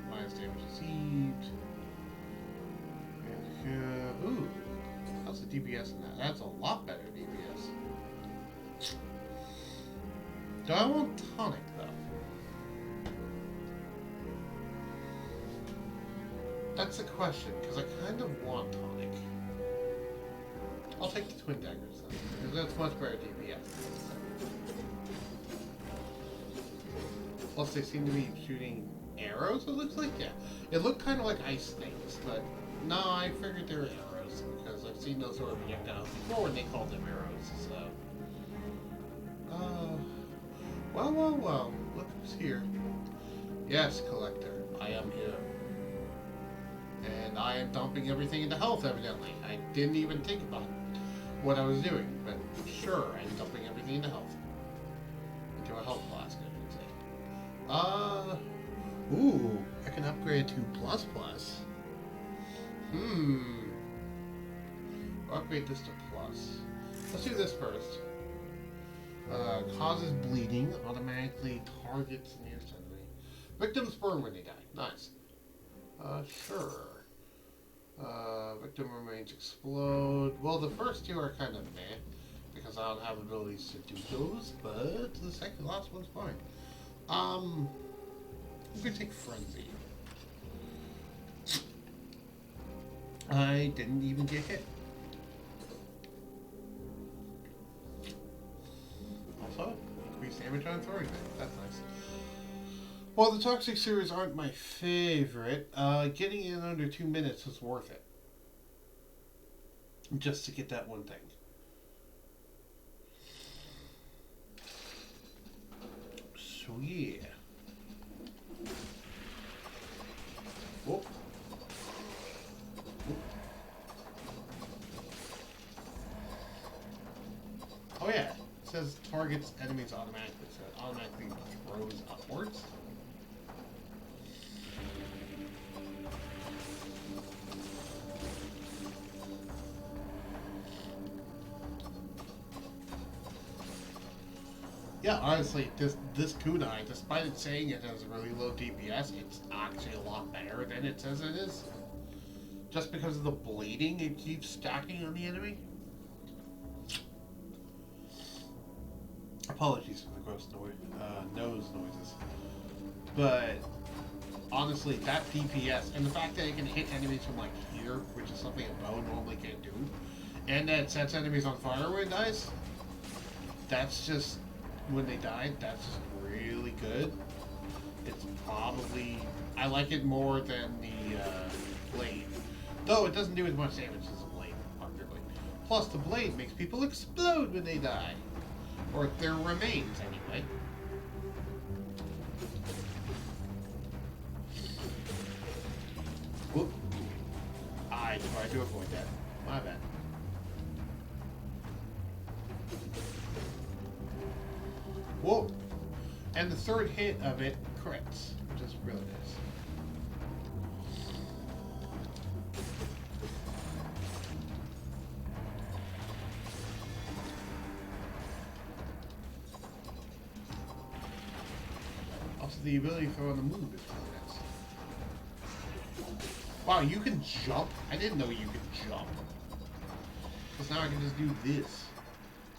minus damage received. And, ooh. How's the DPS in that? That's a lot better DPS. Do I want tonic though? That's the question, because I kind of want tonic. I'll take the twin daggers then, because that's much better DPS. Plus, they seem to be shooting arrows, it looks like? Yeah. It looked kind of like ice things, but no, I figured they were arrows, because I've seen those sort of projectiles before when they called them arrows, so... Well, look who's here. Yes, Collector, I am here. And I am dumping everything into health, evidently. I didn't even think about what I was doing, but sure, I'm dumping everything into health. Into a health flask, I should say. Ooh, I can upgrade to ++. I'll upgrade this to plus. Let's do this first. Causes bleeding, automatically targets nearest enemy. Victims burn when they die. Nice. Sure. Victim remains explode. Well, the first two are kind of meh, because I don't have abilities to do those, but the last one's fine. I'm gonna take Frenzy. I didn't even get hit. Also, increased damage on throwing things. That's nice. Well, the Toxic series aren't my favorite. Getting in under 2 minutes was worth it. Just to get that one thing. So, yeah. Whoop. Whoop. Oh, yeah. It says targets enemies automatically, so it automatically throws upwards. Yeah, honestly, this kunai, despite it saying it has a really low DPS, it's actually a lot better than it says it is. Just because of the bleeding it keeps stacking on the enemy. Apologies for the gross nose noises. But honestly, that DPS and the fact that it can hit enemies from like here, which is something a bow normally can't do, and that it sets enemies on fire when it dies, that's just, when they die, that's just really good. It's probably, I like it more than the blade. Though it doesn't do as much damage as the blade, arguably. Plus the blade makes people explode when they die. Or their remains, anyway. Whoop. I tried to avoid that. My bad. Whoa! And the third hit of it crits, which is really nice. Also, the ability to throw on the move is really nice. Wow, you can jump? I didn't know you could jump. Because now I can just do this.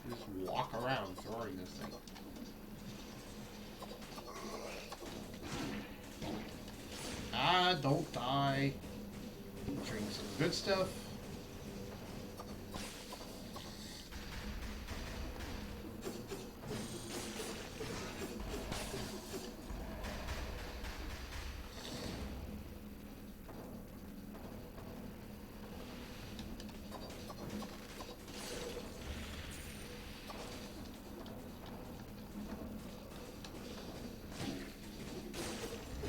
Just walk around throwing this thing. Ah, don't die. Drink some good stuff.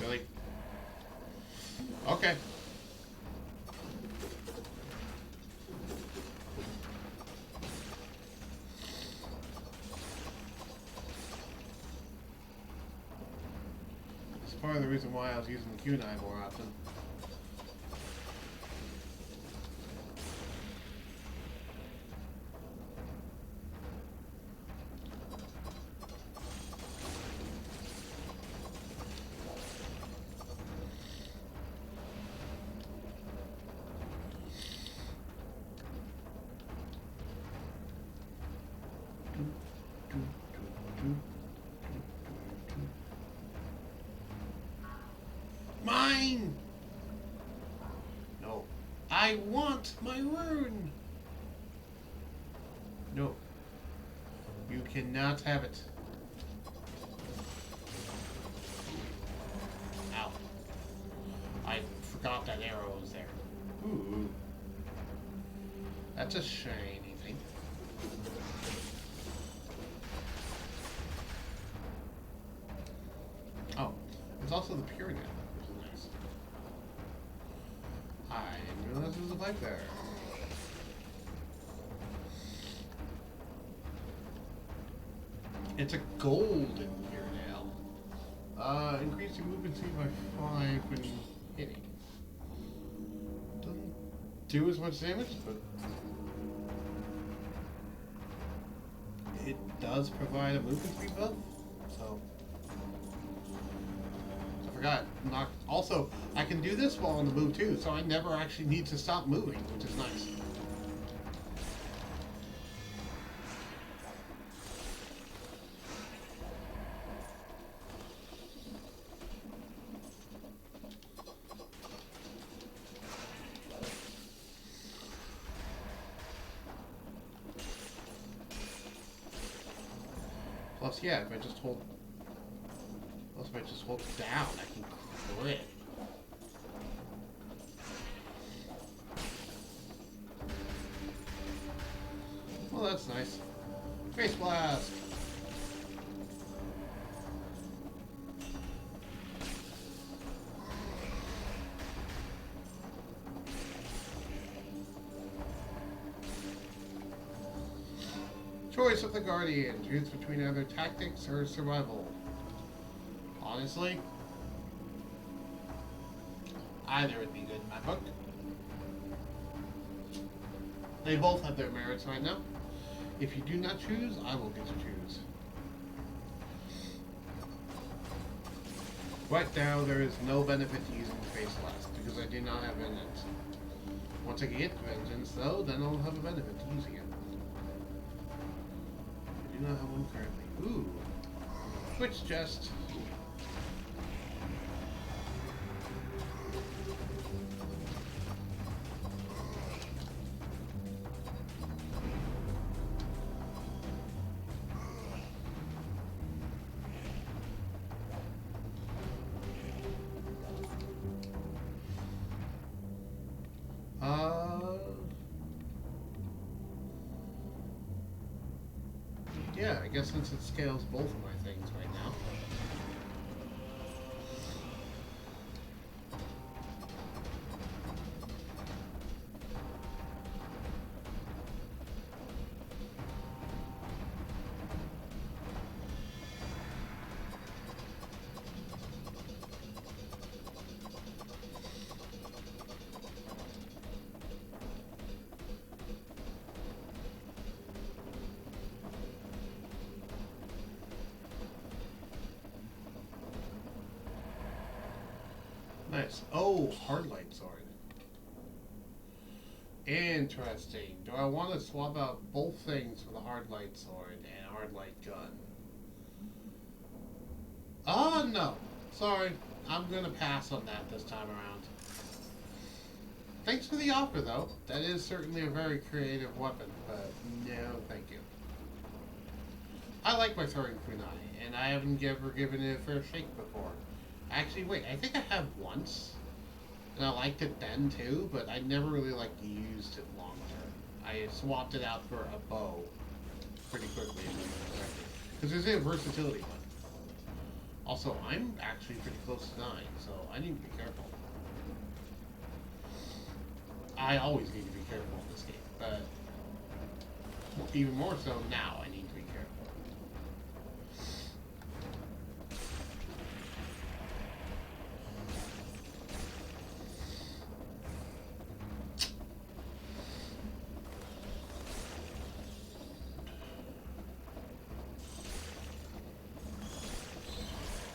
Really? Okay. It's part of the reason why I was using the Q-knife more often. Mine! No. I want my rune! No. You cannot have it. Ow. I forgot that arrow was there. Ooh. That's a shiny thing. Oh, there's also the pure now, which is nice. I didn't realize there was a pipe there. It's a golden pure nail. Increase your movement speed by 5 when hitting. Doesn't do as much damage, but it does provide a movement speed buff, so I forgot. Also, I can do this while on the move too, so I never actually need to stop moving, which is nice. Plus, yeah, if I just hold it down, I can crit. Well, that's nice. Face blast! Choice of the Guardian. Choose between either tactics or survival. Honestly, either would be good in my book. They both have their merits right now. If you do not choose, I will get to choose. Right now, there is no benefit to using the Face Blast, because I do not have Vengeance. Once I get Vengeance, though, then I'll have a benefit to using it. I do not have one currently. Ooh. Switch chest. Yeah, I guess since it scales both of my things right now. Nice. Oh, hard light sword. Interesting. Do I want to swap out both things for the hard light sword and hard light gun? Oh, no. Sorry. I'm going to pass on that this time around. Thanks for the offer, though. That is certainly a very creative weapon, but no, thank you. I like my throwing kunai, and I haven't ever given it a fair shake before. Actually, wait, I think I have once. And I liked it then, too, but I never really, used it long term. I swapped it out for a bow pretty quickly. Because there's a versatility one. Also, I'm actually pretty close to dying, so I need to be careful. I always need to be careful in this game, but even more so now, I need to be careful.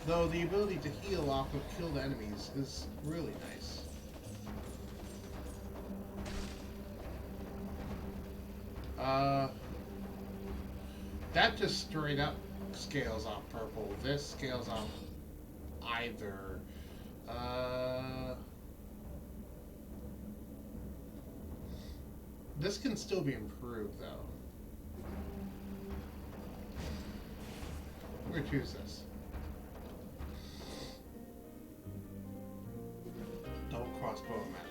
Though the ability to heal off of killed enemies is really nice. That just straight up scales off purple. This scales off either. This can still be improved, though. We're gonna choose this. Double crossbow-matic.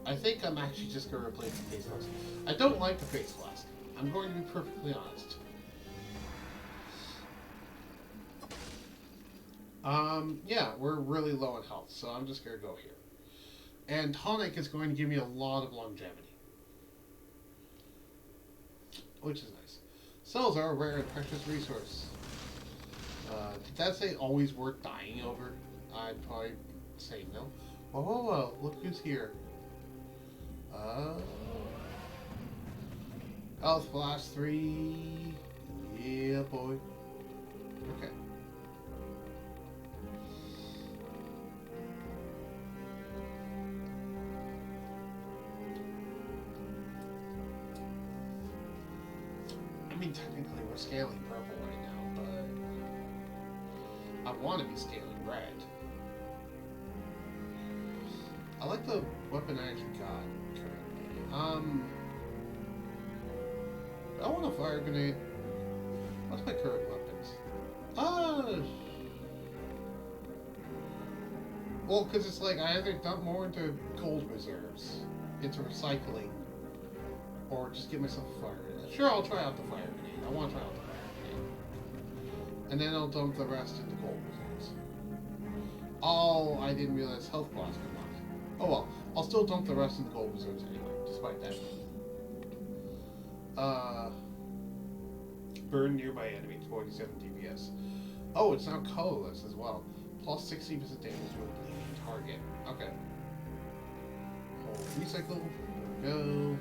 I think I'm actually just going to replace the face mask. I don't like the face mask. I'm going to be perfectly honest. Yeah, we're really low in health, so I'm just going to go here. And tonic is going to give me a lot of longevity. Which is nice. Cells are a rare and precious resource. Did that say always worth dying over? I'd probably say no. Oh, look who's here. Health Flash 3. Yeah, boy. Okay. I mean, technically we're scaling purple right now, but I want to be scaling red. I like the weapon I actually got currently. I want a fire grenade. What's my current weapons? Well, because it's like I either dump more into gold reserves, into recycling, or just get myself a fire grenade. Sure, I'll try out the fire grenade. I want to try out the fire grenade. And then I'll dump the rest into gold reserves. Oh, I didn't realize health blocks could not. Oh well, I'll still dump the rest into gold reserves anyway, despite that. Burn nearby enemy, 47 DPS. Oh, it's now colorless as well. Plus 60% damage to a bleeding target. Okay. Recycle. There we go.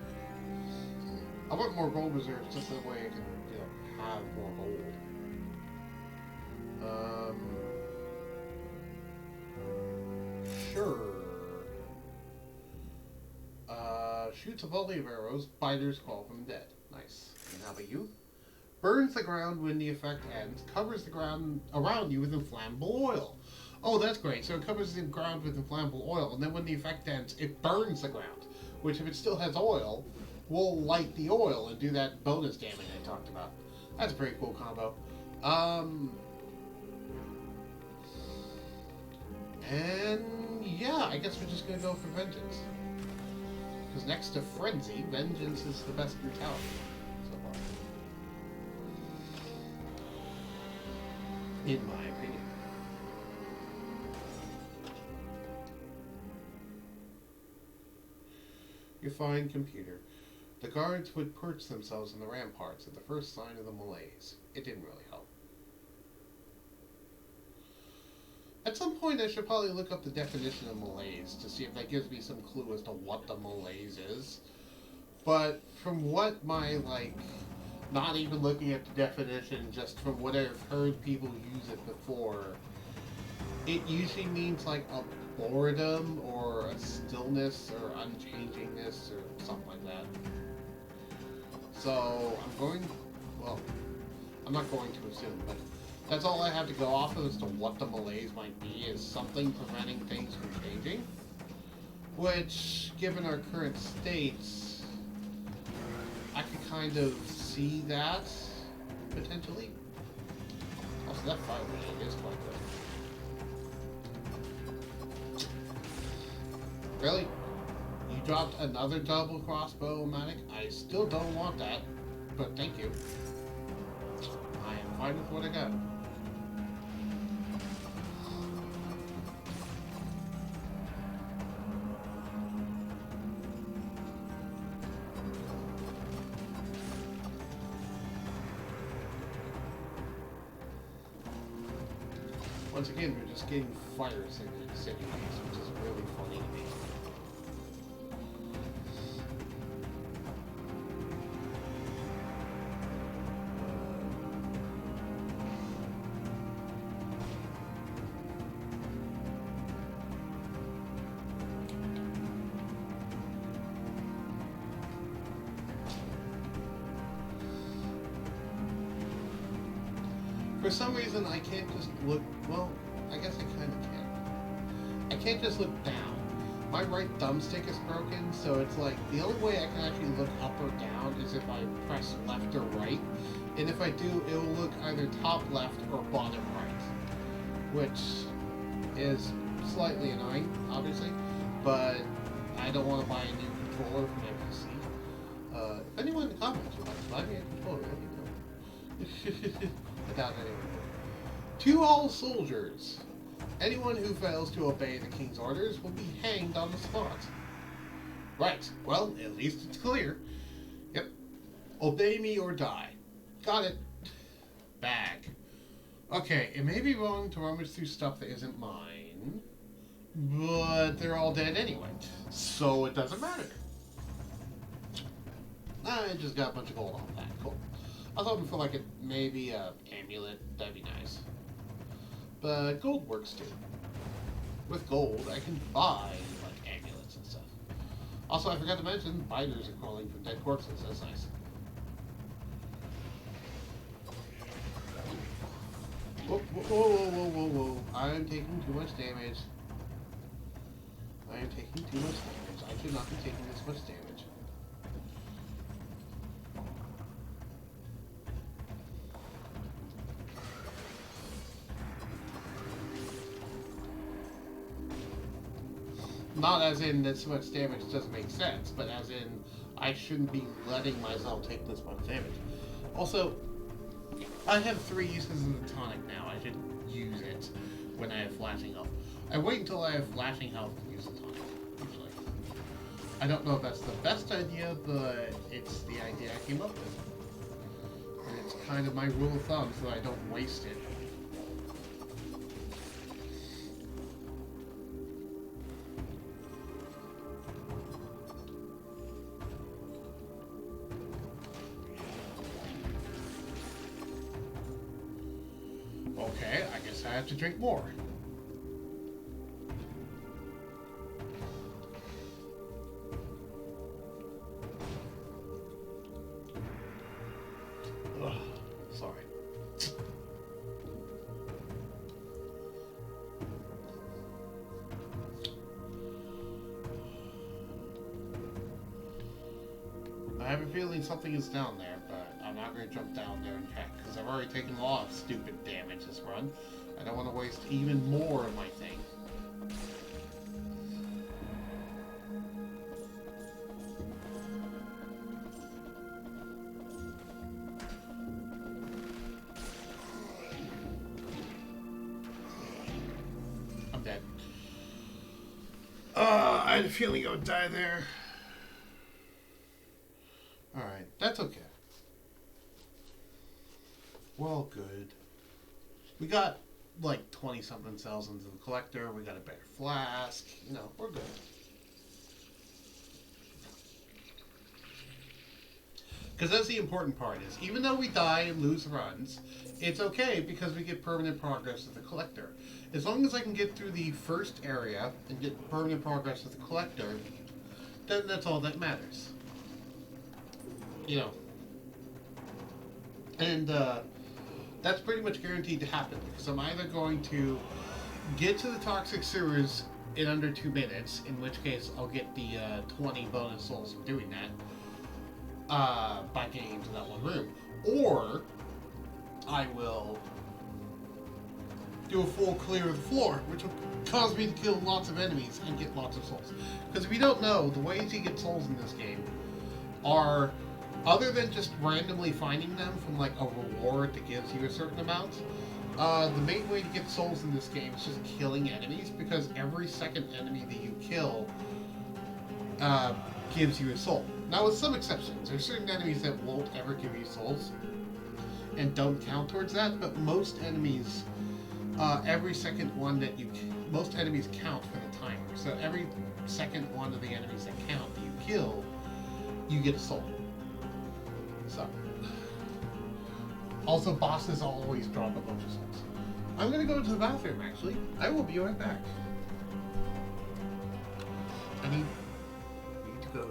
I want more gold reserves just that way I can, have more gold. Sure. Shoots a volley of arrows. Biters call from the dead. Nice. And how about you? Burns the ground when the effect ends. Covers the ground around you with inflammable oil. Oh, that's great. So it covers the ground with inflammable oil, and then when the effect ends, it burns the ground. Which, if it still has oil, will light the oil and do that bonus damage I talked about. That's a pretty cool combo. And yeah, I guess we're just gonna go for Vengeance. Because next to Frenzy, Vengeance is the best brutality so far. In my opinion. You find computer. The guards would perch themselves on the ramparts at the first sign of the malaise. It didn't really help. At some point, I should probably look up the definition of malaise to see if that gives me some clue as to what the malaise is. But from what my, like, not even looking at the definition, just from what I've heard people use it before, it usually means like a boredom or a stillness or unchangingness or something like that. So I'm not going to assume, but that's all I have to go off of as to what the malaise might be, is something preventing things from changing. Which, given our current states, I could kind of see that, potentially. Also, that fire grenade is quite good. Really? You dropped another double crossbow-matic? I still don't want that, but thank you. I am fine with what I got. Once again, we're just getting fire signals, which is really funny to me. For some reason, I can't just look. Well, I guess I kind of can. I can't just look down. My right thumbstick is broken, so it's like the only way I can actually look up or down is if I press left or right. And if I do, it will look either top left or bottom right, which is slightly annoying, obviously. But I don't want to buy a new controller for my PC. If anyone in the comments would like to buy me a controller, let me know. I doubt anyone will. To all soldiers, anyone who fails to obey the king's orders will be hanged on the spot. Right, well, at least it's clear. Yep. Obey me or die. Got it. Bag. Okay, it may be wrong to rummage through stuff that isn't mine, but they're all dead anyway, so it doesn't matter. I just got a bunch of gold off that. Cool. I was hoping for like maybe a amulet. That'd be nice. But gold works too. With gold, I can buy like amulets and stuff. Also, I forgot to mention, biters are crawling from dead corpses. That's nice. Whoa, whoa, whoa, whoa, whoa, whoa! I am taking too much damage. I am taking too much damage. I should not be taking this much damage. Not as in that so much damage doesn't make sense, but as in I shouldn't be letting myself take this much damage. Also, I have 3 uses of the tonic now. I should use it when I have flashing health. I wait until I have flashing health to use the tonic, usually. I don't know if that's the best idea, but it's the idea I came up with. And it's kind of my rule of thumb so I don't waste it. Okay, I guess I have to drink more. Ugh, sorry. I have a feeling something is down there, but I'm not going to jump down there and check, because I've already taken a lot of stupid damage this run. I don't want to waste even more of my thing. I'm dead. I had a feeling I would die there. Alright, that's okay. Well, good. We got like 20 something cells into the collector. We got a better flask. You know, we're good. Because that's the important part is, even though we die and lose runs, it's okay because we get permanent progress with the collector. As long as I can get through the first area and get permanent progress with the collector, then that's all that matters. You know. And that's pretty much guaranteed to happen because I'm either going to get to the toxic sewers in under 2 minutes, in which case I'll get the 20 bonus souls from doing that. By getting into that one room. Or I will do a full clear of the floor, which will cause me to kill lots of enemies and get lots of souls. Because if you don't know, the ways you get souls in this game are, other than just randomly finding them from like a reward that gives you a certain amount, the main way to get souls in this game is just killing enemies, because every second enemy that you kill gives you a soul. Now, with some exceptions, there's certain enemies that won't ever give you souls and don't count towards that, but most enemies, every second one that you, most enemies count for the timer. So every second one of the enemies that count that you kill, you get a soul. So, also bosses always drop a bunch of souls. I'm gonna go to the bathroom, actually. I will be right back. I need to go.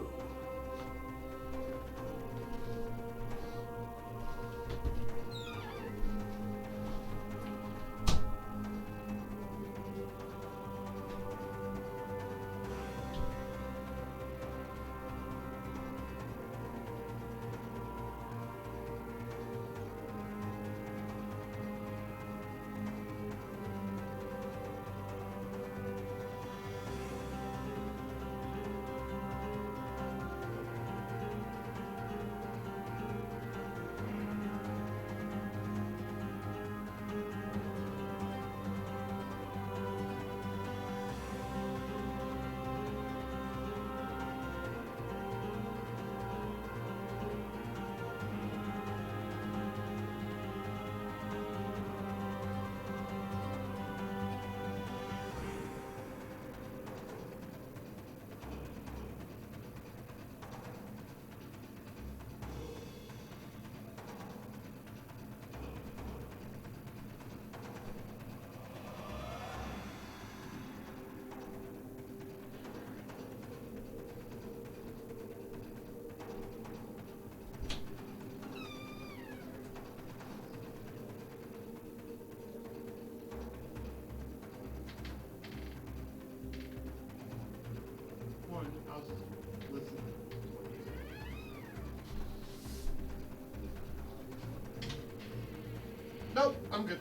Nope, I'm good.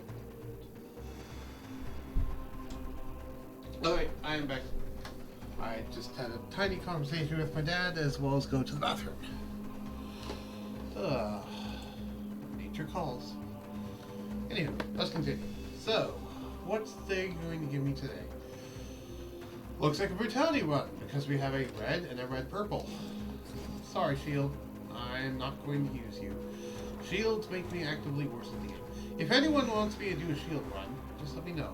Alright, I am back. I just had a tiny conversation with my dad as well as go to the bathroom. Nature calls. Anyway, let's continue. So, what's they going to give me today? Looks like a brutality run because we have a red and a red purple. Sorry, Shield. I'm not going to use you. Shields make me actively worse at the game. If anyone wants me to do a shield run, just let me know.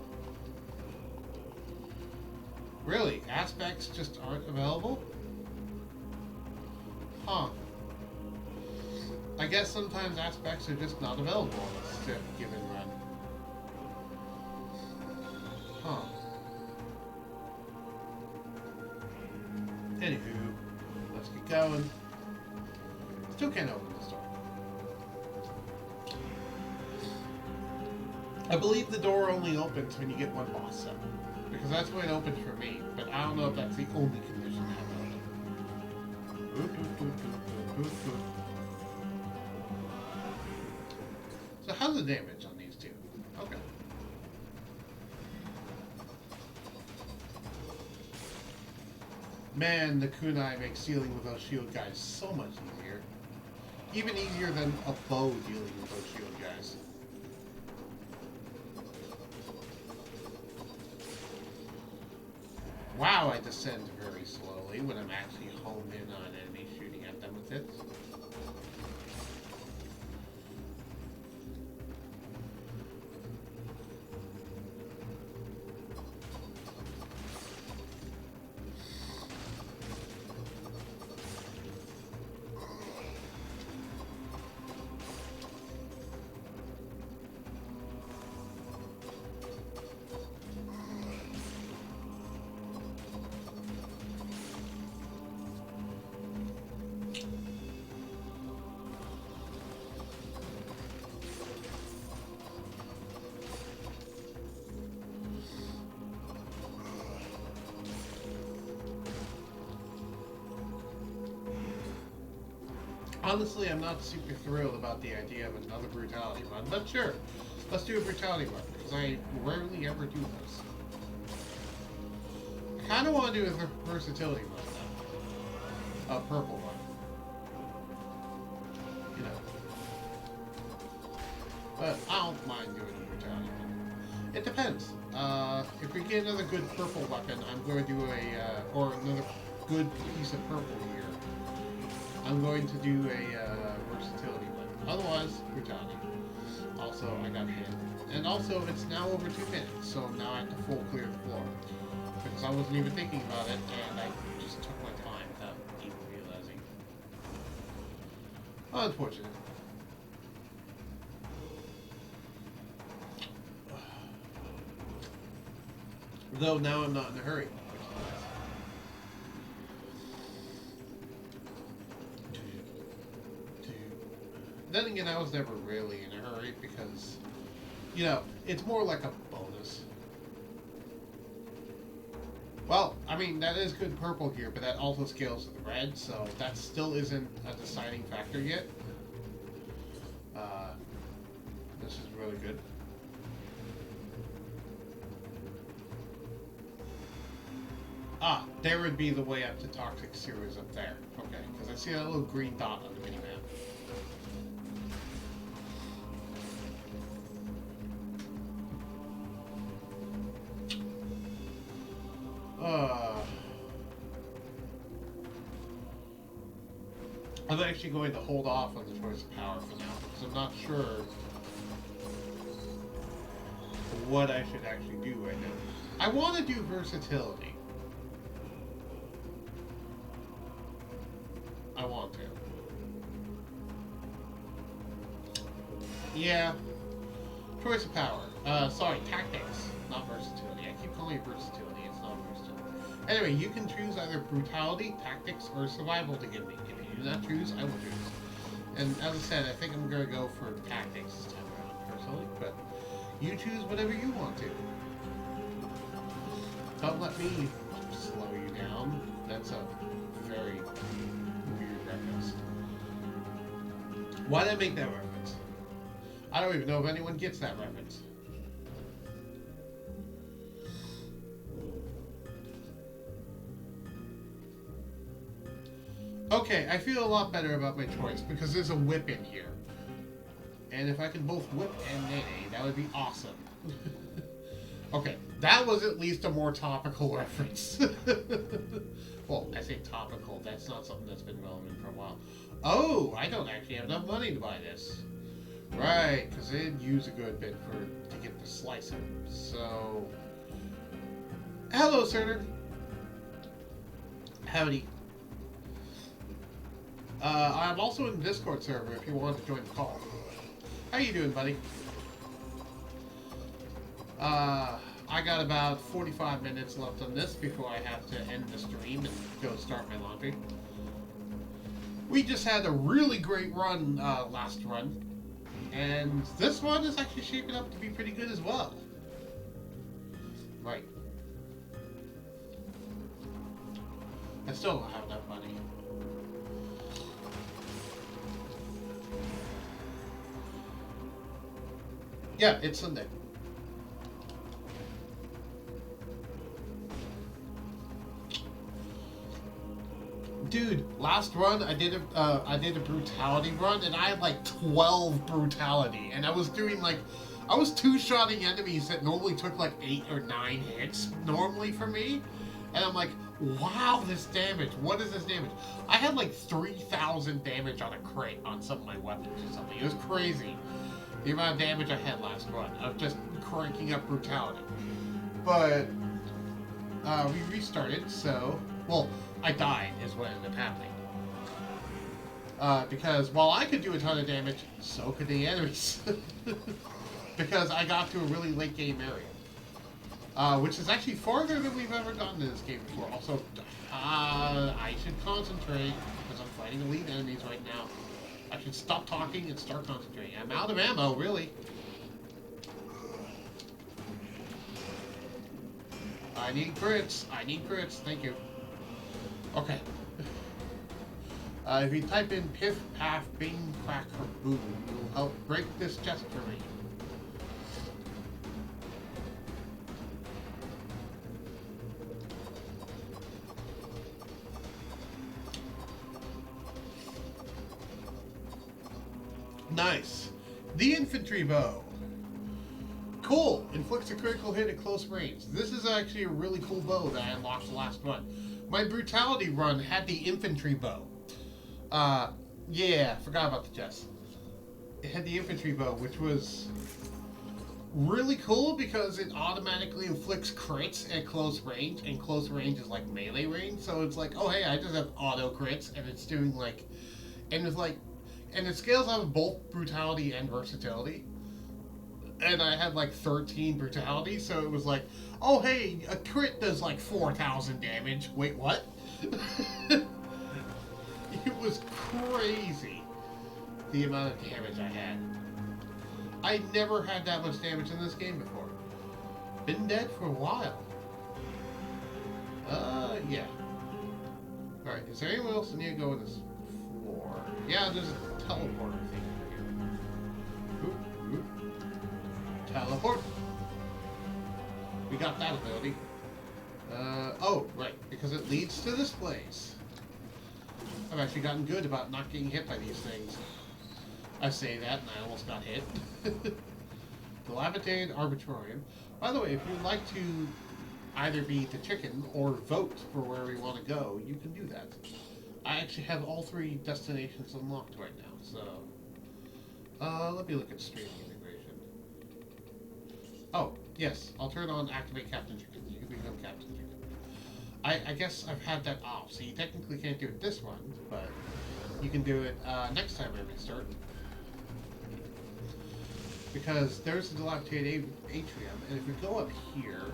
Really? Aspects just aren't available? Huh. I guess sometimes aspects are just not available on this given run. Huh. Anywho, let's get going. Still can't open this door. I believe the door only opens when you get one boss set. Because that's when it opens for me. But I don't know if that's the only condition to have it open. So how's the damage on these two? Okay. Man, the kunai makes dealing with those shield guys so much easier. Even easier than a bow dealing with those shield guys. Wow, I descend very slowly when I'm actually honed in on enemies shooting at them with it. Honestly, I'm not super thrilled about the idea of another brutality run, but sure, let's do a brutality run, because I rarely ever do this. I kind of want to do a versatility run now. A purple one. You know. But I don't mind doing a brutality run. It depends. If we get another good purple weapon, I'm going to do or another good piece of purple here. I'm going to do a versatility one. Otherwise, brutality. Also, I got hit. And also, it's now over 2 minutes, so now I have to full clear the floor. Because I wasn't even thinking about it, and I just took my time without even realizing. Unfortunate. Though now I'm not in a hurry. Then again, I was never really in a hurry because, you know, it's more like a bonus. Well, I mean, that is good purple here, but that also scales to the red, so that still isn't a deciding factor yet. This is really good. Ah, there would be the way up to Toxic Series up there. Okay, because I see that little green dot on the minimap. I'm actually going to hold off on the choice of power for now, because I'm not sure what I should actually do right now. I want to do versatility. I want to. Yeah. Choice of power. Sorry, tactics, not versatility. I keep calling it versatility. It's not versatility. Anyway, you can choose either brutality, tactics, or survival to give me. If you do not choose, I will choose. And as I said, I think I'm going to go for tactics this time around, personally. But you choose whatever you want to. Don't let me slow you down. That's a very weird reference. Why did I make that reference? I don't even know if anyone gets that reference. Okay, I feel a lot better about my choice because there's a whip in here. And if I can both whip and nay, that would be awesome. Okay, that was at least a more topical reference. Well, I say topical, that's not something that's been relevant for a while. Oh, I don't actually have enough money to buy this. Right, because it'd use a good bit to get the slicer. So, hello, sir. Howdy. I'm also in the Discord server if you want to join the call. How you doing, buddy? I got about 45 minutes left on this before I have to end the stream and go start my laundry. We just had a really great run last run. And this one is actually shaping up to be pretty good as well. Right. I still don't have enough money. Yeah, it's Sunday. Dude, last run I did a brutality run and I had like 12 brutality and I was doing like I was two-shotting enemies that normally took like 8 or 9 hits normally for me, and I'm like, wow, this damage. What is this damage? I had like 3,000 damage on a crit on some of my weapons or something. It was crazy. The amount of damage I had last run of just cranking up brutality. But we restarted, so well, I died is what ended up happening. Because while I could do a ton of damage, so could the enemies. Because I got to a really late game area. Which is actually farther than we've ever gotten in this game before. Also, I should concentrate because I'm fighting elite enemies right now. I should stop talking and start concentrating. I'm out of ammo, really. I need crits. I need crits. Thank you. Okay. If you type in piff, paff, bing, crack, or boom, you'll help break this chest for me. Nice. The infantry bow. Cool. Inflicts a critical hit at close range. This is actually a really cool bow that I unlocked the last run. My brutality run had the infantry bow. Yeah, forgot about the chest. It had the infantry bow, which was really cool because it automatically inflicts crits at close range, and close range is like melee range. So it's like, oh hey, I just have auto crits, and it's doing like, and it's like, and it scales out of both brutality and versatility. And I had like 13 brutality, so it was like, oh hey, a crit does like 4,000 damage. Wait, what? It was crazy the amount of damage I had. I never had that much damage in this game before. Been dead for a while. Yeah. Alright, is there anyone else that need to go in this floor? Yeah, there's a teleporter thing over here. Oop, oop. Teleport. We got that ability. Oh, right, because it leads to this place. I've actually gotten good about not getting hit by these things. I say that, and I almost got hit. Dilapidated Arbitorium. By the way, if you'd like to either be the chicken or vote for where we want to go, you can do that. I actually have all 3 destinations unlocked right now, so... let me look at streaming integration. Oh, yes, I'll turn on Activate Captain Chicken. You can become Captain Chicken. I guess I've had that off, so you technically can't do it this one, but you can do it next time I restart. Because there's a dilapidated atrium, and if we go up here...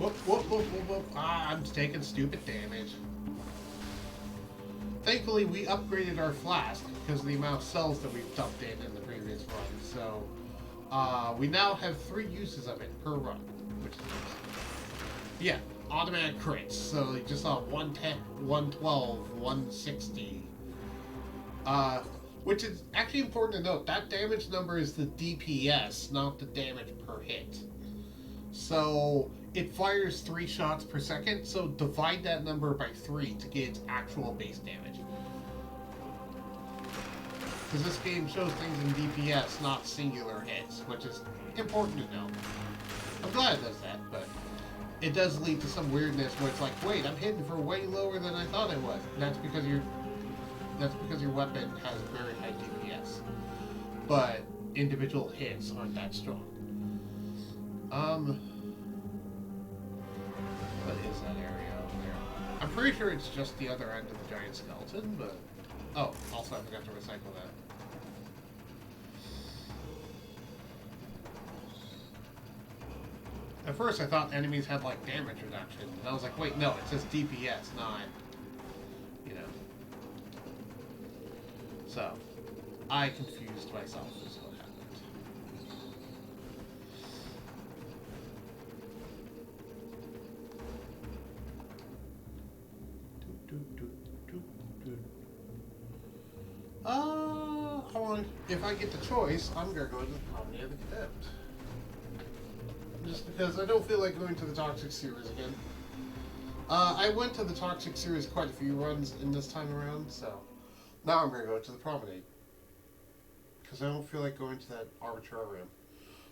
Whoop, whoop, whoop, whoop, whoop. Ah, I'm taking stupid damage. Thankfully, we upgraded our flask because of the amount of cells that we've dumped in the previous run, so... we now have 3 uses of it per run, which is nice. Yeah, automatic crits. So you just saw 110, 112, 160. Which is actually important to note. That damage number is the DPS, not the damage per hit. So it fires 3 shots per second. So divide that number by 3 to get its actual base damage. Because this game shows things in DPS, not singular hits, which is important to know. I'm glad it does that, but it does lead to some weirdness where it's like, wait, I'm hitting for way lower than I thought I was. And that's because your weapon has very high DPS. But individual hits aren't that strong. What is that area over there? I'm pretty sure it's just the other end of the giant skeleton, but... Oh, also I forgot to recycle that. At first I thought enemies had like damage reduction, and I was like, wait, no, it says DPS, not, you know. So, I confused myself is what happened. If I get the choice, I'm gonna go to the Promenade of the Condemned. Just because I don't feel like going to the Toxic series again. I went to the Toxic series quite a few runs in this time around, so now I'm gonna go to the Promenade. Because I don't feel like going to that Arbitrarium.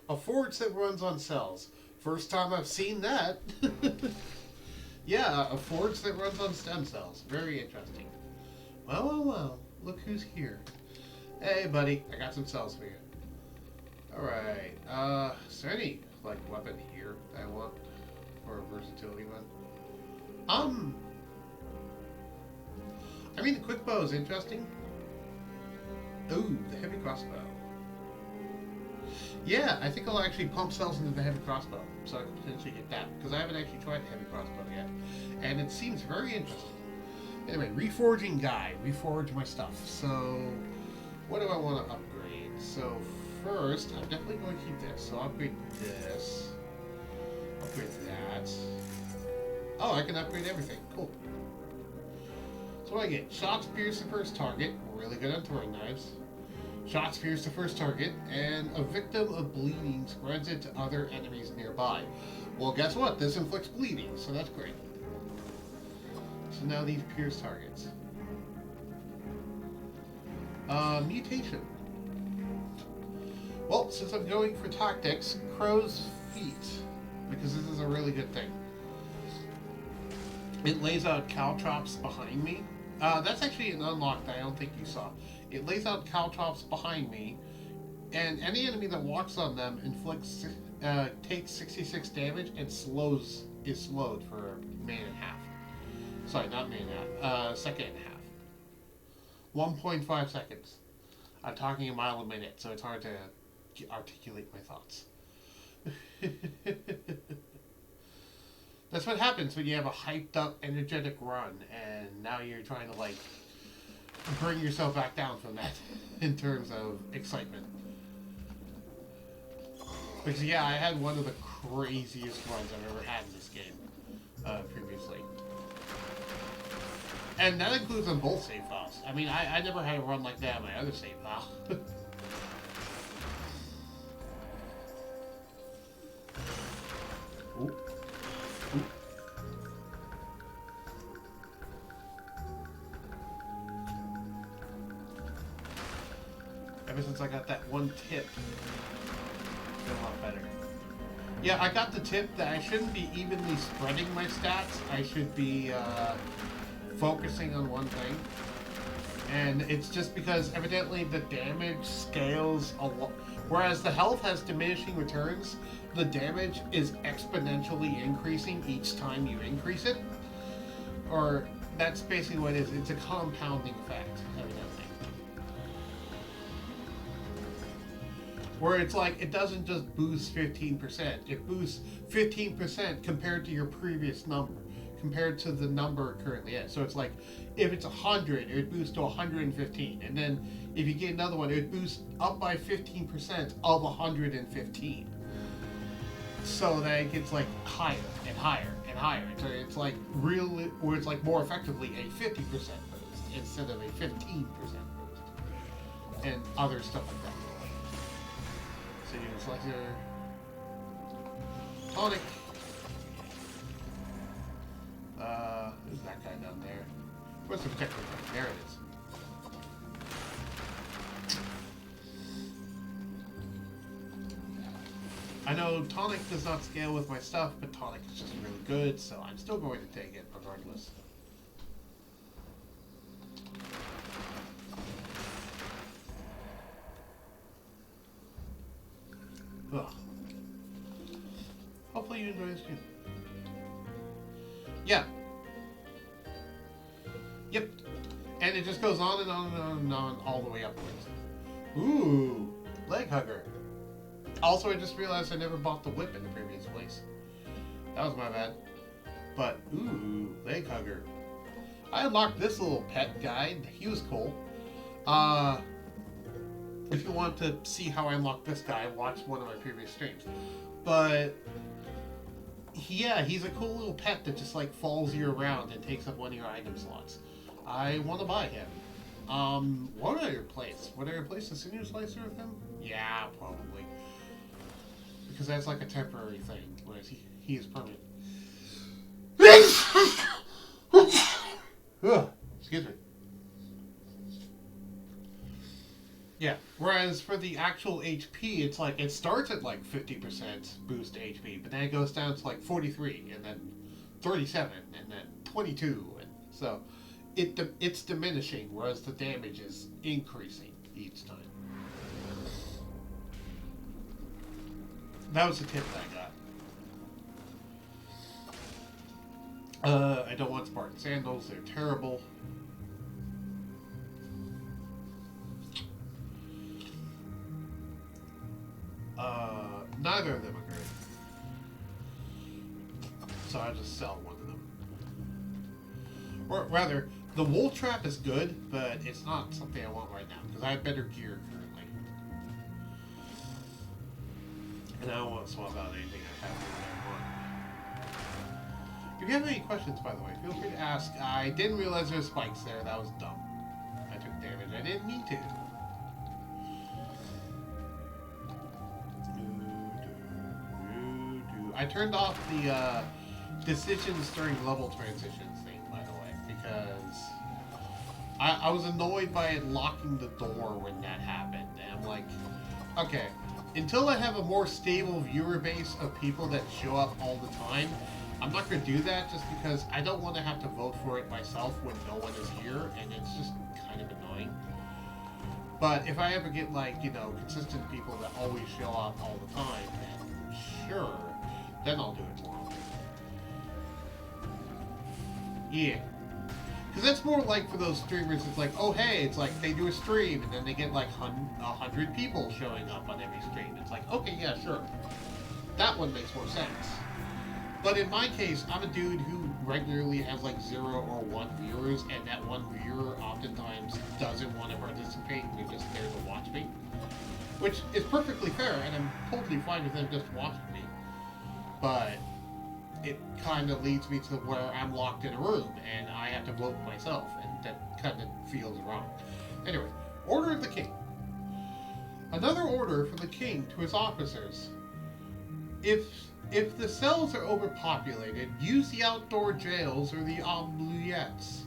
A forge that runs on cells. First time I've seen that. Yeah, a forge that runs on stem cells. Very interesting. Well, well, well. Look who's here. Hey, buddy. I got some cells for you. Alright. Is there any, like, weapon here that I want for a versatility one? I mean, the quick bow is interesting. Ooh, the heavy crossbow. Yeah, I think I'll actually pump cells into the heavy crossbow, so I can potentially get that, because I haven't actually tried the heavy crossbow yet, and it seems very interesting. Anyway, reforging guide. Reforge my stuff. So, what do I want to upgrade? So, first, I'm definitely going to keep this. So, I'll upgrade this. I'll with that. Oh, I can upgrade everything. Cool. So what do I get? Shots pierce the first target. Really good on throwing knives. Shots pierce the first target, and a victim of bleeding spreads it to other enemies nearby. Well, guess what? This inflicts bleeding, so that's great. So now these pierce targets. Mutation. Well, since I'm going for tactics, crow's feet, because this is a really good thing. It lays out caltrops behind me. That's actually an unlock that I don't think you saw. It lays out caltrops behind me, and any enemy that walks on them takes 66 damage and is slowed for a minute and a half. Sorry, not minute and a half. Second and a half. 1.5 seconds. I'm talking a mile a minute, so it's hard to articulate my thoughts. That's what happens when you have a hyped up, energetic run, and now you're trying to, like, bring yourself back down from that in terms of excitement. Because, yeah, I had one of the craziest runs I've ever had in this game previously. And that includes on both save files. I mean, I never had a run like that on my other save file. Ooh. Ooh. Ever since I got that one tip, I feel a lot better. Yeah, I got the tip that I shouldn't be evenly spreading my stats. I should be focusing on one thing. And it's just because evidently the damage scales a lot. Whereas the health has diminishing returns, the damage is exponentially increasing each time you increase it. Or that's basically what it is. It's a compounding effect, evidently. Where it's like, it doesn't just boost 15%. It boosts 15% compared to your previous number. Compared to the number currently at. So it's like, if it's 100, it would boost to 115. And then if you get another one, it would boost up by 15% of 115. So that it gets like higher and higher and higher. So it's like really, or it's like more effectively a 50% boost instead of a 15% boost. And other stuff like that. So you select your tonic. Who's that guy down there? Where's the protector? There it is. I know tonic does not scale with my stuff, but tonic is just really good, so I'm still going to take it regardless. Ugh. Hopefully you enjoy this too. Yeah. Yep. And it just goes on and on and on and on all the way upwards. Ooh, leg hugger. Also, I just realized I never bought the whip in the previous place. That was my bad. But, ooh, leg hugger. I unlocked this little pet guy. He was cool. If you want to see how I unlocked this guy, watch one of my previous streams. But yeah, he's a cool little pet that just like follows you around and takes up one of your item slots. I want to buy him. What would I replace? Would I replace the senior slicer with him? Yeah, probably. Because that's like a temporary thing, whereas he is permanent. Excuse me. Yeah, whereas for the actual HP, it's like, it starts at like 50% boost HP, but then it goes down to like 43, and then 37, and then 22, and so it's diminishing, whereas the damage is increasing each time. That was the tip that I got. I don't want Spartan sandals, they're terrible. Neither of them are great. So I just sell one of them. Or rather, the wool trap is good, but it's not something I want right now, because I have better gear currently. And I don't want to swap out anything I have that I want. If you have any questions, by the way, feel free to ask. I didn't realize there were spikes there. That was dumb. I took damage. I didn't mean to. I turned off the decisions during level transitions thing, by the way, because I was annoyed by it locking the door when that happened. And I'm like, okay, until I have a more stable viewer base of people that show up all the time, I'm not going to do that just because I don't want to have to vote for it myself when no one is here, and it's just kind of annoying. But if I ever get, like, you know, consistent people that always show up all the time, then sure, then I'll do it more often. Yeah. Because that's more like for those streamers, it's like, oh hey, it's like they do a stream and then they get like 100 people showing up on every stream. It's like, okay, yeah, sure. That one makes more sense. But in my case, I'm a dude who regularly has like 0 or 1 viewers, and that one viewer oftentimes doesn't want to participate and they're just there to watch me. Which is perfectly fair, and I'm totally fine with them just watching me. But it kind of leads me to where I'm locked in a room and I have to vote myself, and that kind of feels wrong. Anyway, Order of the King. Another order for the king to his officers. If the cells are overpopulated, use the outdoor jails or the oubliettes.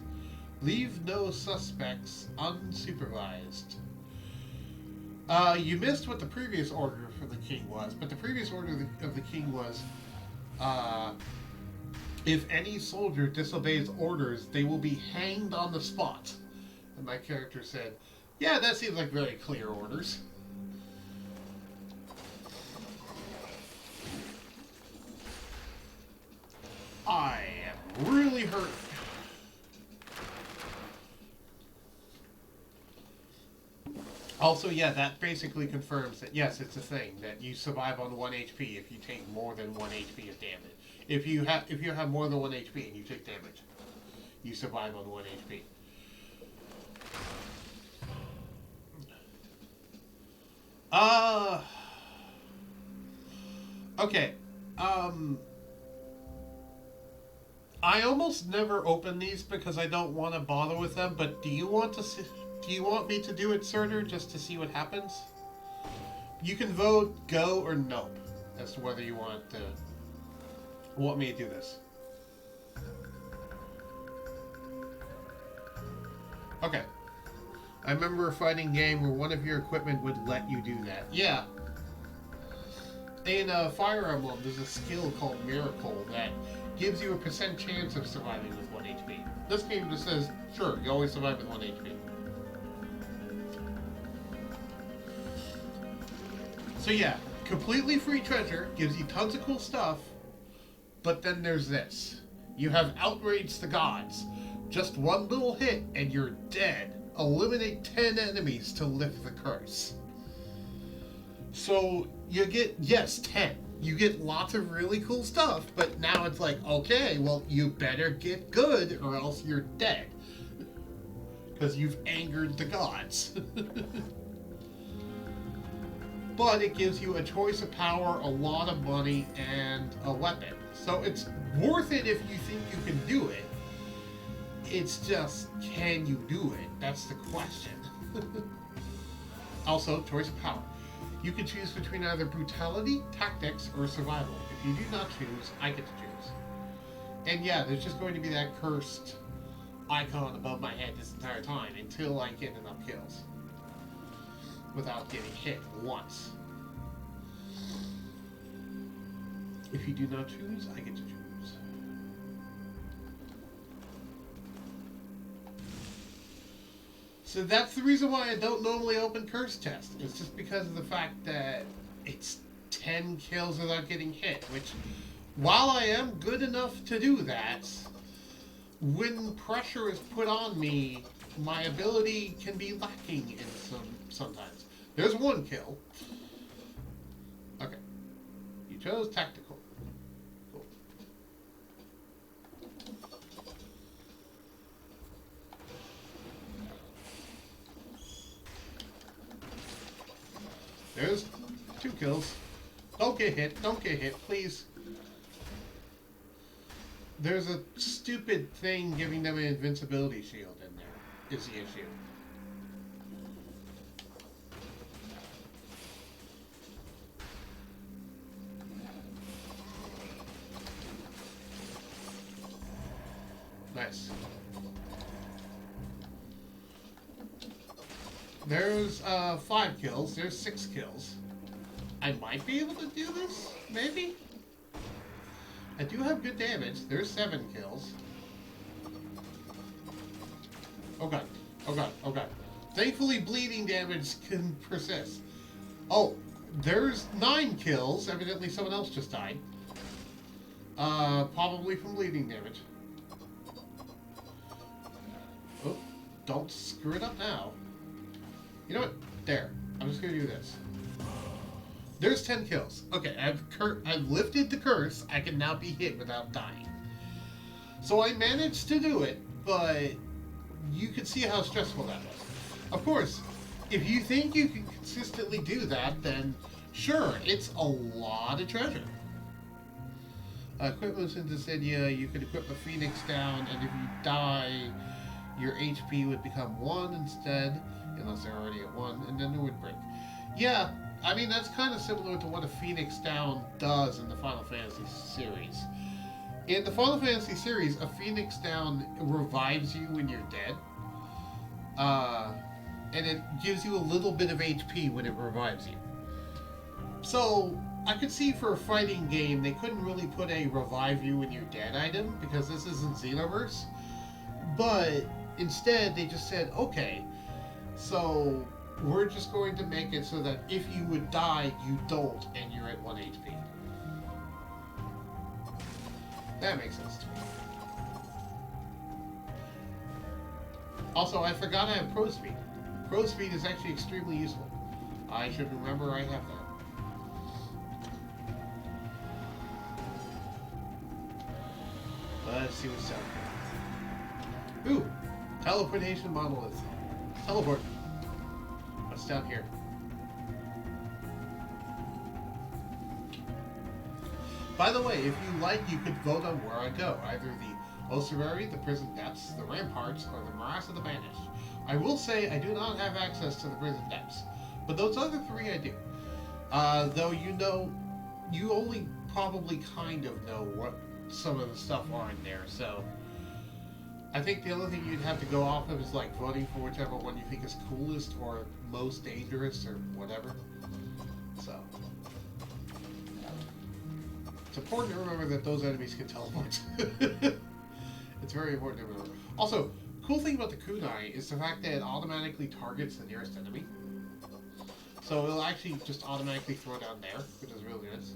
Leave no suspects unsupervised. You missed what the previous order for the king was, but the previous order of the king was, if any soldier disobeys orders, they will be hanged on the spot. And my character said, yeah, that seems like very clear orders. I am really hurt. Also, yeah, that basically confirms that, yes, it's a thing, that you survive on 1 HP if you take more than 1 HP of damage. If you have more than 1 HP and you take damage, you survive on 1 HP. Okay. I almost never open these because I don't want to bother with them, but do you want me to do it, Surtur, just to see what happens? You can vote go or nope as to whether you want me to do this. Okay. I remember a fighting game where one of your equipment would let you do that. Yeah. In Fire Emblem, there's a skill called Miracle that gives you a % chance of surviving with 1 HP. This game just says, sure, you always survive with 1 HP. So yeah, completely free treasure, gives you tons of cool stuff, but then there's this. You have outraged the gods. Just one little hit and you're dead. Eliminate 10 enemies to lift the curse. So you get, yes, 10. You get lots of really cool stuff, but now it's like, okay, well, you better get good or else you're dead. Because you've angered the gods. But it gives you a choice of power, a lot of money, and a weapon. So it's worth it if you think you can do it. It's just, can you do it? That's the question. Also, choice of power. You can choose between either brutality, tactics, or survival. If you do not choose, I get to choose. And yeah, there's just going to be that cursed icon above my head this entire time until I get enough kills. Without getting hit once. If you do not choose, I get to choose. So that's the reason why I don't normally open curse tests. It's just because of the fact that it's 10 kills without getting hit, which, while I am good enough to do that, when pressure is put on me, my ability can be lacking in sometimes. There's 1 kill. Okay. You chose tactical. Cool. There's 2 kills. Don't get hit. Don't get hit, please. There's a stupid thing giving them an invincibility shield in there, is the issue. Nice. There's 5 kills. There's 6 kills. I might be able to do this, maybe? I do have good damage. There's 7 kills. Oh god. Oh god. Oh god. Thankfully, bleeding damage can persist. Oh, there's 9 kills. Evidently, someone else just died. Probably from bleeding damage. Oh, don't screw it up now. You know what? There. I'm just gonna do this. There's 10 kills. Okay, I've lifted the curse. I can now be hit without dying. So I managed to do it, but you can see how stressful that was. Of course, if you think you can consistently do that, then sure, it's a lot of treasure. Equipment insignia, you could equip a phoenix down, and if you die, your HP would become 1 instead, unless they're already at 1, and then it would break. Yeah, I mean, that's kind of similar to what a Phoenix Down does in the Final Fantasy series. In the Final Fantasy series, a Phoenix Down revives you when you're dead. And it gives you a little bit of HP when it revives you. So, I could see for a fighting game, they couldn't really put a revive you when you're dead item, because this isn't Xenoverse. But instead, they just said, okay, so we're just going to make it so that if you would die, you don't, and you're at 1 HP. That makes sense to me. Also, I forgot I have Pro Speed. Pro Speed is actually extremely useful. I should remember I have that. Let's see what's down here. Ooh! Teleportation monolith. Teleport. What's down here? By the way, if you like, you could vote on where I go. Either the ossuary, the prison depths, the ramparts, or the morass of the banished. I will say I do not have access to the prison depths, but those other 3 I do. Though you only probably kind of know what some of the stuff are in there, so I think the only thing you'd have to go off of is like voting for whichever one you think is coolest or most dangerous or whatever. So it's important to remember that those enemies can teleport. It's very important to remember. Also, cool thing about the kunai is the fact that it automatically targets the nearest enemy. So it'll actually just automatically throw down there, which is really nice.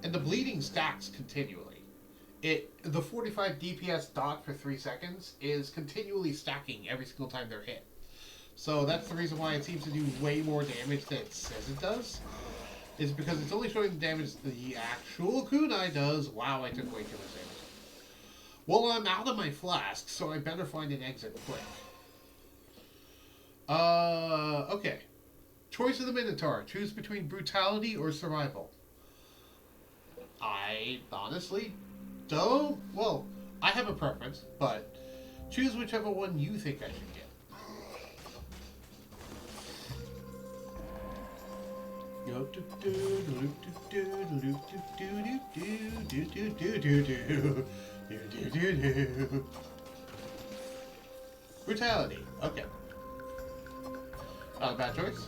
And the bleeding stacks continually. The 45 DPS dot for 3 seconds is continually stacking every single time they're hit. So that's the reason why it seems to do way more damage than it says it does. Is because it's only showing the damage the actual kunai does. Wow, I took way too much damage. Well, I'm out of my flask, so I better find an exit quick. Okay. Choice of the Minotaur. Choose between brutality or survival. I honestly don't... Well, I have a preference, but choose whichever one you think I should get. Brutality. Okay. Not a bad choice.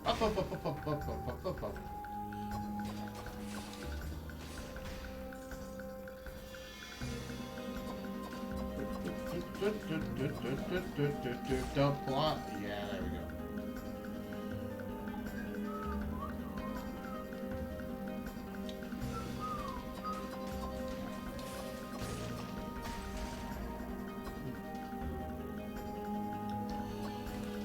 Up, up, up, up, up, up, up, up, up. Don't plot. Yeah, there we go.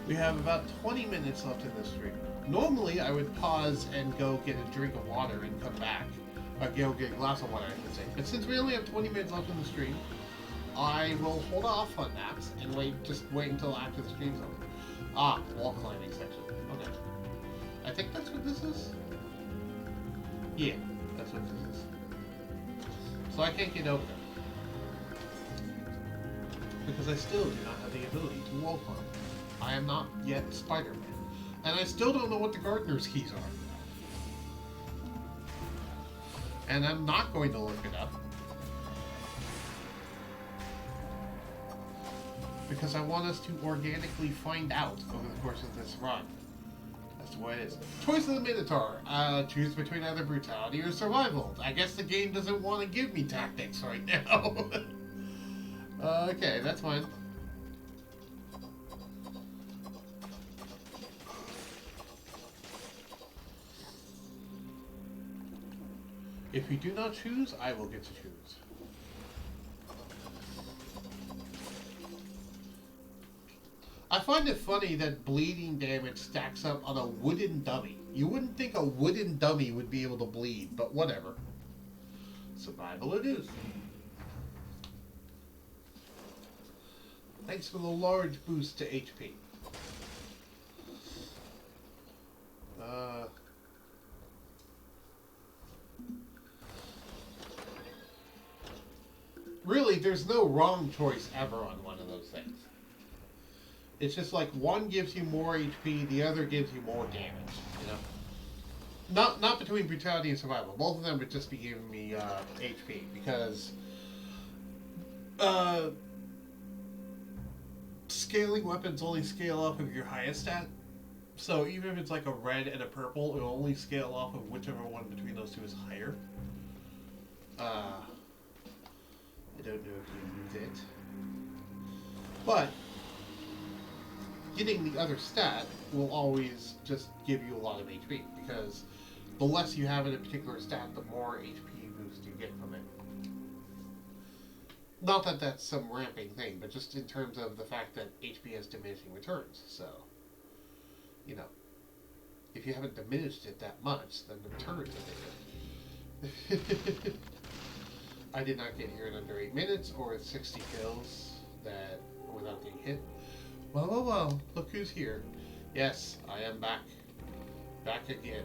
We have about 20 minutes left in this stream. Normally, I would pause and go get a drink of water and come back. Or go get a glass of water, I should say. But since we only have 20 minutes left in the stream, I will hold off on that and just wait until after the stream's over. Ah, wall climbing section. Okay. I think that's what this is. Yeah, that's what this is. So I can't get over there. Because I still do not have the ability to wall climb. I am not yet Spider-Man. And I still don't know what the gardener's keys are. And I'm not going to look it up. Because I want us to organically find out over the course of this run. That's the way it is. Choice of the Minotaur. Choose between either brutality or survival. I guess the game doesn't want to give me tactics right now. Okay, that's fine. If you do not choose, I will get to choose. I find it funny that bleeding damage stacks up on a wooden dummy. You wouldn't think a wooden dummy would be able to bleed, but whatever. Survival it is. Thanks for the large boost to HP. Really, there's no wrong choice ever on one of those things. It's just like one gives you more HP, the other gives you more damage, you know? Not between brutality and survival. Both of them would just be giving me HP because scaling weapons only scale off of your highest stat. So even if it's like a red and a purple, it'll only scale off of whichever one between those two is higher. I don't know if you use it. But getting the other stat will always just give you a lot of HP, because the less you have in a particular stat, the more HP boost you get from it. Not that that's some ramping thing, but just in terms of the fact that HP has diminishing returns, so, you know, if you haven't diminished it that much, then the returns are bigger. I did not get here in under 8 minutes, or with 60 kills that without getting hit. Well, well, well, look who's here. Yes, I am back. Back again.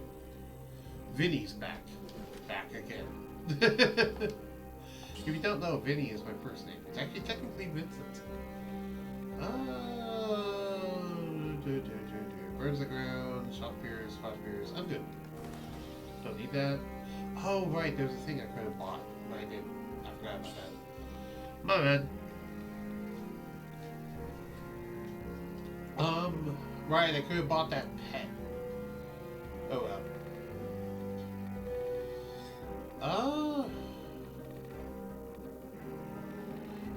Vinny's back. Back again. If you don't know, Vinny is my first name. It's actually technically Vincent. Burns the ground, shot beers, flash beers. I'm good. Don't need that. Oh, right, there's a thing I could have bought, but I didn't. I forgot about that. My bad. Right, I could have bought that pet. Oh well.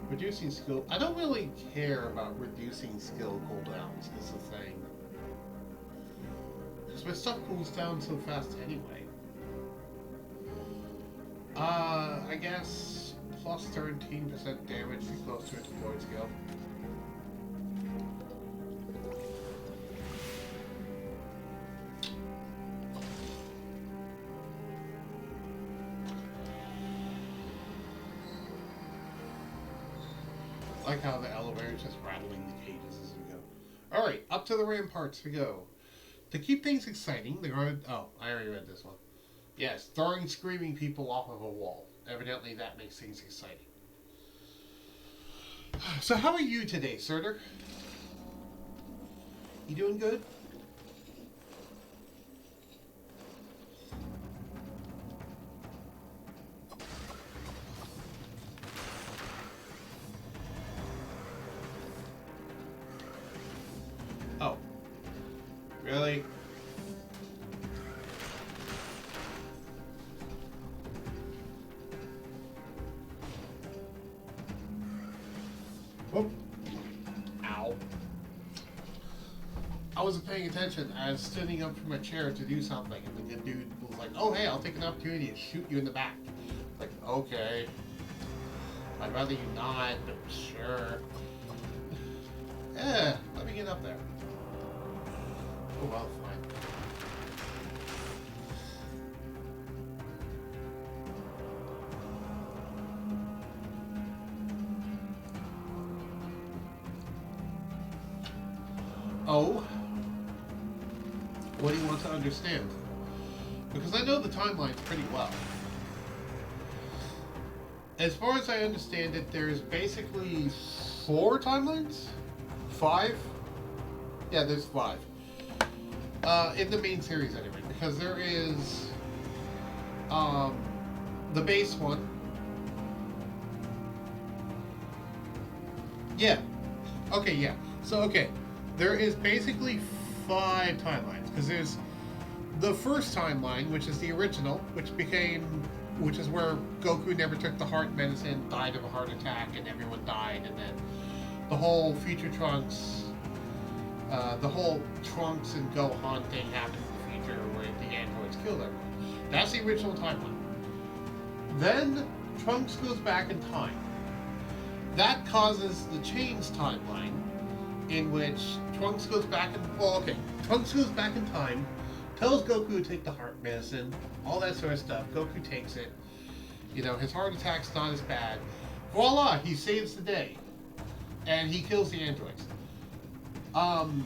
Reducing skill. I don't really care about reducing skill cooldowns, is the thing. Because my stuff cools down so fast anyway. I guess plus 13% damage be close to a deployed skill. I like how the elevator is just rattling the cages as we go. Alright, up to the ramparts we go. To keep things exciting, they're going to... Oh, I already read this one. Yes, throwing screaming people off of a wall. Evidently that makes things exciting. So how are you today, Surtur? You doing good? Oh. Really? Whoop. Ow. I wasn't paying attention. I was standing up from my chair to do something, and the dude was like, oh, hey, I'll take an opportunity to shoot you in the back. Like, okay. I'd rather you not, but sure. Yeah, let me get up there. Oh, well, fine. Oh? What do you want to understand? Because I know the timelines pretty well. as far as I understand it, there's basically 4 timelines? 5? Yeah, there's 5. In the main series anyway, because there is the base one. Yeah. Okay, yeah. So, okay. There is basically 5 timelines, because there's the first timeline, which is the original, which is where Goku never took the heart medicine, died of a heart attack, and everyone died, and then the whole future Trunks, the whole Trunks and Gohan thing happened in the future where the androids killed everyone. That's the original timeline. Then Trunks goes back in time. That causes the Chains timeline, in which Trunks goes back in... Trunks goes back in time, tells Goku to take the heart medicine, all that sort of stuff. Goku takes it. You know, his heart attack's not as bad. Voila! He saves the day. And he kills the androids. And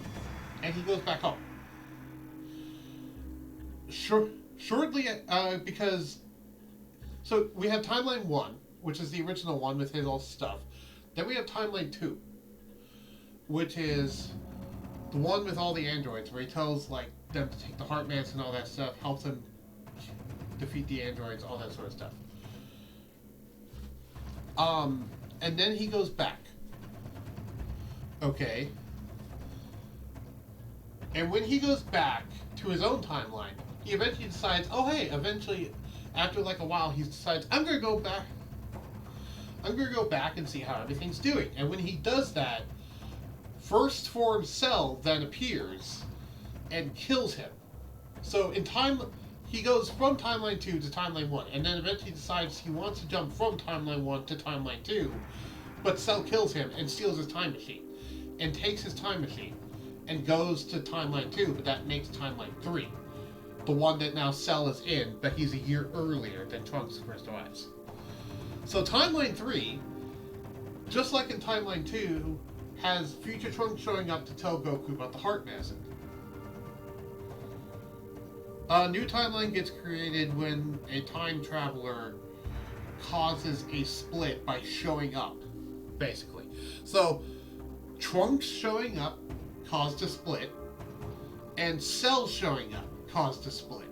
he goes back home. Shortly, because... So, we have Timeline 1, which is the original one with his all stuff. Then we have Timeline 2, which is the one with all the androids, where he tells, like, them to take the heart medicine and all that stuff, helps them defeat the androids, all that sort of stuff. And then he goes back. Okay. And when he goes back to his own timeline, he eventually decides, oh hey, eventually, after like a while, he decides, I'm gonna go back and see how everything's doing. And when he does that, first form Cell then appears and kills him. So in time, he goes from Timeline 2 to Timeline 1, and then eventually decides he wants to jump from Timeline 1 to Timeline 2, but Cell kills him and steals his time machine, and takes his time machine, and goes to Timeline 2, but that makes Timeline 3. The one that now Cell is in, but he's a year earlier than Trunks first arrives. So Timeline 3, just like in Timeline 2, has future Trunks showing up to tell Goku about the heart medicine. A new timeline gets created when a time traveler causes a split by showing up, basically. So, Trunks showing up caused a split, and Cell showing up caused a split.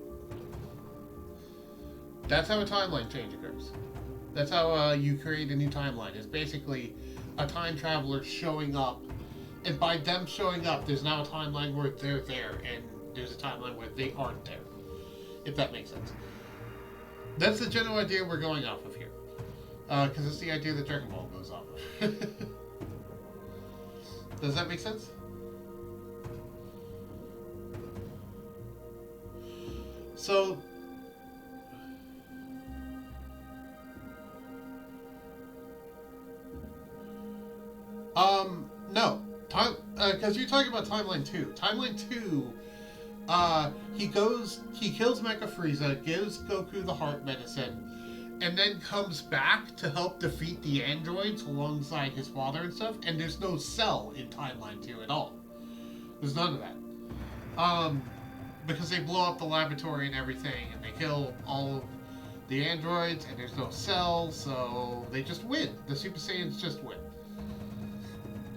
That's how a timeline change occurs. That's how you create a new timeline. It's basically a time traveler showing up, and by them showing up, there's now a timeline where they're there, and there's a timeline where they aren't there. If that makes sense. That's the general idea we're going off of here. Because it's the idea that Dragon Ball goes off of. Does that make sense? So... no. Because you're talking about Timeline 2. Timeline 2... he kills Mecha Frieza, gives Goku the heart medicine, and then comes back to help defeat the androids alongside his father and stuff, and there's no Cell in Timeline 2 at all. There's none of that. Because they blow up the laboratory and everything, and they kill all of the androids, and there's no Cell, so they just win. The Super Saiyans just win.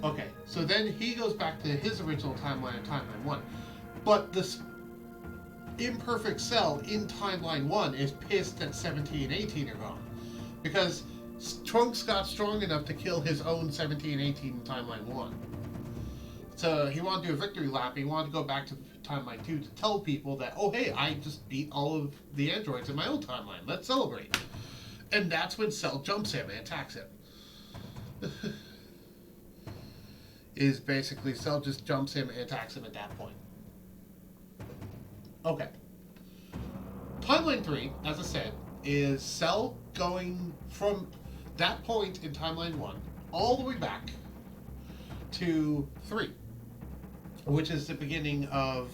Okay, so then he goes back to his original timeline in Timeline 1. But this imperfect Cell in Timeline 1 is pissed that 17 and 18 are gone. Because Trunks got strong enough to kill his own 17 and 18 in Timeline 1. So he wanted to do a victory lap. He wanted to go back to Timeline 2 to tell people that, oh hey, I just beat all of the androids in my own timeline. Let's celebrate. And that's when Cell jumps him and attacks him. Is basically Cell just jumps him and attacks him at that point. Okay. Timeline 3, as I said, is Cell going from that point in Timeline 1 all the way back to 3, which is the beginning of...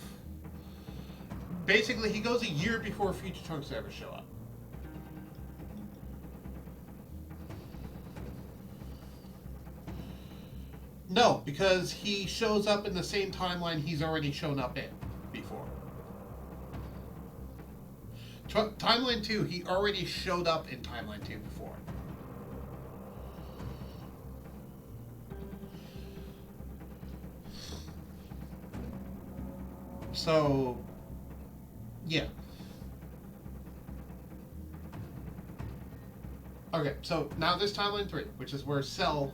Basically, he goes a year before Future Trunks ever show up. No, because he shows up in the same timeline he's already shown up in before. Timeline 2, he already showed up in Timeline 2 before. So, yeah. Okay, so now there's timeline 3, which is where Cell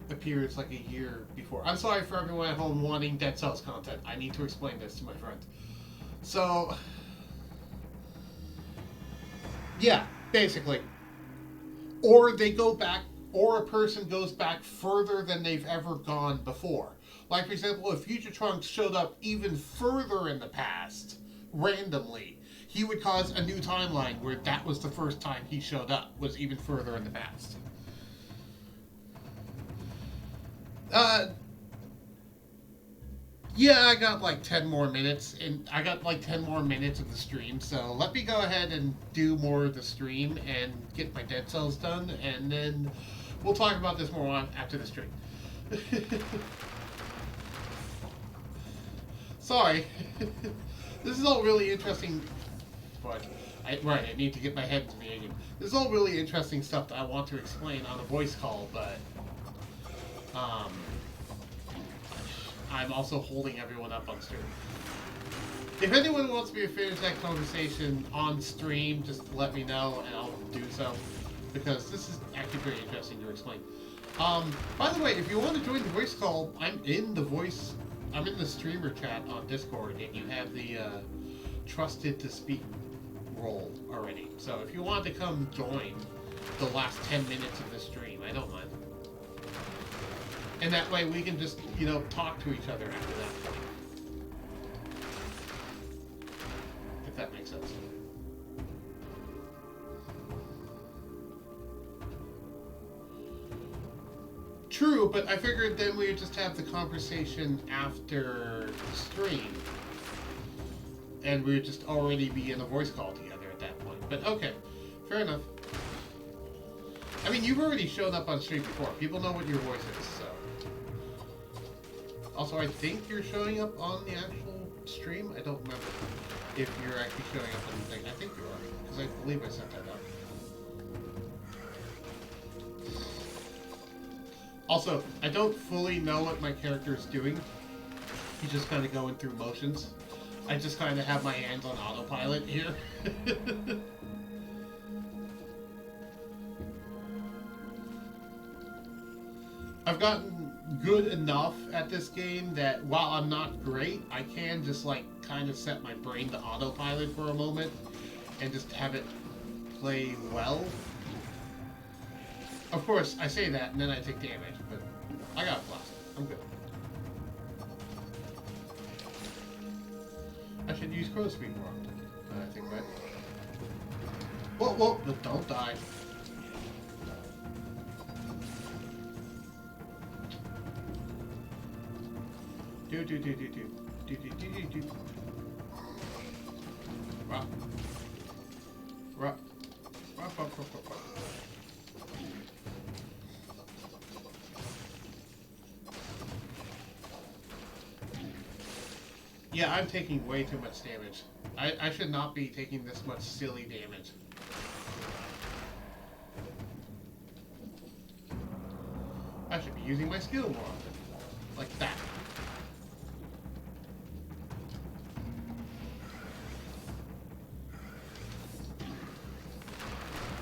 appears like a year before. I'm sorry for everyone at home wanting Dead Cells content. I need to explain this to my friends. So, yeah, basically. Or they go back, or a person goes back further than they've ever gone before. Like, for example, if Future Trunks showed up even further in the past, randomly, he would cause a new timeline where that was the first time he showed up, was even further in the past. Yeah, I got like 10 more minutes, and I got like 10 more minutes of the stream, so let me go ahead and do more of the stream and get my Dead Cells done, and then we'll talk about this more on after the stream. Sorry. This is all really interesting, but I need to get my head into the game. This is all really interesting stuff that I want to explain on a voice call, but I'm also holding everyone up on stream. If anyone wants me to finish that conversation on stream, just let me know and I'll do so, because this is actually very interesting to explain. By the way, if you want to join the voice call, I'm in the streamer chat on Discord, and you have the trusted to speak role already. So if you want to come join the last 10 minutes of the stream, I don't mind. And that way we can just, talk to each other after that point. If that makes sense. True, but I figured then we would just have the conversation after the stream. And we would just already be in a voice call together at that point. But okay, fair enough. I mean, you've already shown up on stream before. People know what your voice is, so. Also, I think you're showing up on the actual stream. I don't remember if you're actually showing up on the thing. I think you are, because I believe I sent that up. Also, I don't fully know what my character is doing. He's just kind of going through motions. I just kind of have my hands on autopilot here. I've gotten good enough at this game that while I'm not great, I can just kind of set my brain to autopilot for a moment and just have it play well. Of course, I say that and then I take damage, but I got blast. I'm good. I should use crow speed more often, I think, right? Whoa, don't die. Do. Rock. Yeah, I'm taking way too much damage. I should not be taking this much silly damage. I should be using my skill more often. Like that.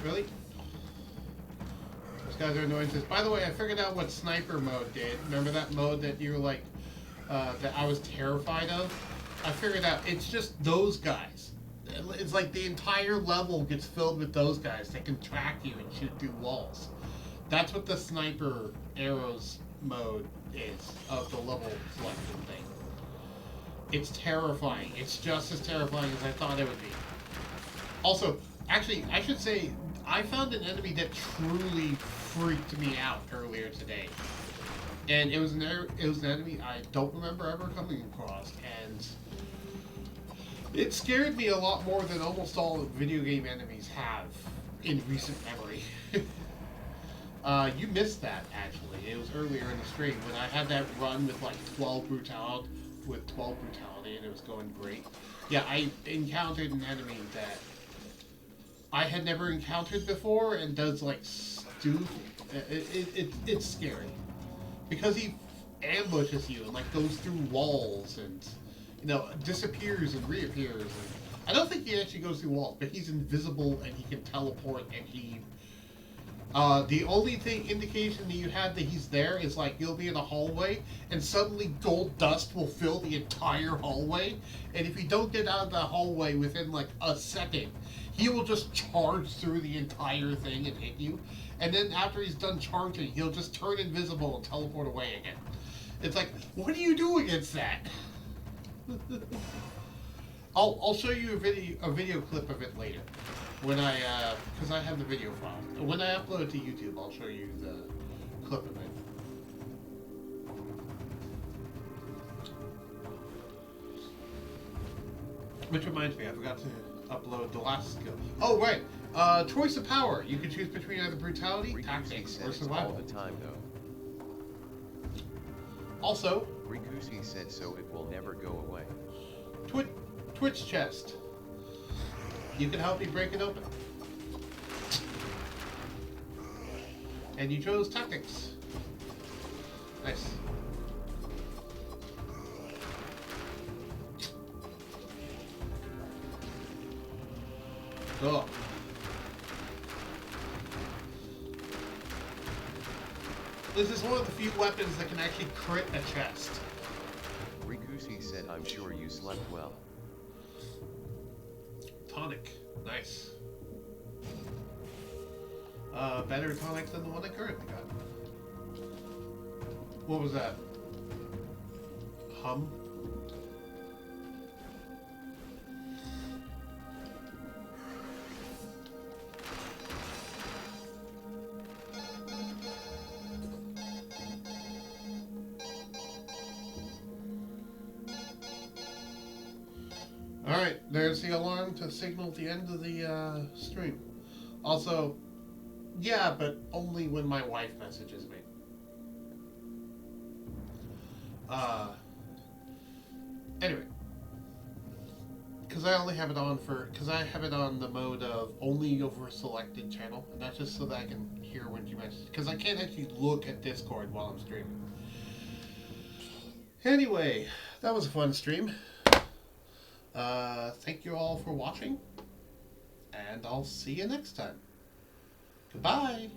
Really? Those guys are annoyances. By the way, I figured out what sniper mode did. Remember that mode that you were like, that I was terrified of? I figured out it's just those guys. It's like the entire level gets filled with those guys that can track you and shoot through walls. That's what the sniper arrows mode is of the level selection thing. It's terrifying. It's just as terrifying as I thought it would be. Also, actually, I should say, I found an enemy that truly freaked me out earlier today. And it was an enemy I don't remember ever coming across, and it scared me a lot more than almost all video game enemies have in recent memory. You missed that, actually. It was earlier in the stream when I had that run with like 12 brutality, and it was going great. Yeah, I encountered an enemy that I had never encountered before and does like stupid. It's scary because he ambushes you and like goes through walls and No, disappears and reappears. And I don't think he actually goes through walls, but he's invisible and he can teleport and he. The only indication that you have that he's there is like you'll be in a hallway and suddenly gold dust will fill the entire hallway, and if you don't get out of the hallway within like a second, he will just charge through the entire thing and hit you, and then after he's done charging, he'll just turn invisible and teleport away again. It's like, what do you do against that? I'll show you a video clip of it later. When because I have the video file. When I upload it to YouTube, I'll show you the clip of it. Which reminds me, I forgot to upload the last skill. Oh, right. Choice of power. You can choose between either brutality, tactics, or survival. All the time, though. Also, Rikusi said so it will never go away. Twitch chest. You can help me break it open. And you chose tactics. Nice. Oh. This is one of the few weapons that can actually crit a chest. Rikusi said, I'm sure you slept well. Tonic. Nice. Better tonic than the one I currently got. What was that? Hum? Alright, there's the alarm to signal the end of the stream. Also, yeah, but only when my wife messages me. Anyway. Because I only have it on because I have it on the mode of only over a selected channel, and that's just so that I can hear when she messages. Because I can't actually look at Discord while I'm streaming. Anyway, that was a fun stream. Thank you all for watching, and I'll see you next time. Goodbye!